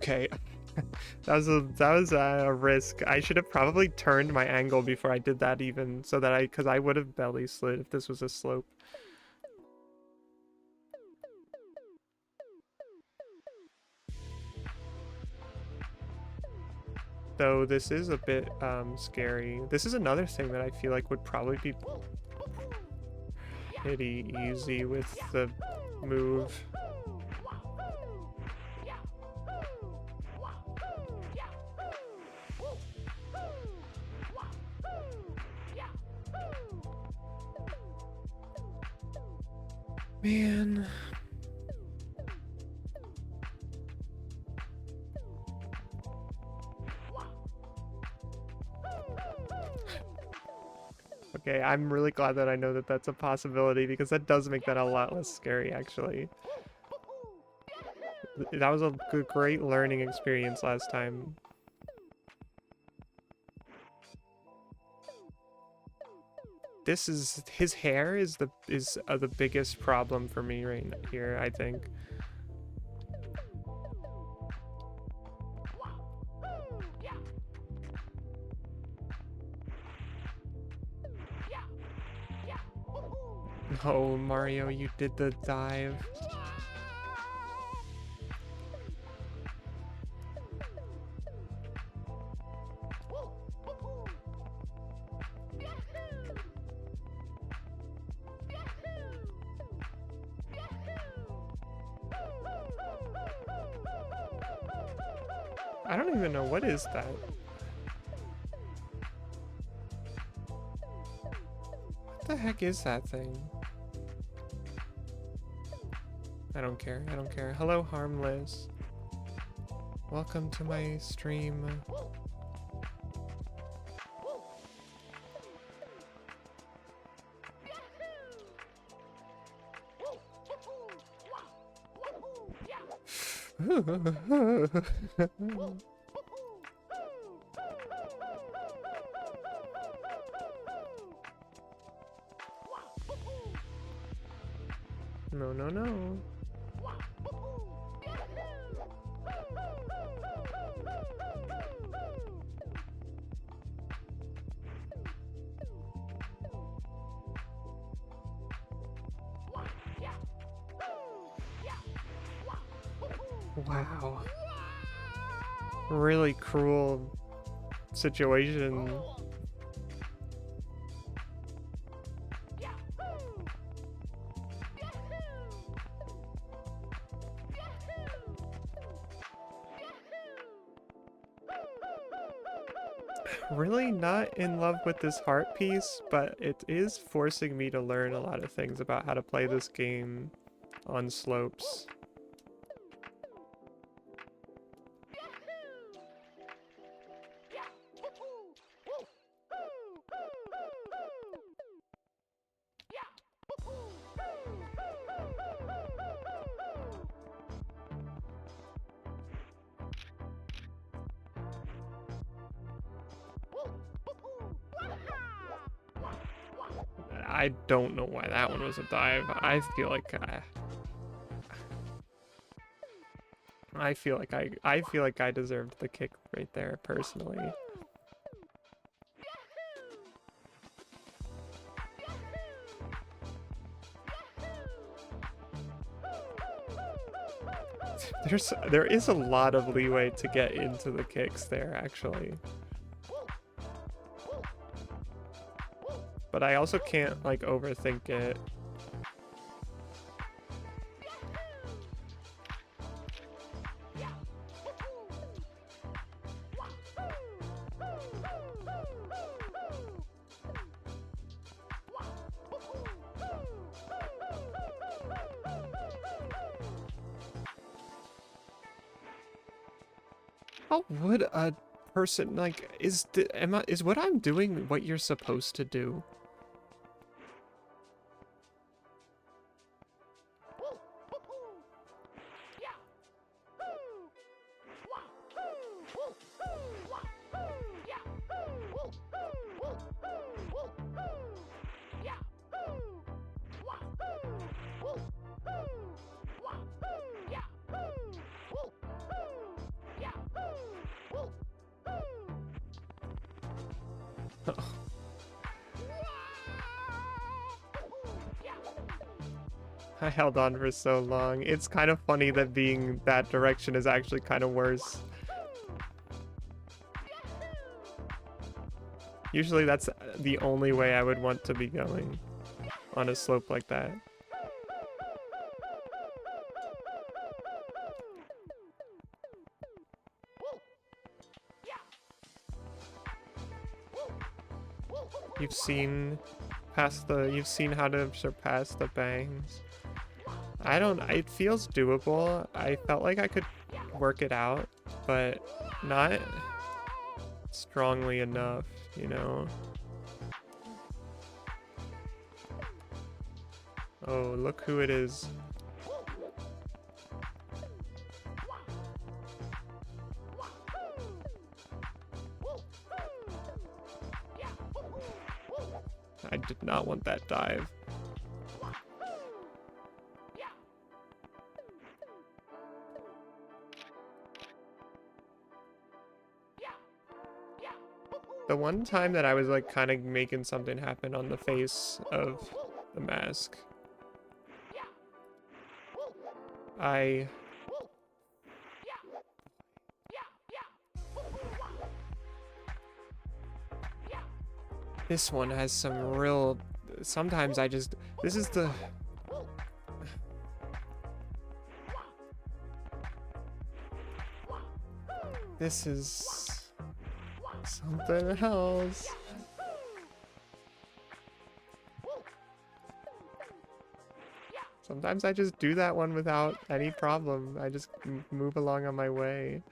Okay. That was a risk. I should have probably turned my angle before I did that even, so that because I would have belly slid if this was a slope. Though this is a bit scary. This is another thing that I feel like would probably be pretty easy with the move. Man. Okay, I'm really glad that I know that that's a possibility because that does make that a lot less scary, actually. That was a great learning experience last time. His hair is the biggest problem for me right here, I think. Oh, Mario, you did the dive. I don't even know, what is that? What the heck is that thing? I don't care, I don't care. Hello, Harmless. Welcome to my stream. No, no, no. Wow. Really cruel situation. Really not in love with this heart piece, but it is forcing me to learn a lot of things about how to play this game on slopes. I don't know why that one was a dive. I feel like I feel like I deserved the kick right there personally. There is a lot of leeway to get into the kicks there actually. But I also can't like overthink it. How would a person like is what I'm doing what you're supposed to do? I held on for so long. It's kind of funny that being that direction is actually kind of worse. Usually that's the only way I would want to be going on a slope like that. You've seen how to surpass the bangs. It feels doable. I felt like I could work it out, but not strongly enough, you know? Oh, look who it is. I did not want that dive. The one time that I was like kind of making something happen on the face of the mask, this one has some real, sometimes this is the, this is something else. Sometimes I just do that one without any problem. I just move along on my way.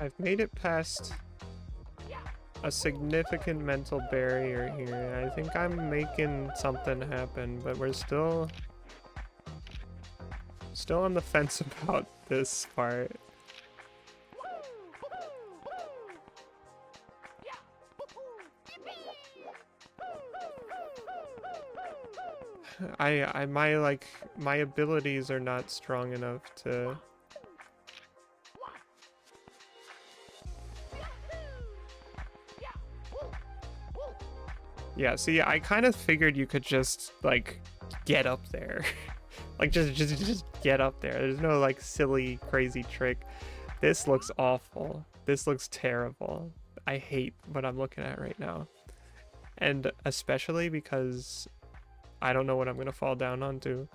I've made it past a significant mental barrier here. I think I'm making something happen, but we're still on the fence about this part. My abilities are not strong enough to. Yeah, see, I kind of figured you could just like get up there. Like just get up there. There's no like silly crazy trick. This looks awful. This looks terrible. I hate what I'm looking at right now. And especially because I don't know what I'm gonna fall down onto.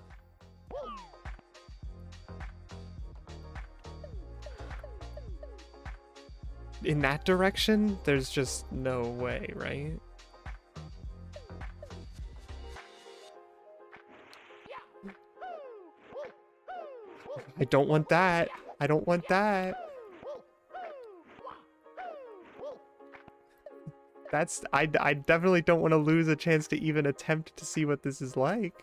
In that direction, there's just no way, right? I don't want that. I don't want that. I definitely don't want to lose a chance to even attempt to see what this is like.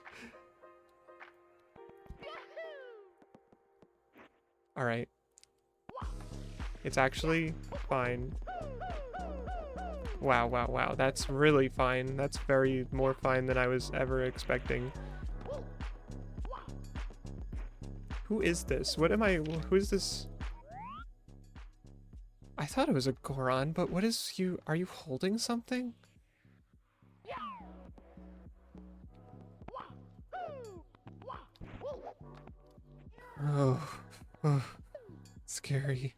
All right. It's actually fine. Wow, wow, wow. That's really fine. That's very more fine than I was ever expecting. Who is this? Who is this? I thought it was a Goron, but what is you? Are you holding something? Oh, scary.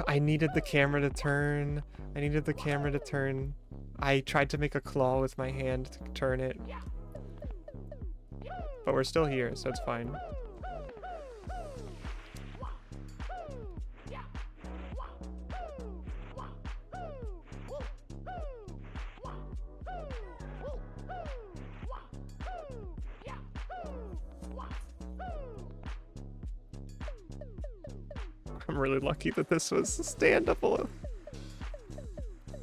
I needed the camera to turn. I needed the camera to turn. I tried to make a claw with my hand to turn it. But we're still here, so it's fine. I'm really lucky that this was standable.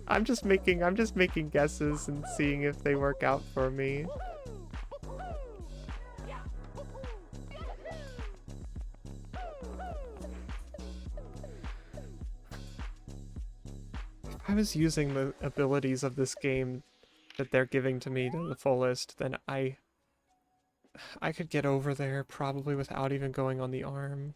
I'm just making guesses and seeing if they work out for me. If I was using the abilities of this game that they're giving to me to the fullest, then I could get over there probably without even going on the arm.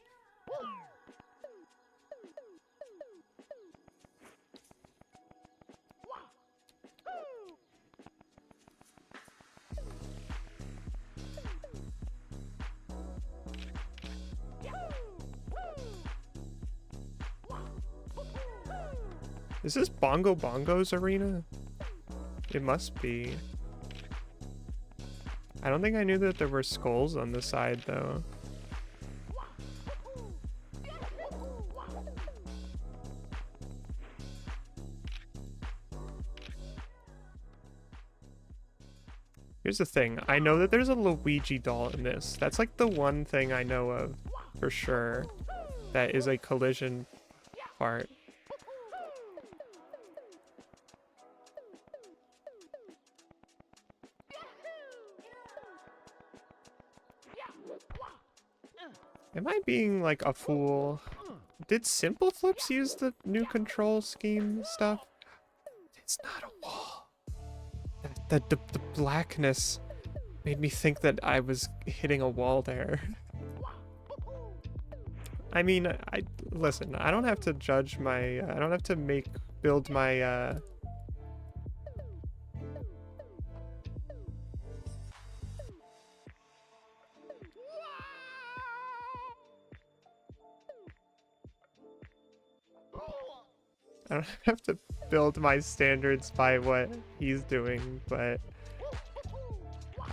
Is this Bongo Bongo's arena? It must be. I don't think I knew that there were skulls on the side, though. Here's the thing. I know that there's a Luigi doll in this. That's like the one thing I know of for sure that is a collision part. Am I being like a fool? Did Simple Flips use the new control scheme stuff? It's not a wall. The blackness made me think that I was hitting a wall there. I mean, listen, I don't have to judge my, I don't have to build my, I don't have to build my standards by what he's doing, but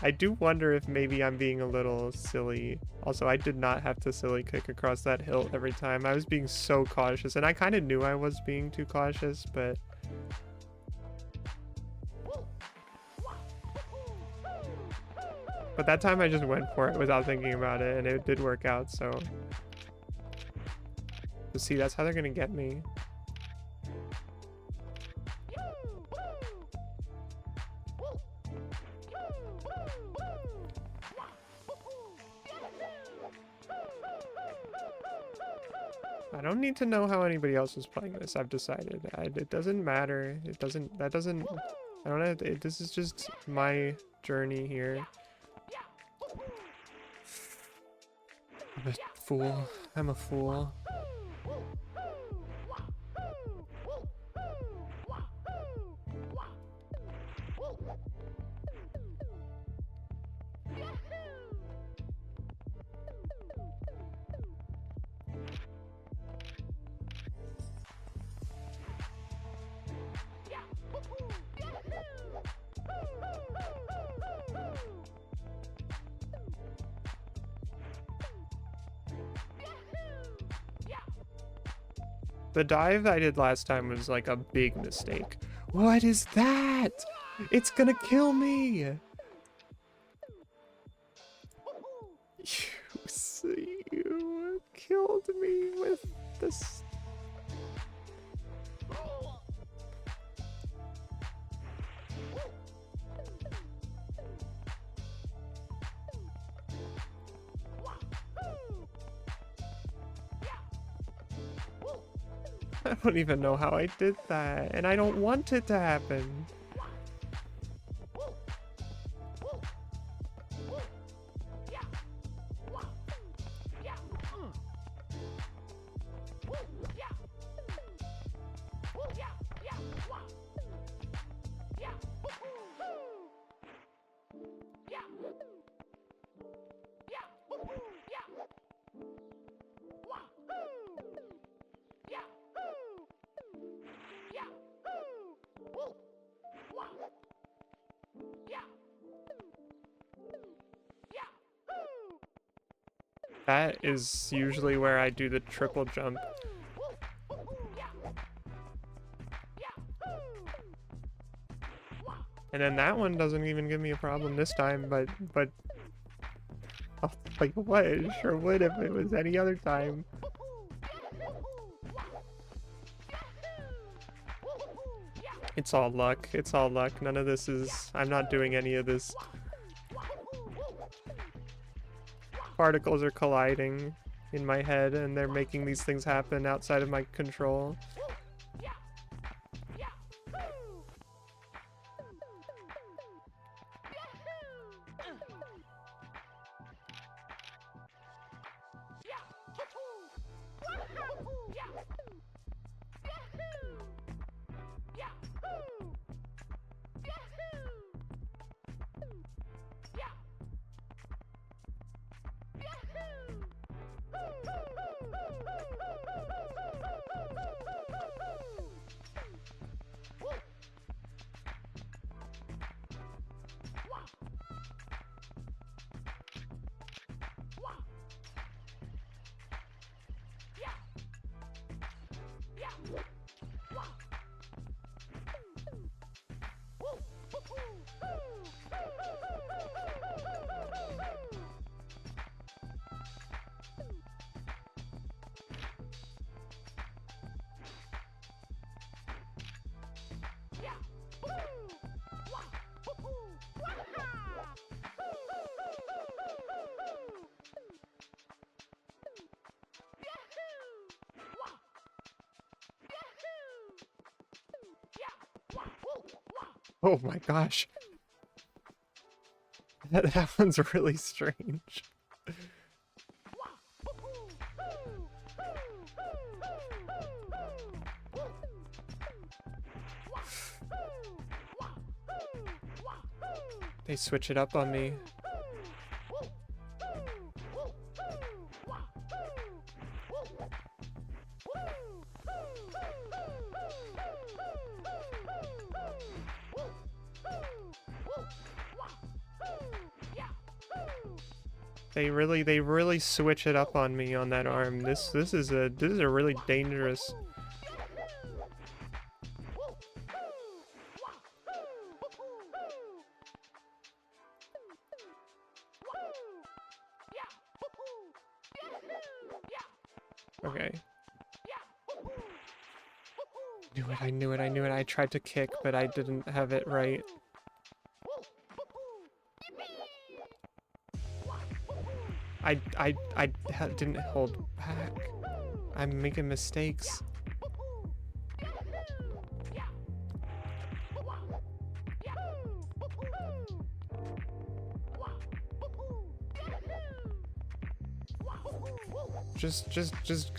I do wonder if maybe I'm being a little silly. Also, I did not have to silly kick across that hill every time. I was being so cautious, and I kind of knew I was being too cautious, but But that time I just went for it without thinking about it, and it did work out, so... But see, that's how they're gonna get me. I don't need to know how anybody else is playing this, I've decided. It doesn't matter. It doesn't... That doesn't... I don't have to... This is just my journey here. I'm a fool. I'm a fool. The dive I did last time was like a big mistake. What is that? It's gonna kill me! You killed me with this. I don't even know how I did that, and I don't want it to happen. That is usually where I do the triple jump. And then that one doesn't even give me a problem this time, but oh, like what? It sure would if it was any other time. It's all luck. It's all luck. None of this is... I'm not doing any of this. Particles are colliding in my head, and they're making these things happen outside of my control. Oh my gosh. That one's really strange. They switch it up on me. They really switch it up on me on that arm. This is a really dangerous. Okay. I knew it. I tried to kick, but I didn't have it right. I didn't hold back. I'm making mistakes.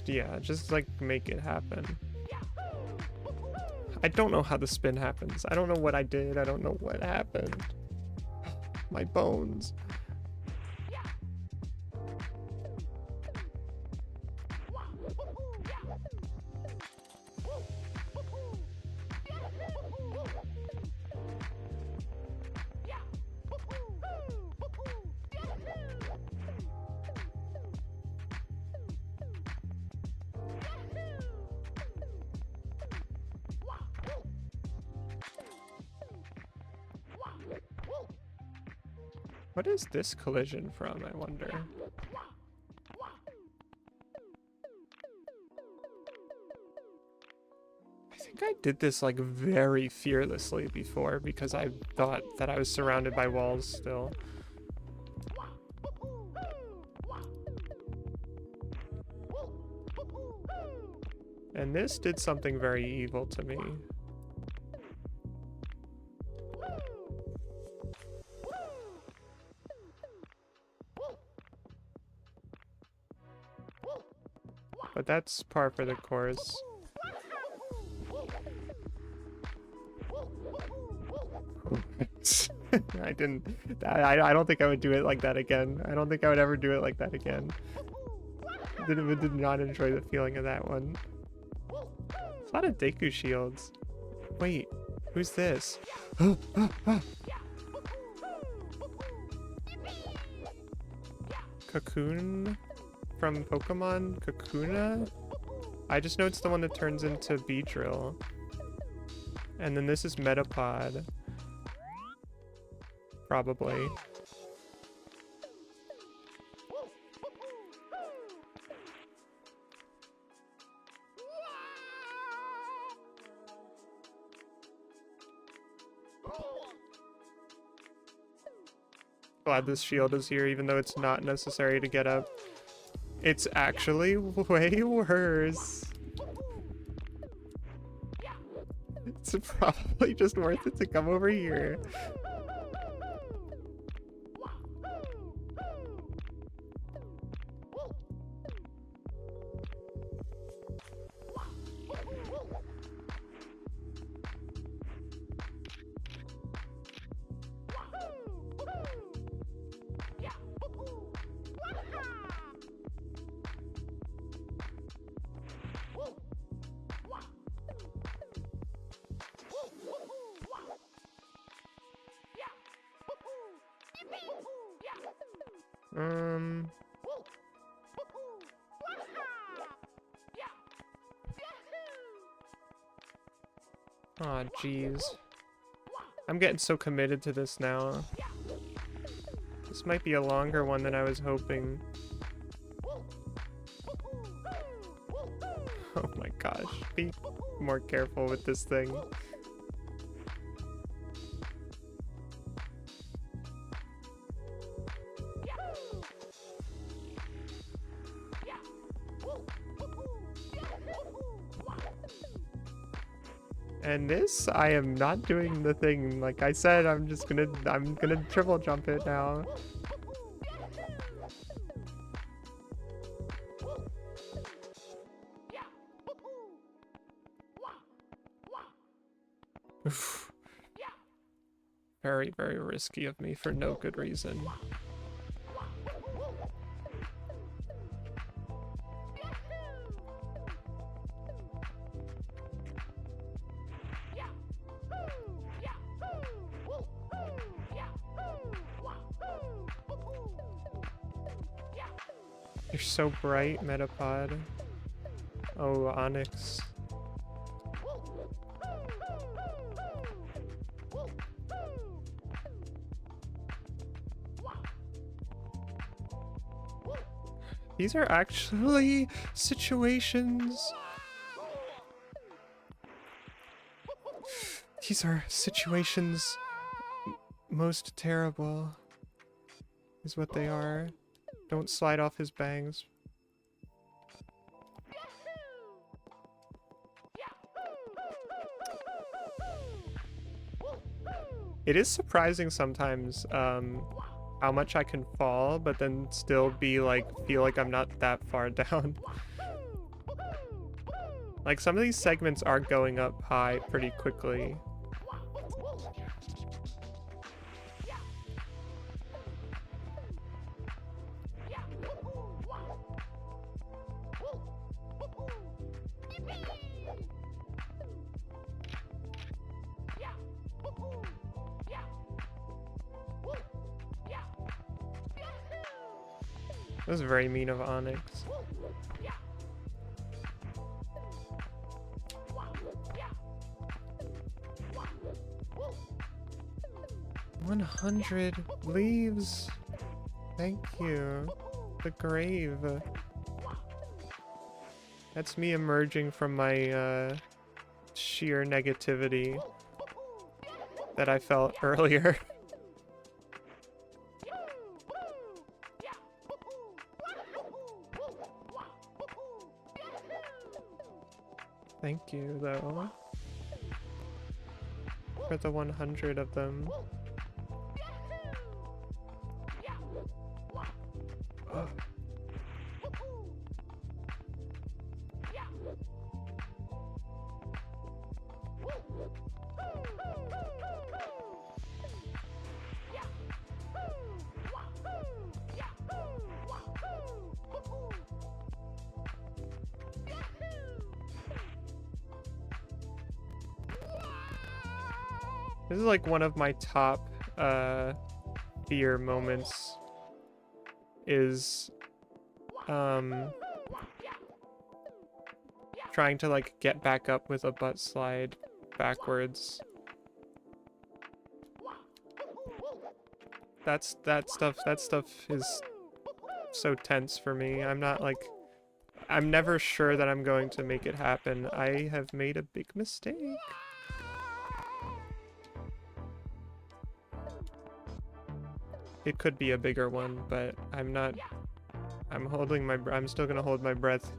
Yeah, just like make it happen. I don't know how the spin happens. I don't know what I did. I don't know what happened. My bones. What is this collision from, I wonder? I think I did this like very fearlessly before because I thought that I was surrounded by walls still. And this did something very evil to me. But that's par for the course. I don't think I would do it like that again. I don't think I would ever do it like that again. Did not enjoy the feeling of that one. There's a lot of Deku shields. Wait, who's this? Cocoon from Pokemon? Kakuna? I just know it's the one that turns into Beedrill. And then this is Metapod. Probably. Glad this shield is here, even though it's not necessary to get up. It's actually way worse. It's probably just worth it to come over here. Aw, jeez. I'm getting so committed to this now. This might be a longer one than I was hoping. Oh my gosh. Be more careful with this thing. And this, I am not doing the thing. Like I said, I'm gonna triple jump it now. Oof. Very, very risky of me for no good reason. You're so bright, Metapod. Oh, Onyx. These are actually situations. These are situations most terrible, is what they are. Don't slide off his bangs. It is surprising sometimes how much I can fall, but then still be like, feel like I'm not that far down. Like some of these segments are going up high pretty quickly. That was very mean of Onyx. $100 leaves. Thank you. The grave. That's me emerging from my sheer negativity that I felt earlier. Thank you, though, for the 100 of them. Ugh. This is like one of my top fear moments is trying to like get back up with a butt slide backwards. That stuff is so tense for me. I'm never sure that I'm going to make it happen. I have made a big mistake. It could be a bigger one, but I'm still gonna hold my breath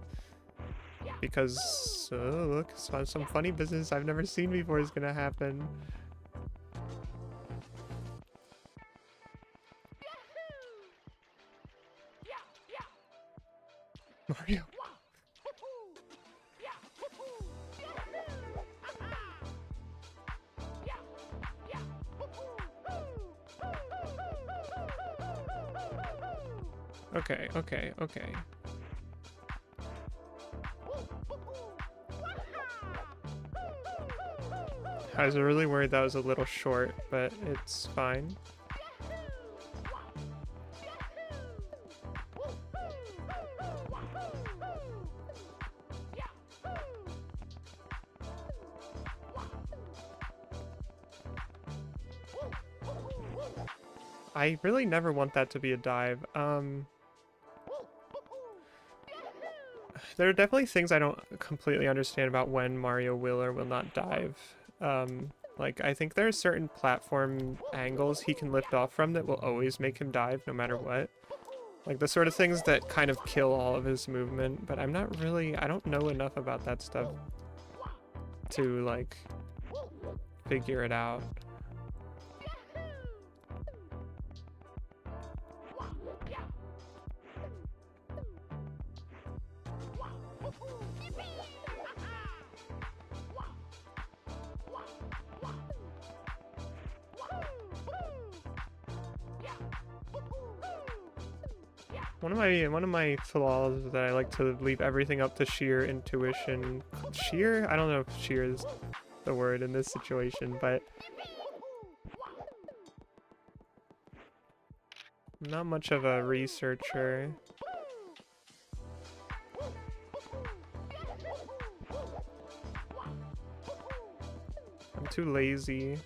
because, oh look, some funny business I've never seen before is gonna happen. Mario. Okay. I was really worried that was a little short, but it's fine. I really never want that to be a dive. There are definitely things I don't completely understand about when Mario will or will not dive. Like, I think there are certain platform angles he can lift off from that will always make him dive no matter what. Like, the sort of things that kind of kill all of his movement, but I don't know enough about that stuff to, like, figure it out. One of my flaws is that I like to leave everything up to sheer intuition. Sheer? I don't know if sheer is the word in this situation, but I'm not much of a researcher. I'm too lazy.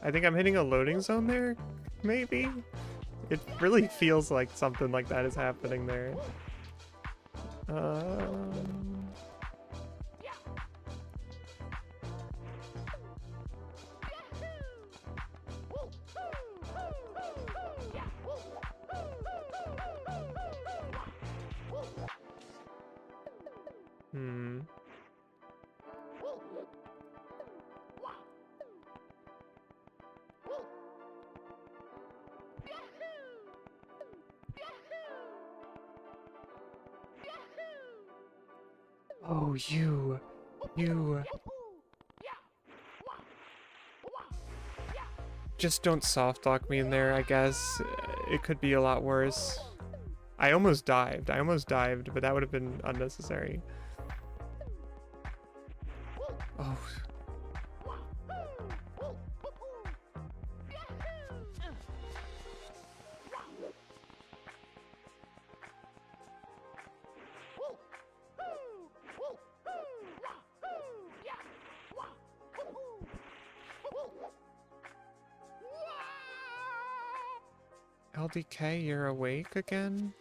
I think I'm hitting a loading zone there, maybe? It really feels like something like that is happening there. Oh, you. Just don't soft lock me in there, I guess. It could be a lot worse. I almost dived, but that would have been unnecessary. Oh. LDK, you're awake again?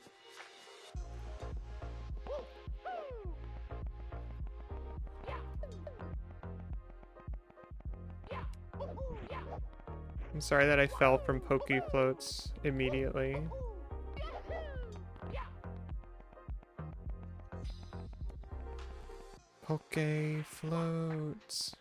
I'm sorry that I fell from Poke Floats immediately. Poke Floats.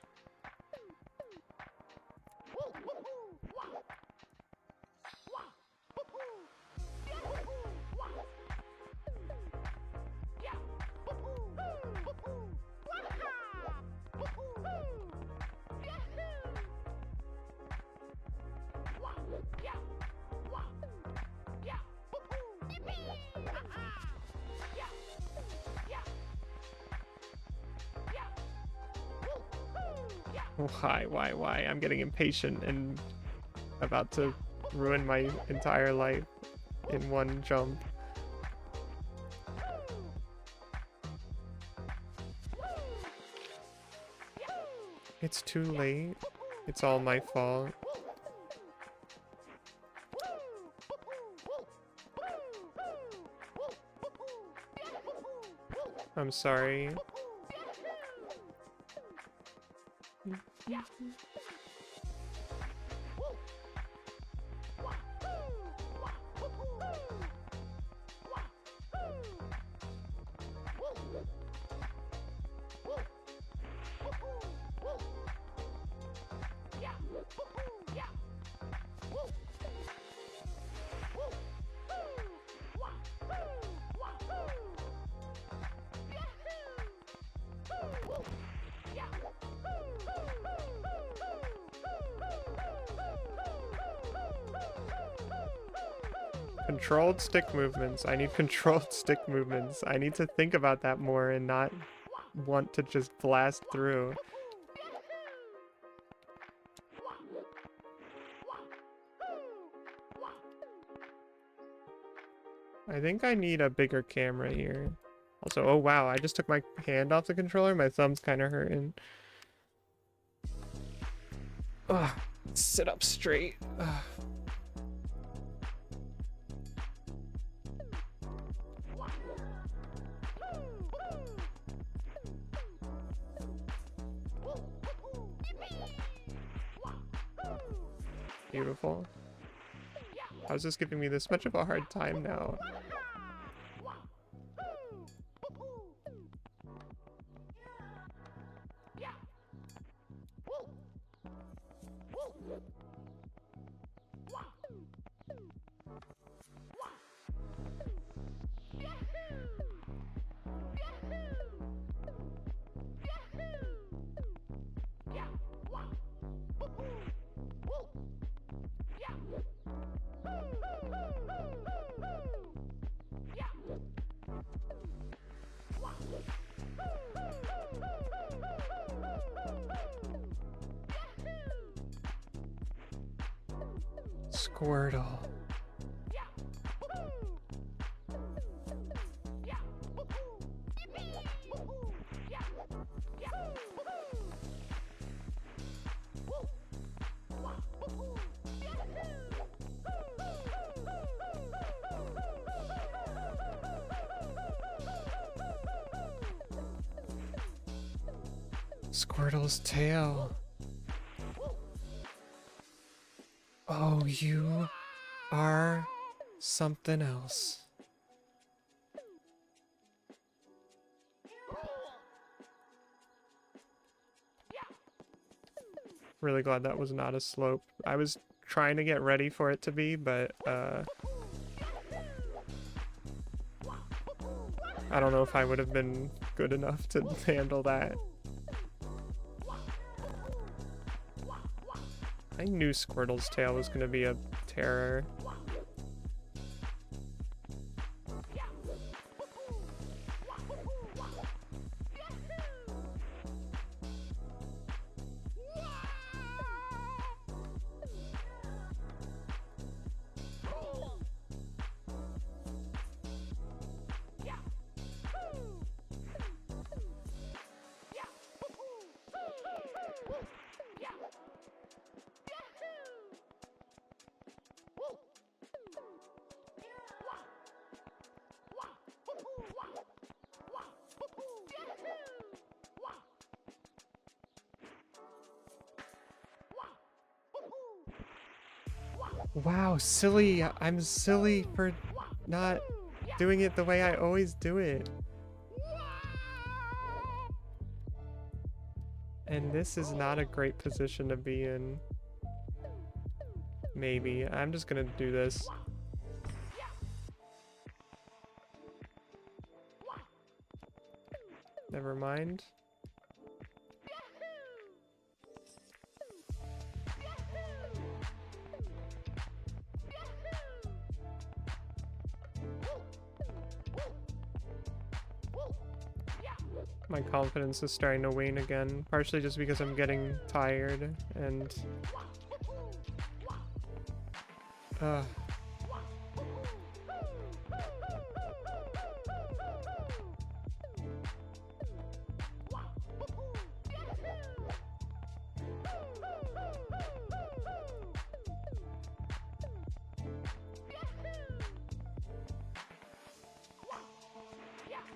Why? I'm getting impatient and about to ruin my entire life in one jump. It's too late. It's all my fault. I'm sorry. Controlled stick movements. I need controlled stick movements. I need to think about that more and not want to just blast through. I think I need a bigger camera here. Also, oh wow, I just took my hand off the controller. My thumb's kind of hurting. Ugh, sit up straight. Ugh. Beautiful. How's this giving me this much of a hard time now? Squirtle. Squirtle's tail. Oh, you are something else. Really glad that was not a slope. I was trying to get ready for it to be, but I don't know if I would have been good enough to handle that. I knew Squirtle's tail was going to be a terror. Wow, silly. I'm silly for not doing it the way I always do it. And this is not a great position to be in. Maybe. I'm just gonna do this. Never mind. My confidence is starting to wane again, partially just because I'm getting tired and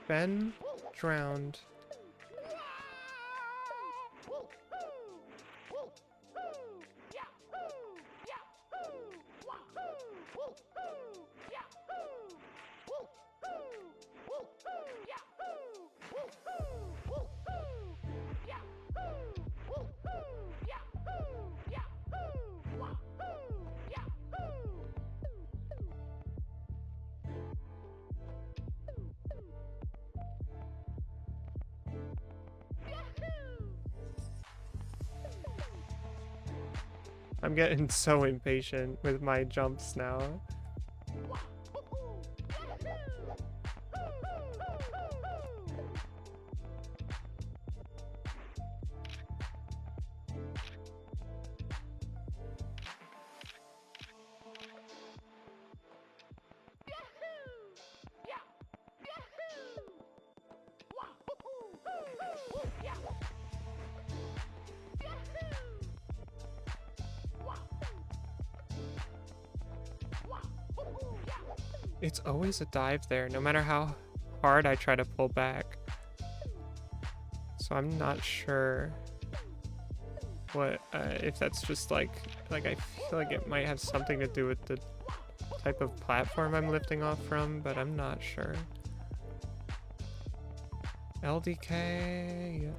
Ben drowned. I'm getting so impatient with my jumps now. It's always a dive there, no matter how hard I try to pull back. So I'm not sure what, if that's just like I feel like it might have something to do with the type of platform I'm lifting off from, but I'm not sure. LDK.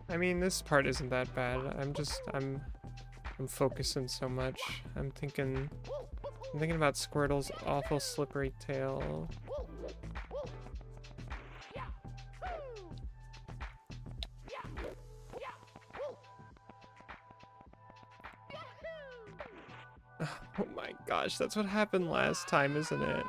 I mean, this part isn't that bad. I'm focusing so much. I'm thinking about Squirtle's awful slippery tail. gosh, that's what happened last time, isn't it?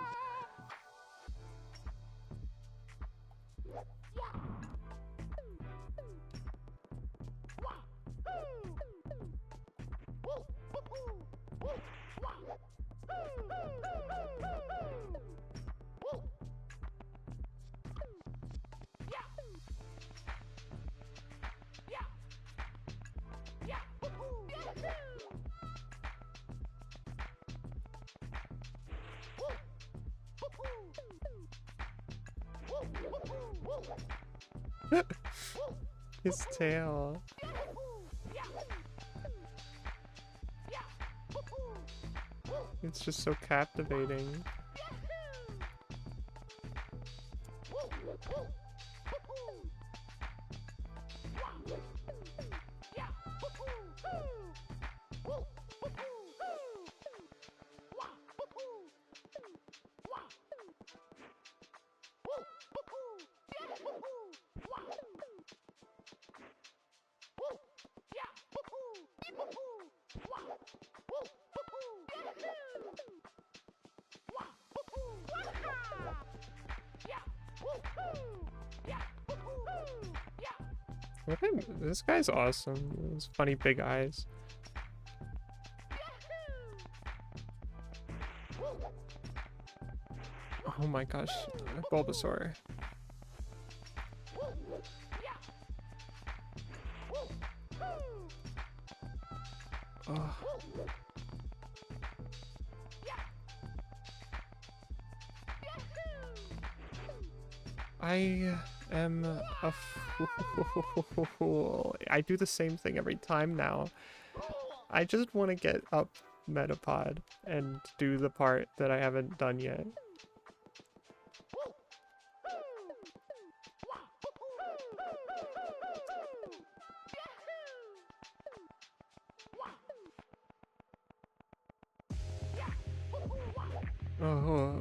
His tail. It's just so captivating. This guy's awesome. Those funny big eyes. Oh my gosh, Bulbasaur. Oh. I am a fool. I do the same thing every time now. I just want to get up Metapod and do the part that I haven't done yet. Oh.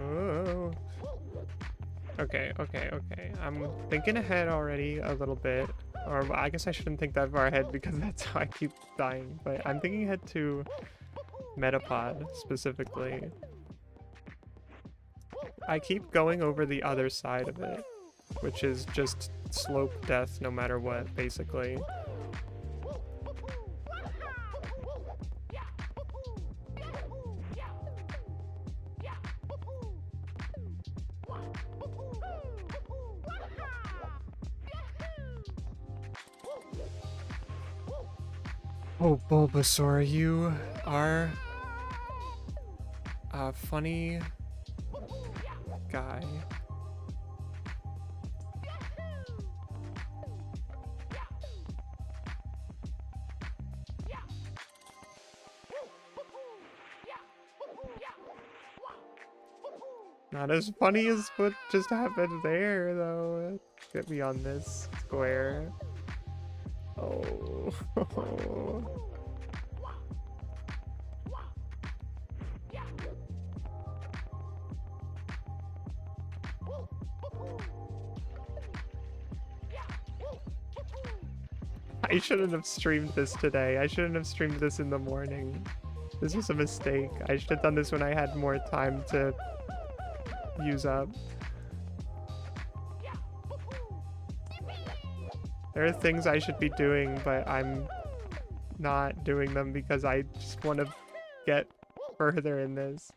Oh. Okay. I'm thinking ahead already a little bit. Or I guess I shouldn't think that far ahead because that's how I keep dying. But I'm thinking ahead to Metapod specifically. I keep going over the other side of it, which is just slope death no matter what, basically. Oh, Bulbasaur, you are a funny guy. Not as funny as what just happened there, though. Get me on this square. Oh. I shouldn't have streamed this today. I shouldn't have streamed this in the morning. This was a mistake. I should have done this when I had more time to use up. There are things I should be doing, but I'm not doing them because I just want to get further in this.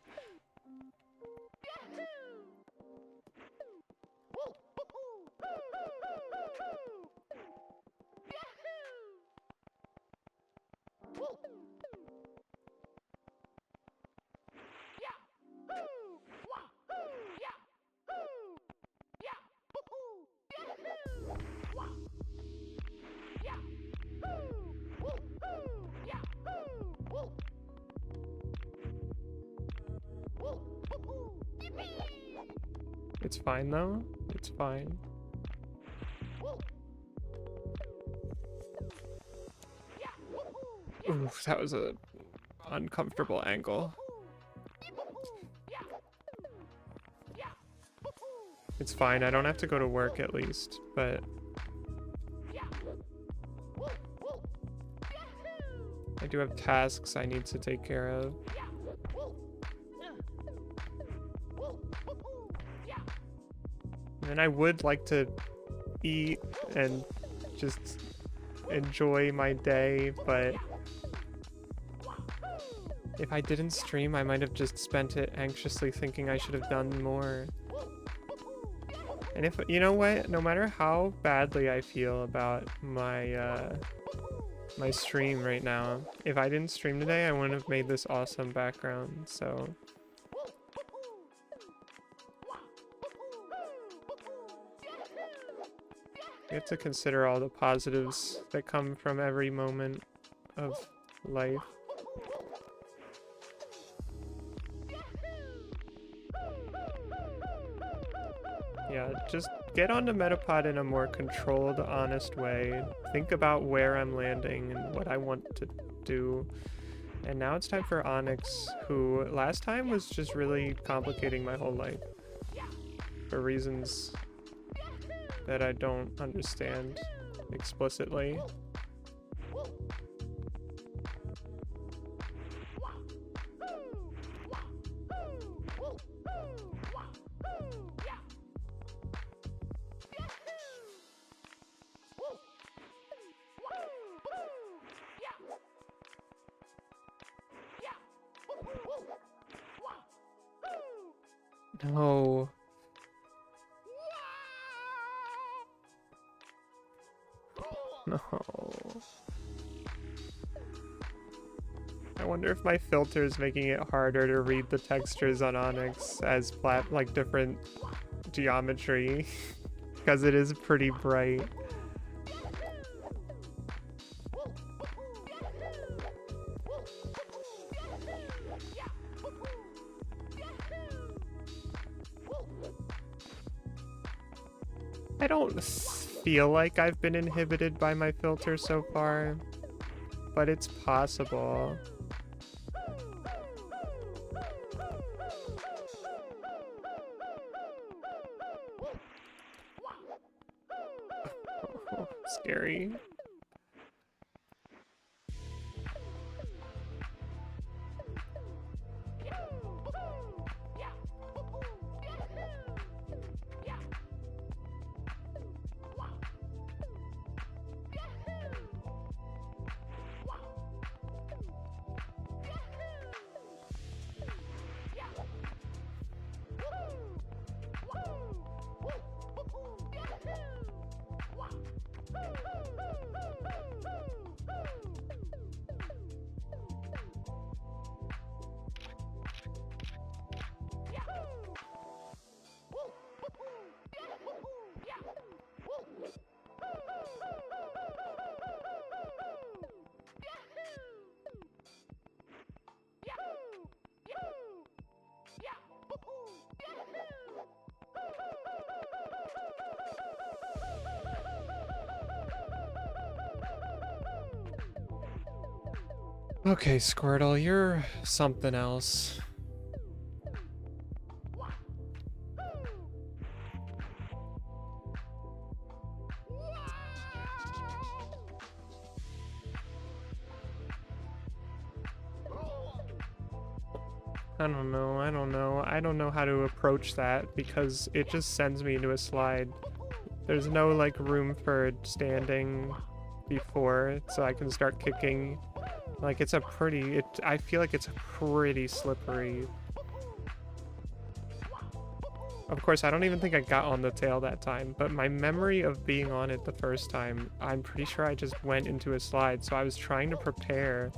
It's fine though. It's fine. Ooh, that was a uncomfortable angle. It's fine, I don't have to go to work at least, but I do have tasks I need to take care of. And I would like to eat and just enjoy my day, but if I didn't stream, I might have just spent it anxiously thinking I should have done more. And if, you know what, no matter how badly I feel about my my stream right now, if I didn't stream today, I wouldn't have made this awesome background, so you have to consider all the positives that come from every moment of life. Yeah, just get onto Metapod in a more controlled, honest way. Think about where I'm landing and what I want to do. And now it's time for Onyx, who last time was just really complicating my whole life. For reasons that I don't understand explicitly. No. No. I wonder if my filter is making it harder to read the textures on Onyx as like different geometry because it is pretty bright. I don't feel like I've been inhibited by my filter so far, but it's possible. Oh, scary. Okay, Squirtle, you're something else. I don't know how to approach that because it just sends me into a slide. There's no like room for standing before so I can start kicking. Like it's a pretty, I feel like it's pretty slippery. Of course, I don't even think I got on the tail that time, but my memory of being on it the first time, I'm pretty sure I just went into a slide, so I was trying to prepare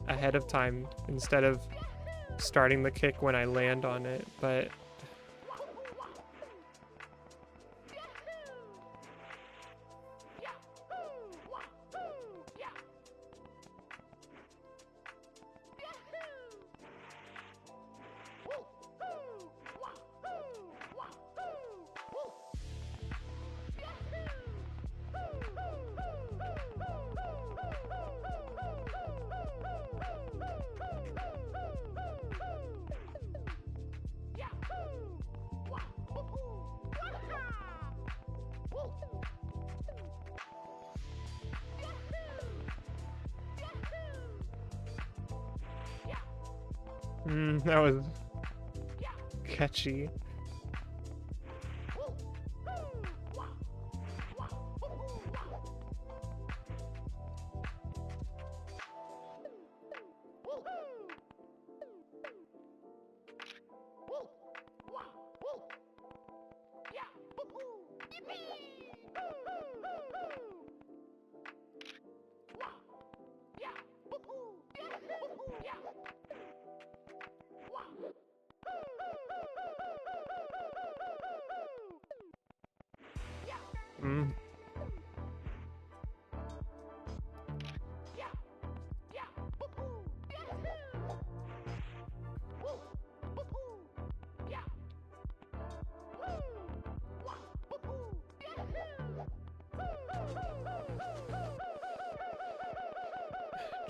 ahead of time instead of starting the kick when I land on it, but That was catchy.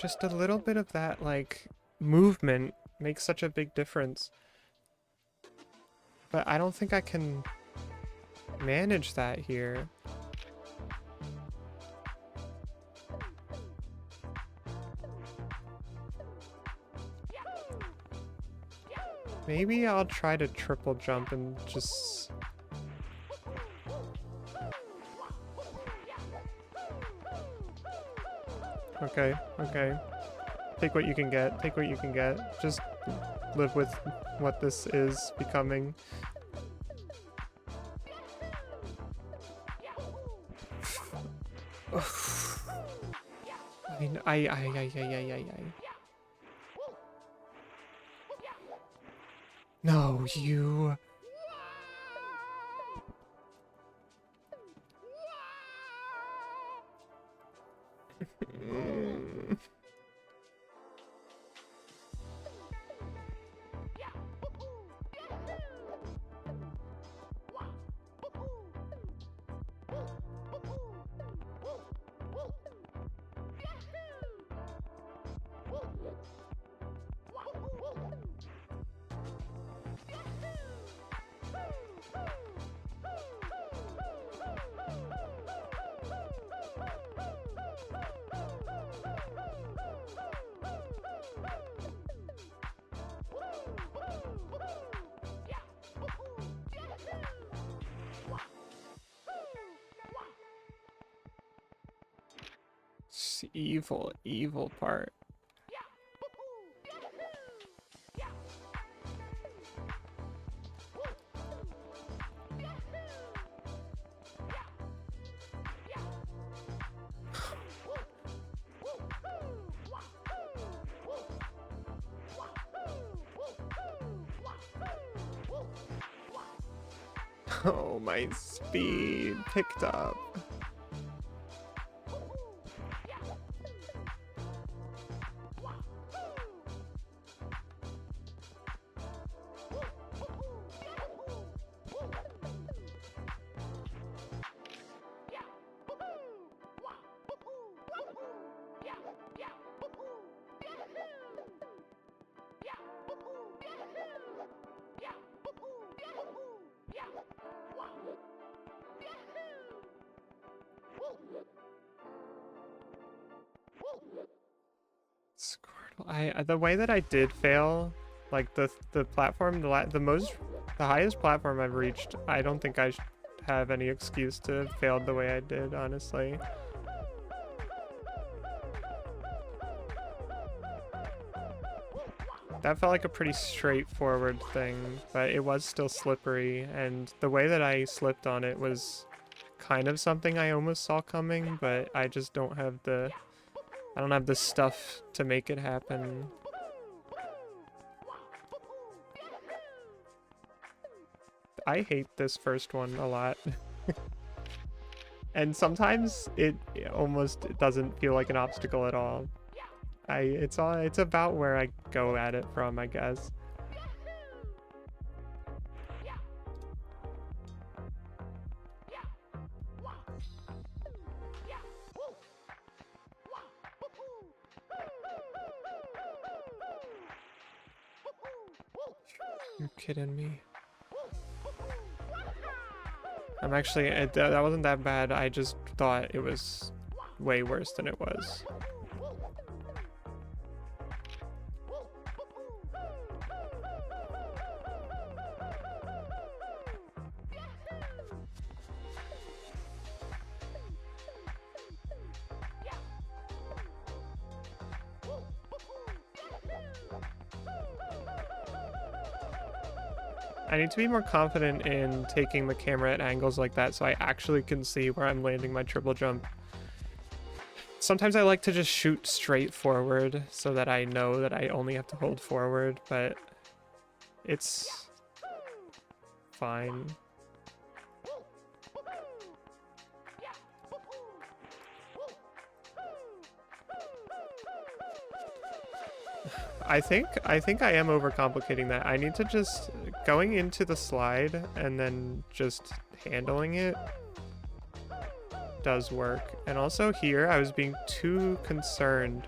Just a little bit of that, like, movement makes such a big difference. But I don't think I can manage that here. Maybe I'll try to triple jump and just... Okay, okay. Take what you can get, take what you can get. Just live with what this is becoming. I mean, I. No, you... It's the evil, evil part. Oh, my speed picked up. Squirtle. The way that I did fail, like the platform, the highest platform I've reached, I don't think I have any excuse to have failed the way I did, honestly. That felt like a pretty straightforward thing, but it was still slippery, and the way that I slipped on it was kind of something I almost saw coming, but I just don't have the... I don't have the stuff to make it happen. I hate this first one a lot. And sometimes it almost doesn't feel like an obstacle at all. It's about where I go at it from, I guess. You're kidding me. I'm actually, that wasn't that bad. I just thought it was way worse than it was. I need to be more confident in taking the camera at angles like that so I actually can see where I'm landing my triple jump. Sometimes I like to just shoot straight forward so that I know that I only have to hold forward, but it's fine. I think I am overcomplicating that. I need to just going into the slide and then just handling it does work. And also here I was being too concerned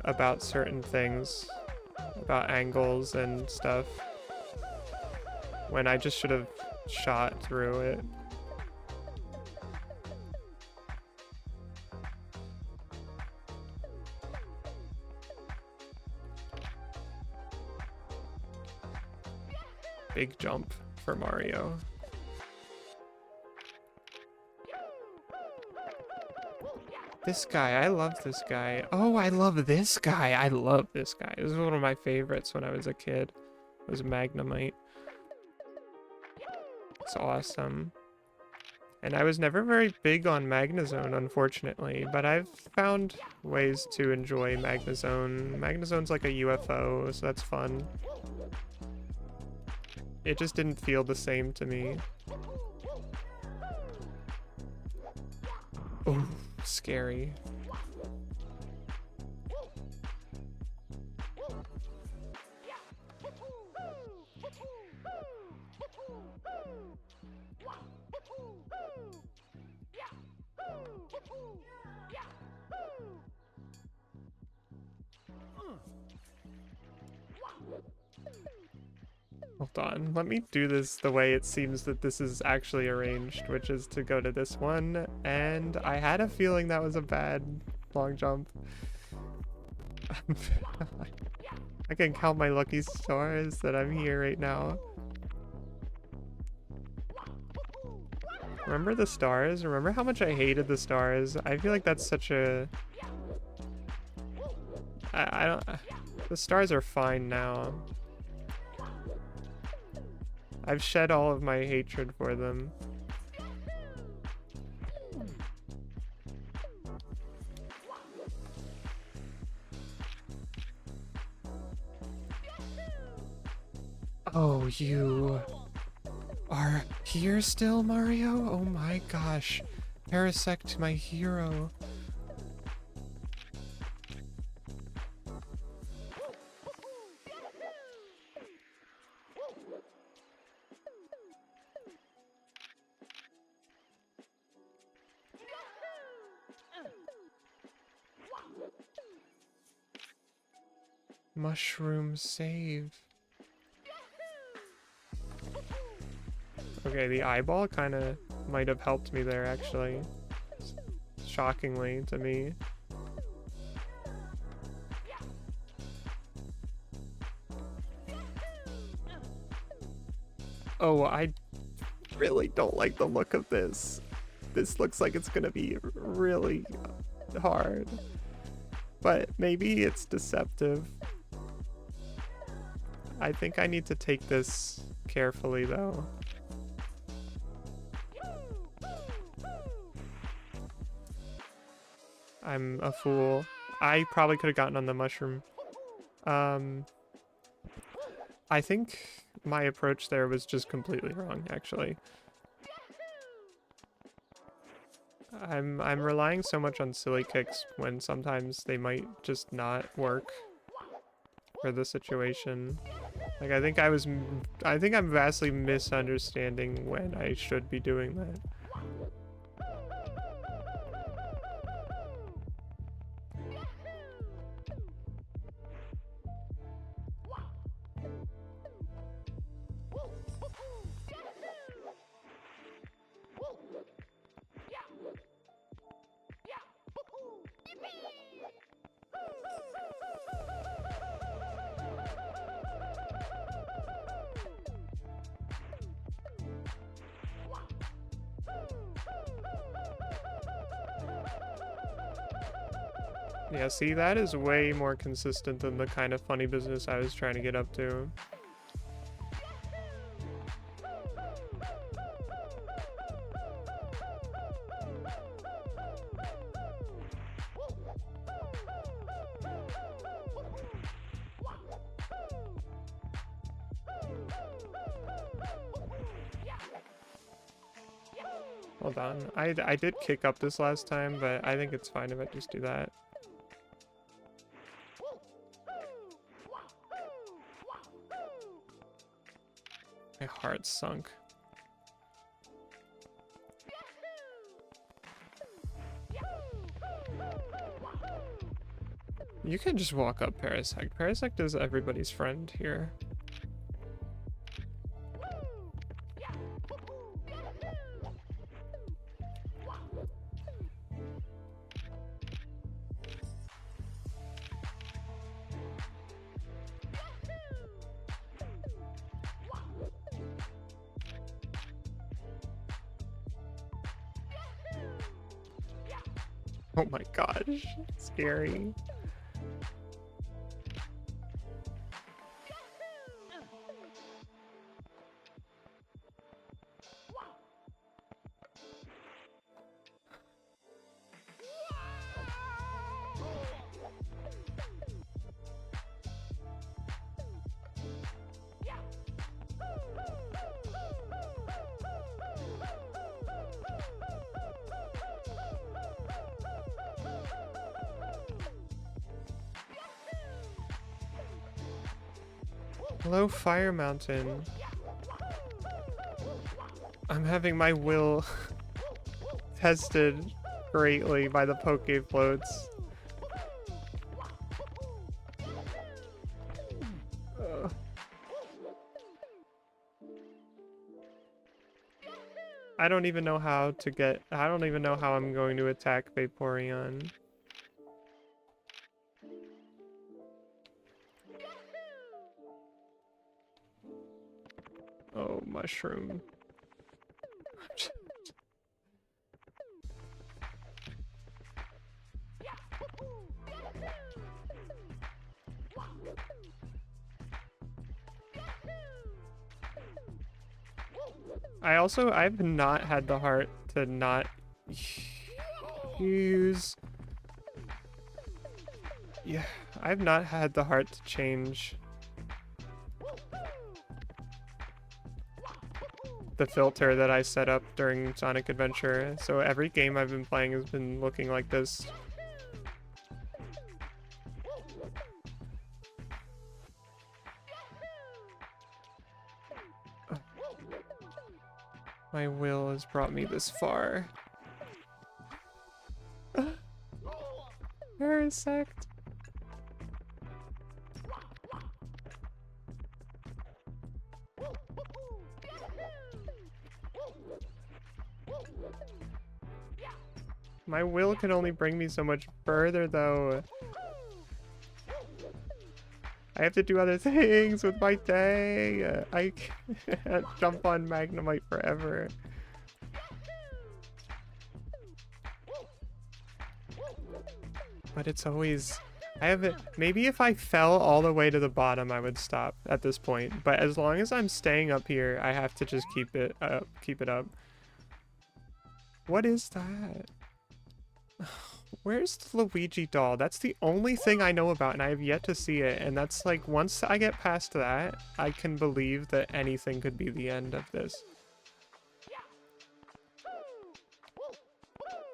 about certain things, about angles and stuff, when I just should have shot through it. Big jump for Mario. This guy, I love this guy. Oh, I love this guy. I love this guy. This is one of my favorites when I was a kid. It was Magnemite. It's awesome. And I was never very big on Magnezone, unfortunately, but I've found ways to enjoy Magnezone. Magnezone's like a UFO, so that's fun. It just didn't feel the same to me. Oh, scary. Hold on, let me do this the way it seems that this is actually arranged, which is to go to this one, and I had a feeling that was a bad long jump. I can count my lucky stars that I'm here right now. Remember the stars? Remember how much I hated the stars? I feel like that's such a... I don't... The stars are fine now. I've shed all of my hatred for them. Oh, you are here still, Mario? Oh my gosh. Parasect, my hero. Mushroom save. Okay, the eyeball kind of might have helped me there, actually. Shockingly to me. Oh, I really don't like the look of this. This looks like it's gonna be really hard. But maybe it's deceptive. I think I need to take this carefully, though. I'm a fool. I probably could have gotten on the mushroom. I think my approach there was just completely wrong, actually. I'm relying so much on silly kicks when sometimes they might just not work for the situation. Like, I think I'm vastly misunderstanding when I should be doing that. Yeah, see, that is way more consistent than the kind of funny business I was trying to get up to. Hold on. I did kick up this last time, but I think it's fine if I just do that. My heart sunk. You can just walk up Parasect. Parasect is everybody's friend here. Oh my gosh, scary. Hello, Fire Mountain. I'm having my will tested greatly by the Poke Floats. I don't even know how to get... I don't even know how I'm going to attack Vaporeon. Oh, mushroom. I've not had the heart to not use... Yeah, I've not had the heart to change the filter that I set up during Sonic Adventure, so every game I've been playing has been looking like this. My will has brought me this far. Parasect. My will can only bring me so much further, though. I have to do other things with my day. I can't jump on Magnemite forever. But it's always... I haven't... Maybe if I fell all the way to the bottom, I would stop at this point. But as long as I'm staying up here, I have to just keep it up. Keep it up. What is that? Where's the Luigi doll? That's the only thing I know about, and I have yet to see it. And that's like, once I get past that, I can believe that anything could be the end of this.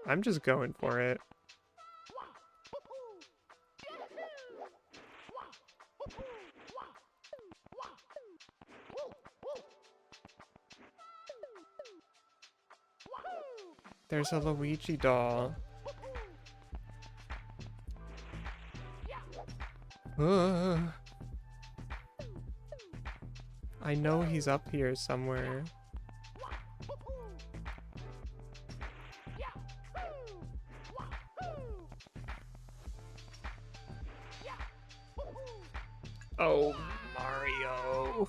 I'm just going for it. There's a Luigi doll. I know he's up here somewhere. Oh, Mario.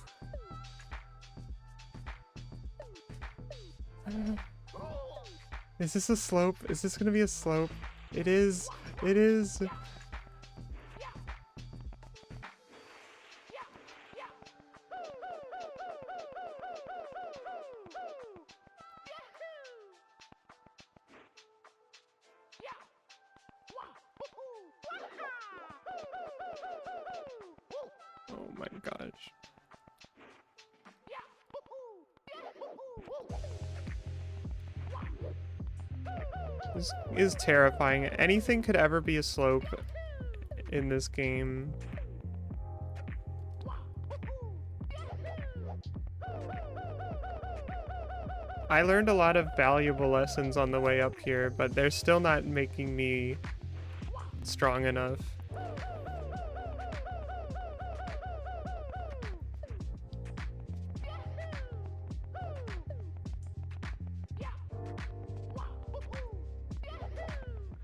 Is this a slope? Is this gonna be a slope? It is. It is. Oh my gosh. This is terrifying. Anything could ever be a slope in this game. I learned a lot of valuable lessons on the way up here, but they're still not making me strong enough.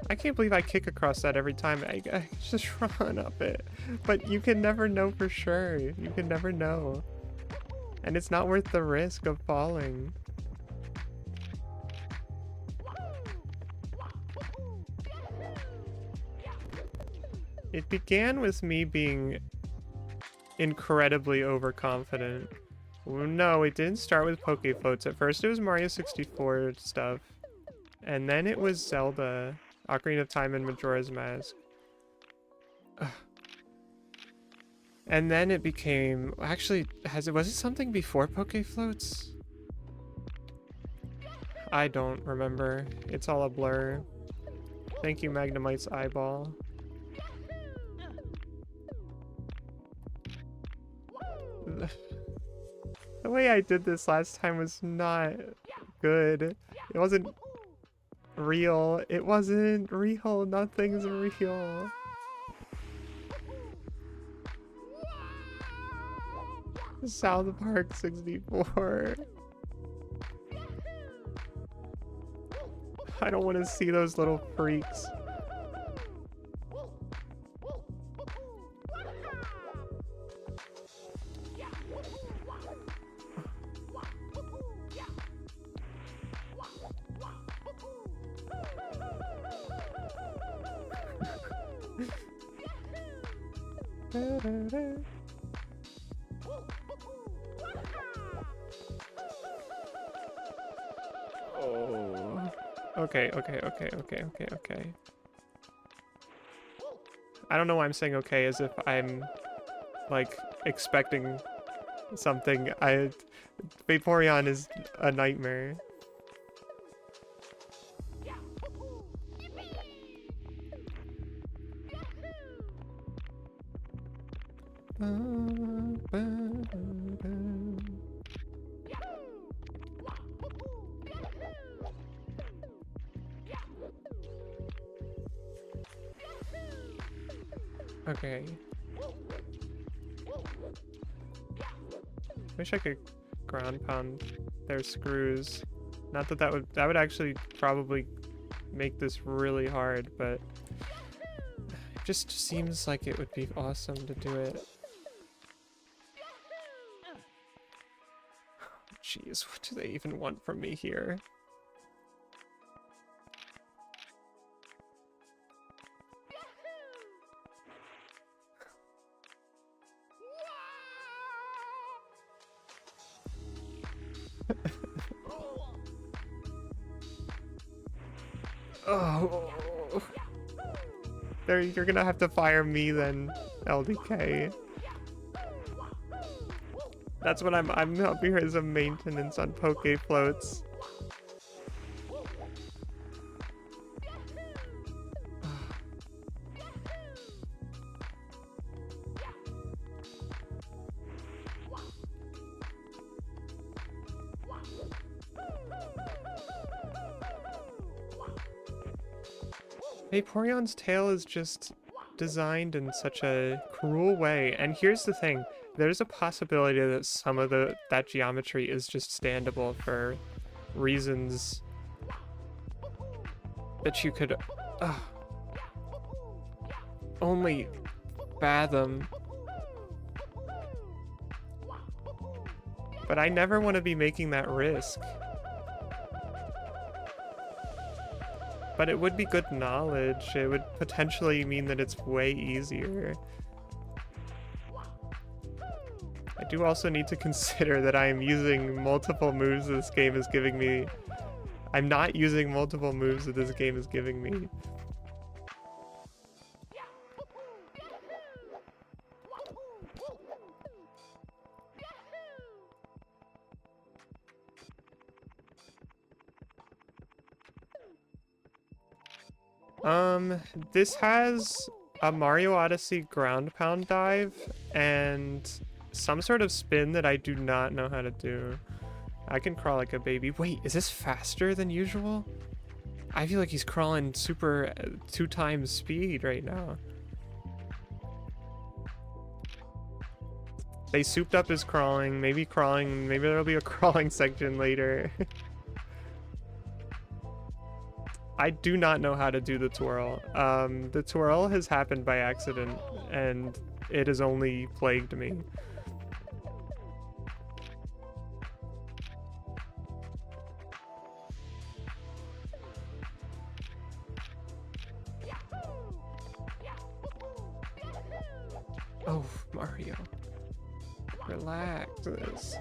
I can't believe I kick across that every time. I just run up it. But you can never know for sure. You can never know. And it's not worth the risk of falling. It began with me being incredibly overconfident. No, it didn't start with Poke Floats. At first it was Mario 64 stuff. And then it was Zelda, Ocarina of Time, and Majora's Mask. Ugh. And then it became... Actually, was it something before Poke Floats? I don't remember. It's all a blur. Thank you, Magnemite's eyeball. The way I did this last time was not good. It wasn't real. It wasn't real. Nothing's real. South Park 64. I don't want to see those little freaks. Oh. Okay. I don't know why I'm saying okay as if I'm, like, expecting something. Vaporeon is a nightmare. Okay. Wish I could ground pound their screws. Not that that would actually probably make this really hard, but it just seems like it would be awesome to do it. Jeez, what do they even want from me here? Oh, you're gonna have to fire me then, LDK. That's what I'm up here as a maintenance on Poke Floats. Vaporeon's tail is just designed in such a cruel way. And here's the thing. There's a possibility that some of that geometry is just standable for reasons that you could only fathom. But I never want to be making that risk. But it would be good knowledge. It would potentially mean that it's way easier. I do also need to consider that I am using multiple moves this game is giving me. I'm not using multiple moves that this game is giving me. This has a Mario Odyssey ground pound dive and some sort of spin that I do not know how to do. I can crawl like a baby. Wait, is this faster than usual? I feel like he's crawling super 2 times speed right now. They souped up his crawling. Maybe there'll be a crawling section later. I do not know how to do the twirl. The twirl has happened by accident, and it has only plagued me. Oh, Mario. Relax.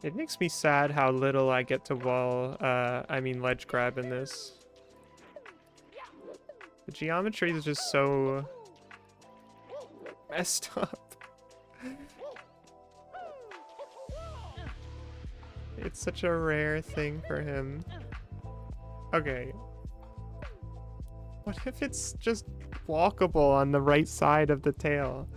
It makes me sad how little I get to ledge grab in this. The geometry is just so messed up. It's such a rare thing for him. Okay. What if it's just walkable on the right side of the tail?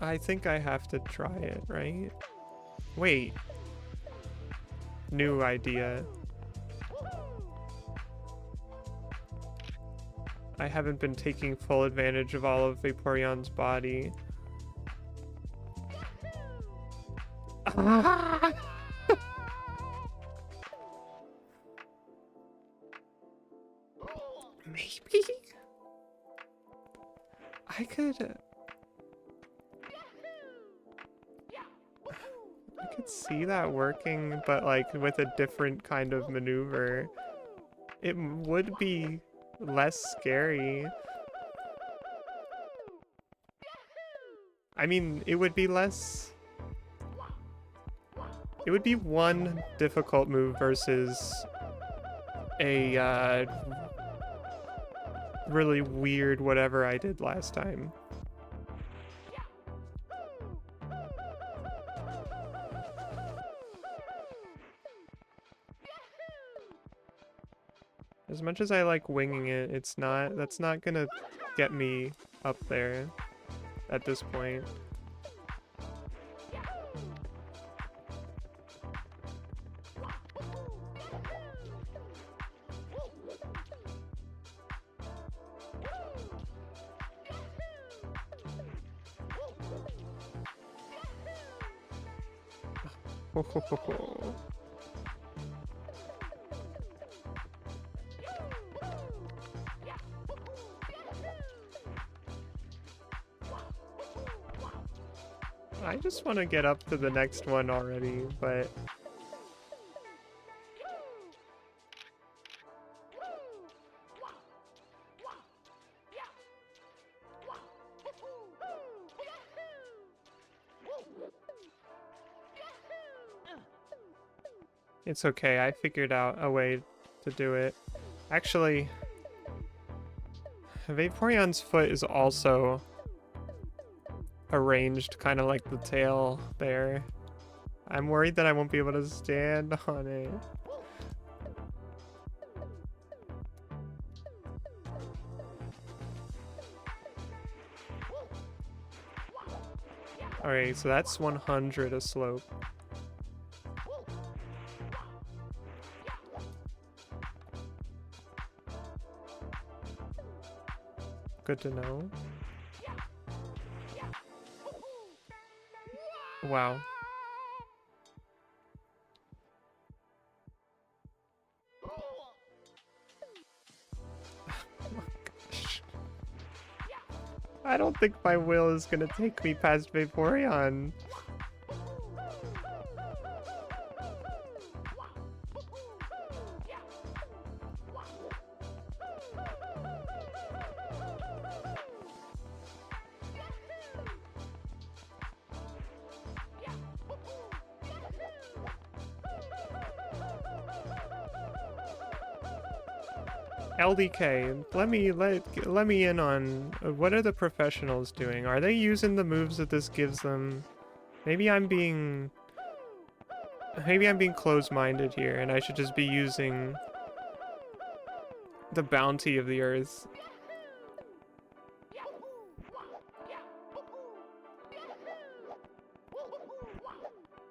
I think I have to try it, right? Wait. New idea. I haven't been taking full advantage of all of Vaporeon's body. Maybe I could see that working, but like with a different kind of maneuver. It would be less scary. I mean, it would be less... It would be one difficult move versus a really weird whatever I did last time. As much as I like winging it, that's not gonna get me up there at this point. I just want to get up to the next one already, but... It's okay, I figured out a way to do it. Actually, Vaporeon's foot is also arranged kind of like the tail there. I'm worried that I won't be able to stand on it. Alright, so that's 100 a slope. Good to know. Wow. Oh my gosh. I don't think my will is gonna take me past Vaporeon. LDK, let me in on what are the professionals doing? Are they using the moves that this gives them? Maybe I'm being closed-minded here, and I should just be using the bounty of the earth.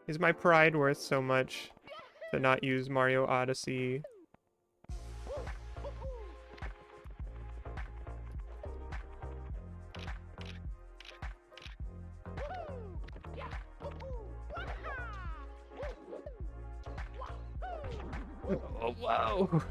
Is my pride worth so much to not use Mario Odyssey? Oh, wow.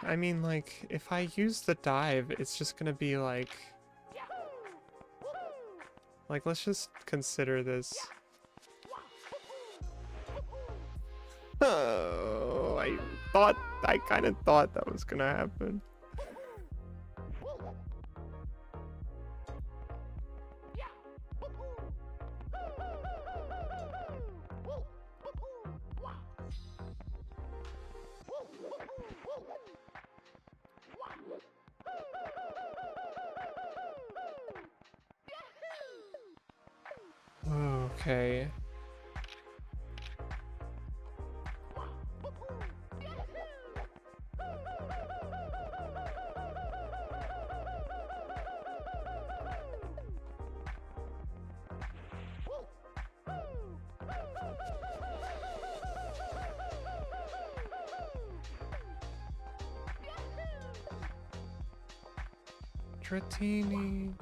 I mean, like, if I use the dive, it's just gonna be like, let's just consider this. Oh, I kind of thought that was gonna happen. Okay. Dratini.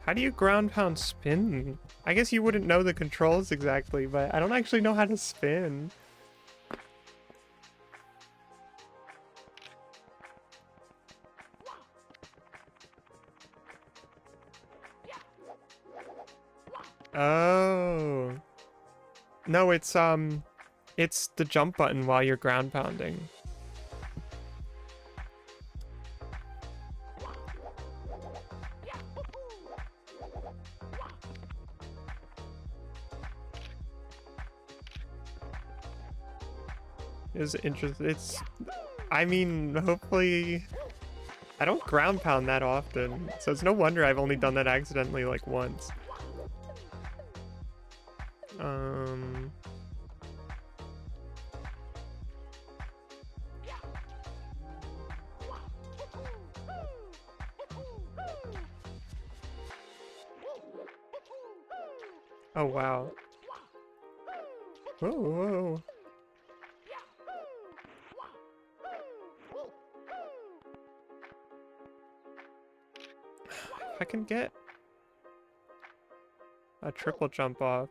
How do you ground pound spin? I guess you wouldn't know the controls exactly, but I don't actually know how to spin. Oh. No, it's the jump button while you're ground pounding. Is interesting. I mean, hopefully, I don't ground pound that often, so it's no wonder I've only done that accidentally like once. Oh wow. Whoa, whoa. I can get a triple jump off.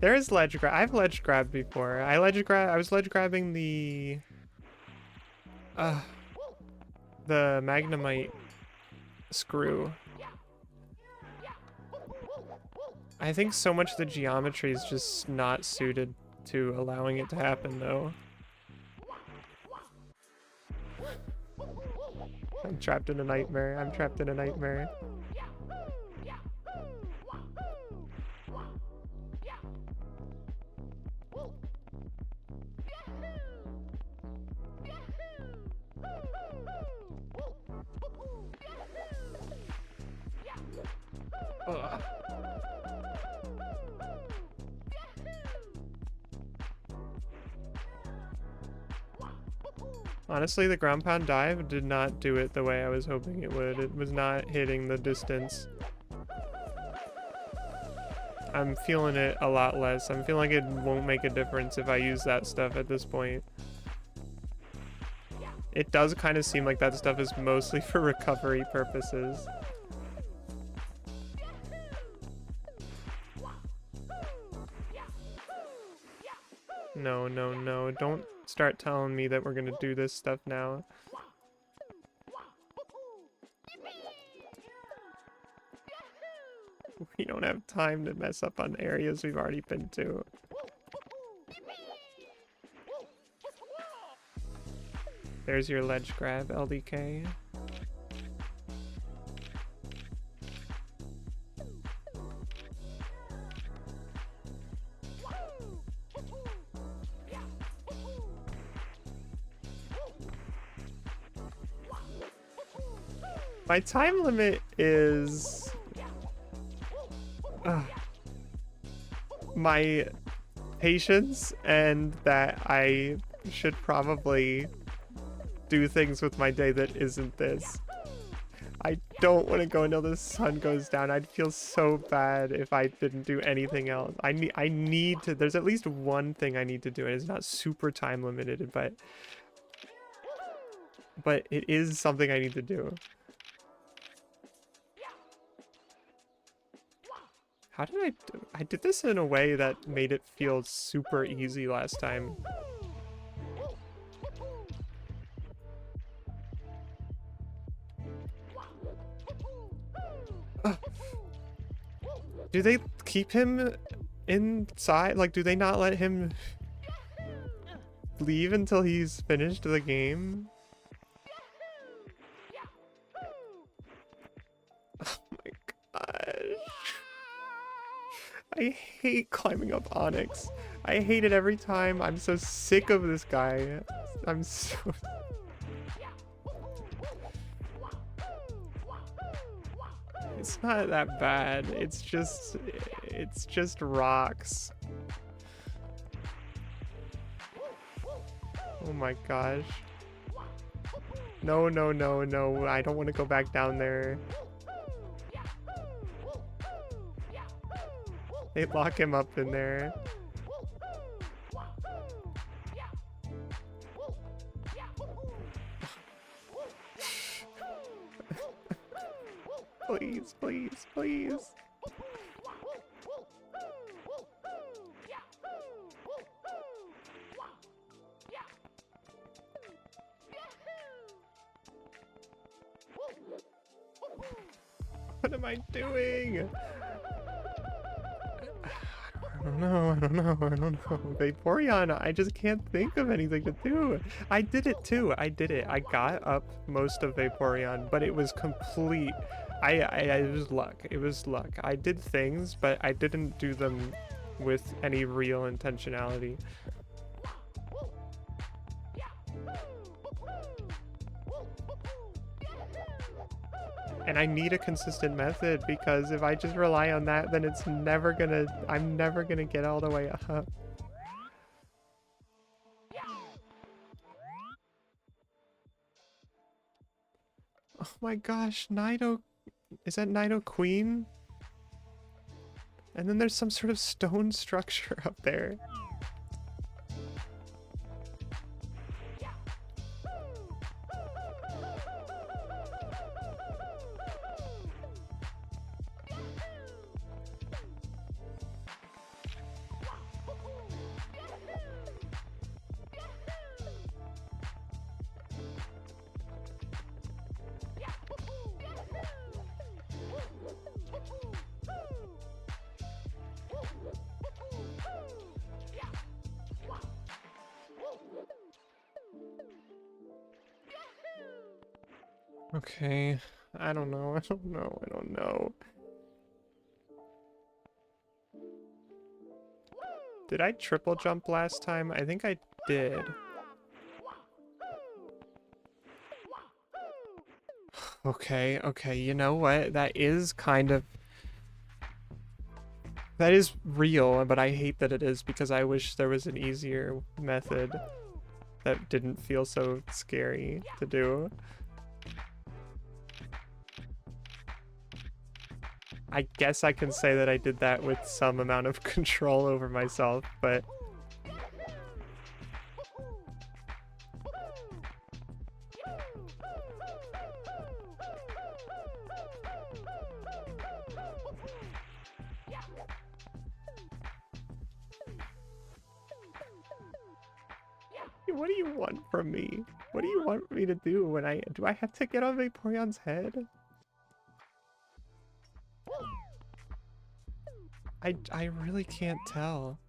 There is ledge grab. I've ledge grabbed before. I was ledge grabbing the Magnemite screw. I think so much of the geometry is just not suited to allowing it to happen, though. I'm trapped in a nightmare. I'm trapped in a nightmare. Ugh. Honestly, the ground pound dive did not do it the way I was hoping it would. It was not hitting the distance. I'm feeling it a lot less. I'm feeling like it won't make a difference if I use that stuff at this point. It does kind of seem like that stuff is mostly for recovery purposes. No, no, no. Don't start telling me that we're gonna do this stuff now. We don't have time to mess up on areas we've already been to. There's your ledge grab, LDK. My time limit is... my patience, and that I should probably do things with my day that isn't this. I don't want to go until the sun goes down. I'd feel so bad if I didn't do anything else. I need to... There's at least one thing I need to do, and it's not super time limited, but it is something I need to do. How did I do? I did this in a way that made it feel super easy last time. Do they keep him inside? Like, do they not let him leave until he's finished the game? Oh my gosh. I hate climbing up Onyx. I hate it every time. I'm so sick of this guy. I'm so... It's not that bad. It's just rocks. Oh my gosh. No, no, no, no. I don't want to go back down there. They lock him up in there. Please, please, please. What am I doing? I don't know. Vaporeon, I just can't think of anything to do. I did it too. I did it. I got up most of Vaporeon, but it was complete. It was luck. It was luck. I did things, but I didn't do them with any real intentionality. And I need a consistent method, because if I just rely on that, then it's never gonna... I'm never gonna get all the way up. Oh my gosh, Nido... Is that Nido Queen? And then there's some sort of stone structure up there. Okay, I don't know. Did I triple jump last time? I think I did. Okay, you know what? That is real, but I hate that it is, because I wish there was an easier method that didn't feel so scary to do. I guess I can say that I did that with some amount of control over myself, but... What do you want from me? What do you want me to do when do I have to get on Vaporeon's head? I really can't tell.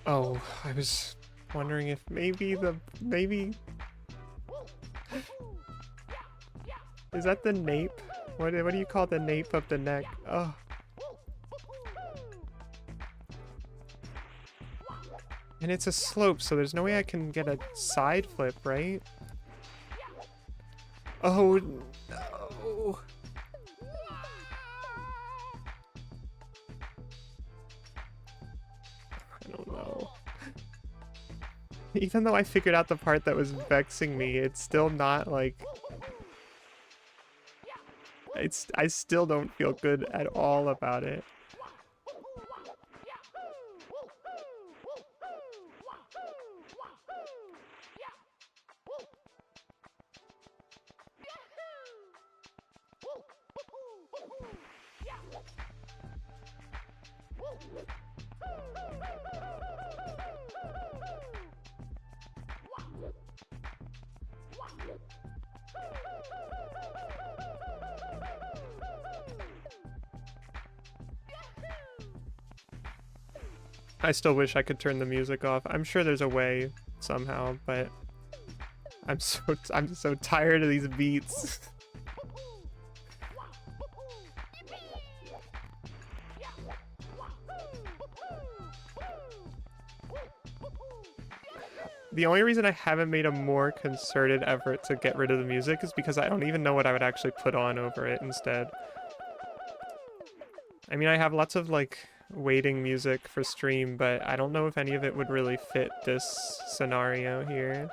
Oh, I was wondering if maybe is that the nape? What do you call the nape of the neck? Oh. And it's a slope, so there's no way I can get a side flip, right? Oh no. I don't know. Even though I figured out the part that was vexing me, it's still not like... I still don't feel good at all about it. I still wish I could turn the music off. I'm sure there's a way somehow, but I'm so tired of these beats. The only reason I haven't made a more concerted effort to get rid of the music is because I don't even know what I would actually put on over it instead. I mean, I have lots of, like, waiting music for stream, but I don't know if any of it would really fit this scenario here.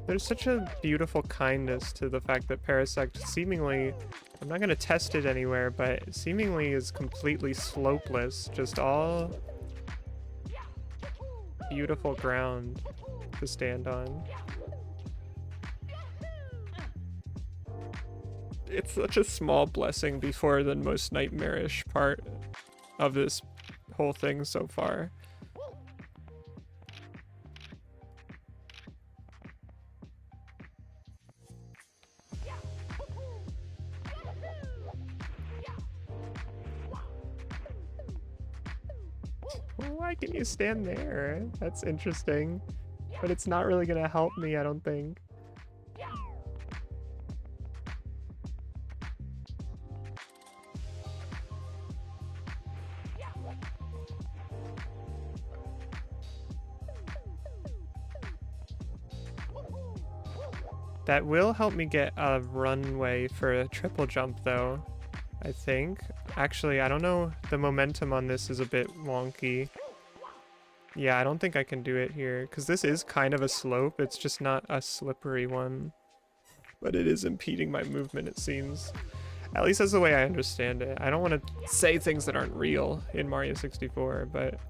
There's such a beautiful kindness to the fact that Parasect seemingly, I'm not gonna test it anywhere, but seemingly is completely slopeless, just all beautiful ground to stand on. It's such a small blessing before the most nightmarish part of this whole thing so far. Why can you stand there? That's interesting. But it's not really gonna help me, I don't think. That will help me get a runway for a triple jump, though, I think. Actually, I don't know. The momentum on this is a bit wonky. Yeah, I don't think I can do it here, because this is kind of a slope. It's just not a slippery one. But it is impeding my movement, it seems. At least that's the way I understand it. I don't want to say things that aren't real in Mario 64, but...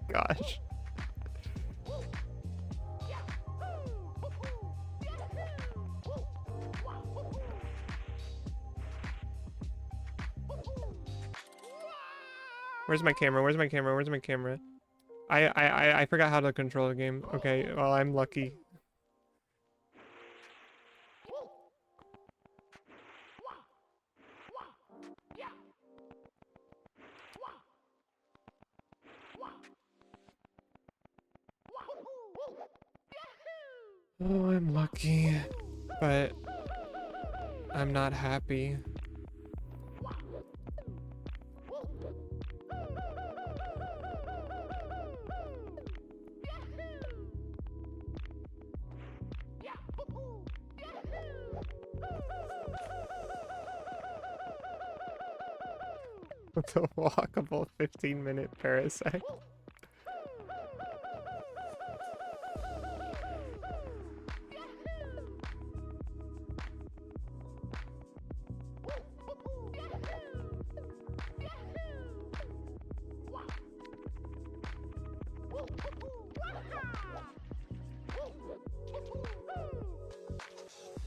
Gosh. Where's my camera? Where's my camera? Where's my camera? I forgot how to control the game. Okay, well, I'm lucky. Oh, I'm lucky, but I'm not happy. The walkable 15-minute parasite.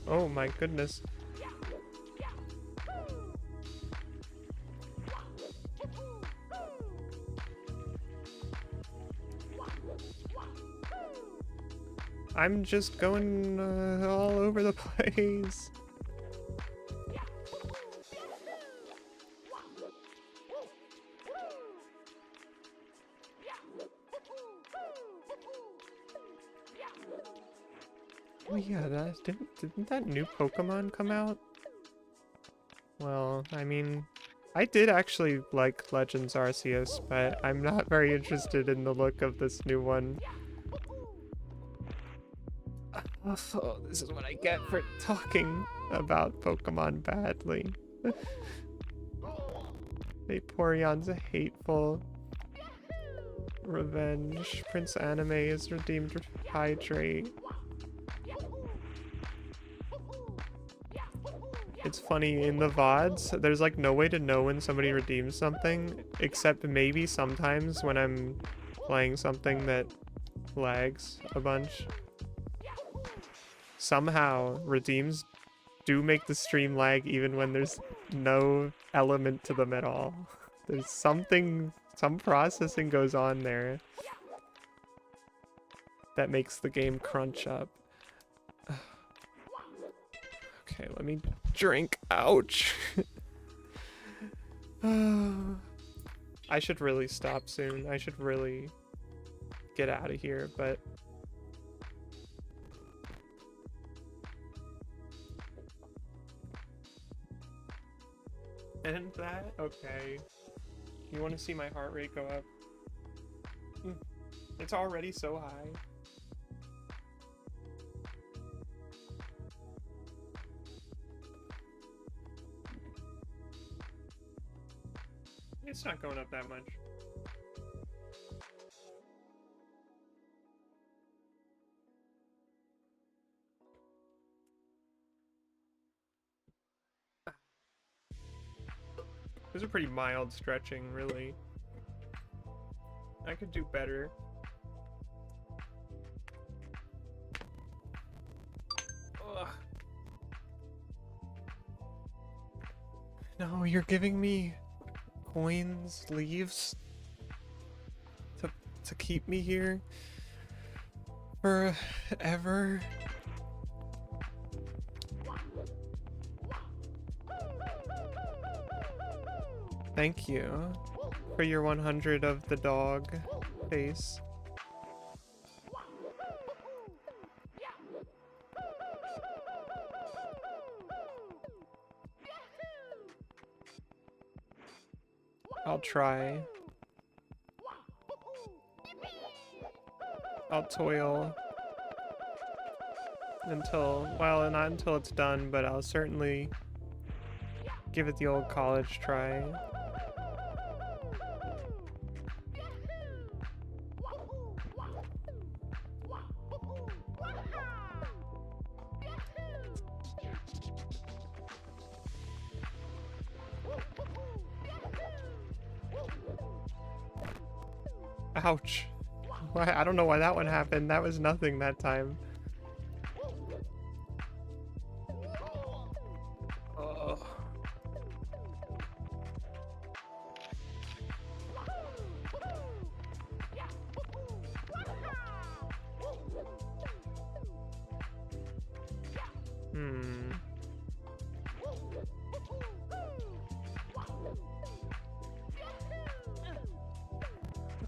Oh my goodness. I'm just going all over the place. Oh yeah, didn't that new Pokemon come out? Well, I mean, I did actually like Legends Arceus, but I'm not very interested in the look of this new one. Oh, this is what I get for talking about Pokemon badly. Vaporeon's hateful. Revenge. Prince Anime is redeemed with Hydrate. It's funny, in the VODs, there's like no way to know when somebody redeems something, except maybe sometimes when I'm playing something that lags a bunch. Somehow, redeems do make the stream lag even when there's no element to them at all. There's something, some processing goes on there that makes the game crunch up. Okay, let me drink. Ouch. I should really stop soon. I should really get out of here, but... And that? Okay. You want to see my heart rate go up? It's already so high. It's not going up that much. Those are pretty mild stretching, really. I could do better. Ugh. No, you're giving me coins, leaves to keep me here forever. Thank you for your 100 of the dog face. I'll try. I'll toil until, well, not until it's done, but I'll certainly give it the old college try. Ouch. Why? I don't know why that one happened. That was nothing that time. Oh.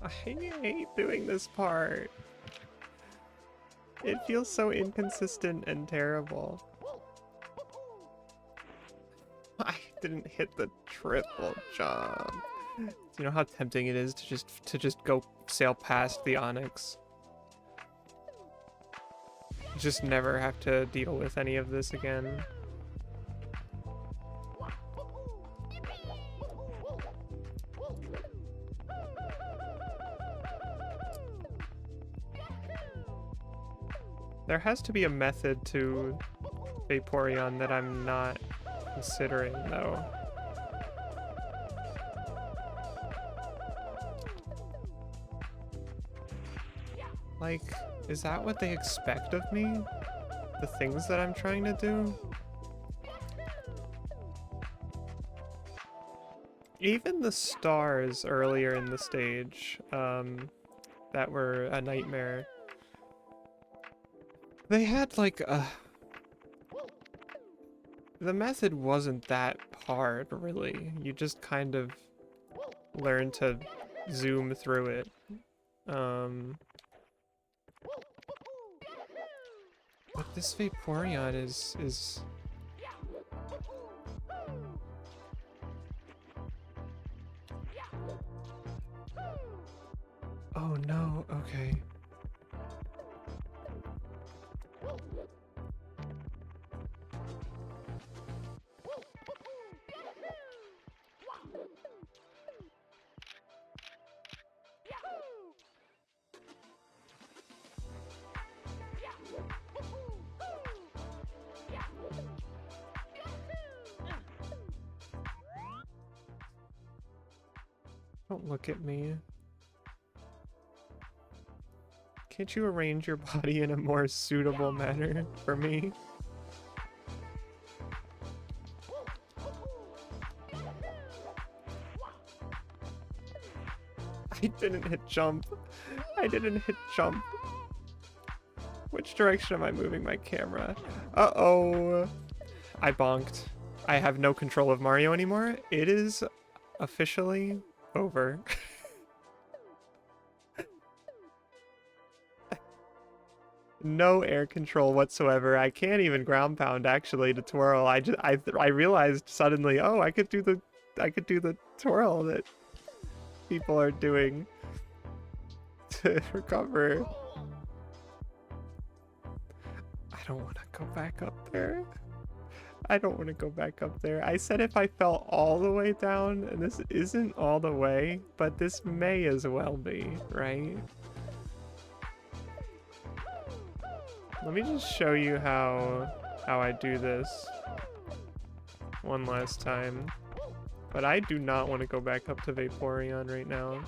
I hate doing this part. It feels so inconsistent and terrible. I didn't hit the triple jump. You know how tempting it is to just go sail past the Onyx? Just never have to deal with any of this again. There has to be a method to Vaporeon that I'm not considering, though. Like, is that what they expect of me? The things that I'm trying to do? Even the stars earlier in the stage, that were a nightmare. They had like a... The method wasn't that hard, really. You just kind of learn to zoom through it. But this Vaporeon is... Oh no, okay. Don't look at me. Can't you arrange your body in a more suitable manner for me? I didn't hit jump. I didn't hit jump. Which direction am I moving my camera? Uh-oh. I bonked. I have no control of Mario anymore. It is officially over. No air control whatsoever. I can't even ground pound actually to twirl. I realized suddenly, oh, I could do the twirl that people are doing to recover. I don't want to go back up there. I don't want to go back up there. I said if I fell all the way down, and this isn't all the way, but this may as well be, right? Let me just show you how I do this one last time. But I do not want to go back up to Vaporeon right now.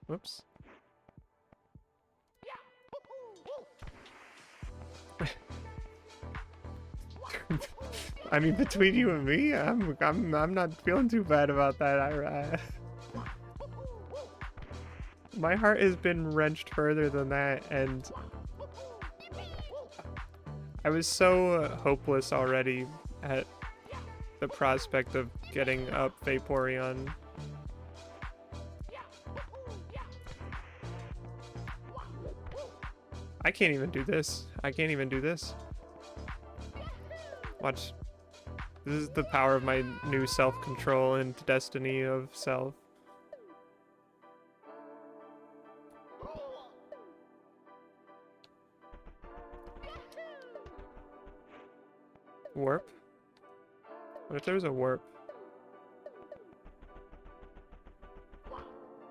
Whoops. I mean, between you and me, I'm not feeling too bad about that. My heart has been wrenched further than that, and I was so hopeless already at the prospect of getting up Vaporeon. I can't even do this. I can't even do this. Watch. This is the power of my new self-control and destiny of self. Warp? What if there was a warp?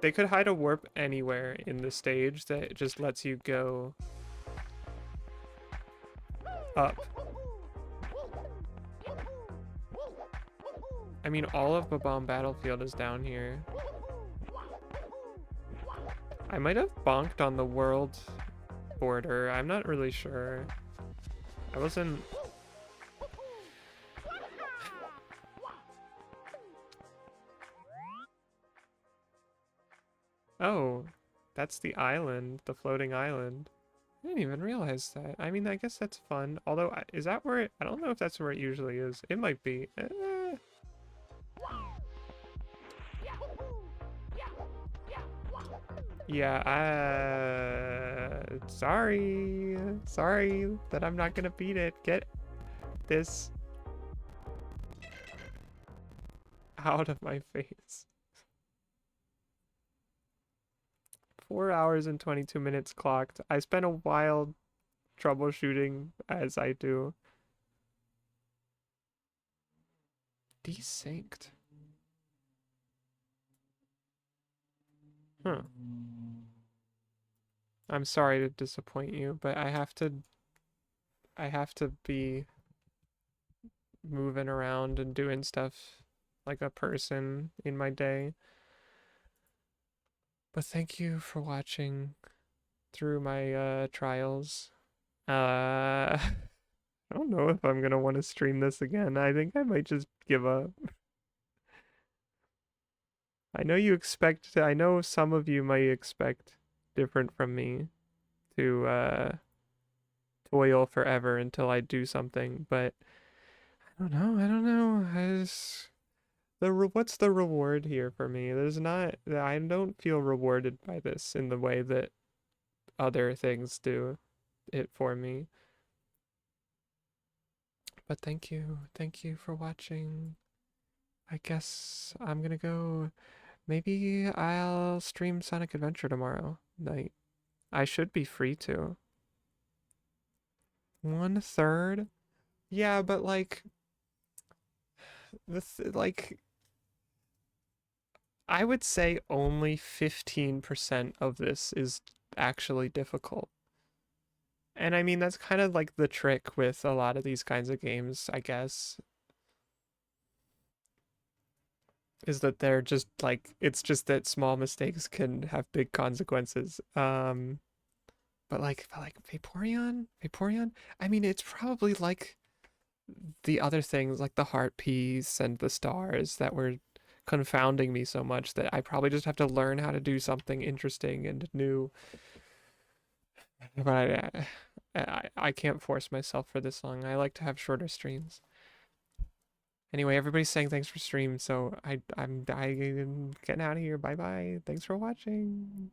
They could hide a warp anywhere in the stage that just lets you go up. I mean, all of Babam Battlefield is down here. I might have bonked on the world border. I'm not really sure. I wasn't... Oh, that's the island, the floating island. I didn't even realize that. I mean, I guess that's fun. Although, is that where it... I don't know if that's where it usually is. It might be. Yeah, sorry. Sorry that I'm not gonna beat it. Get this out of my face. 4 hours and 22 minutes clocked. I spent a while troubleshooting as I do. Desynced. Huh. I'm sorry to disappoint you, but I have to be moving around and doing stuff like a person in my day. But thank you for watching through my trials. I don't know if I'm gonna want to stream this again. I think I might just give up. I know some of you might expect different from me to toil forever until I do something, but I don't know. What's the reward here for me? I don't feel rewarded by this in the way that other things do it for me. But thank you for watching. I guess I'm gonna go. Maybe I'll stream Sonic Adventure tomorrow night. I should be free to. 1/3? Yeah, but like I would say only 15% of this is actually difficult. And I mean that's kind of like the trick with a lot of these kinds of games, I guess, is that they're just like it's just that small mistakes can have big consequences. But like Vaporeon, I mean it's probably like the other things like the heart piece and the stars that were confounding me so much that I probably just have to learn how to do something interesting and new. But I can't force myself for this long. I like to have shorter streams. Anyway, everybody's saying thanks for stream, so I'm getting out of here. Bye bye. Thanks for watching.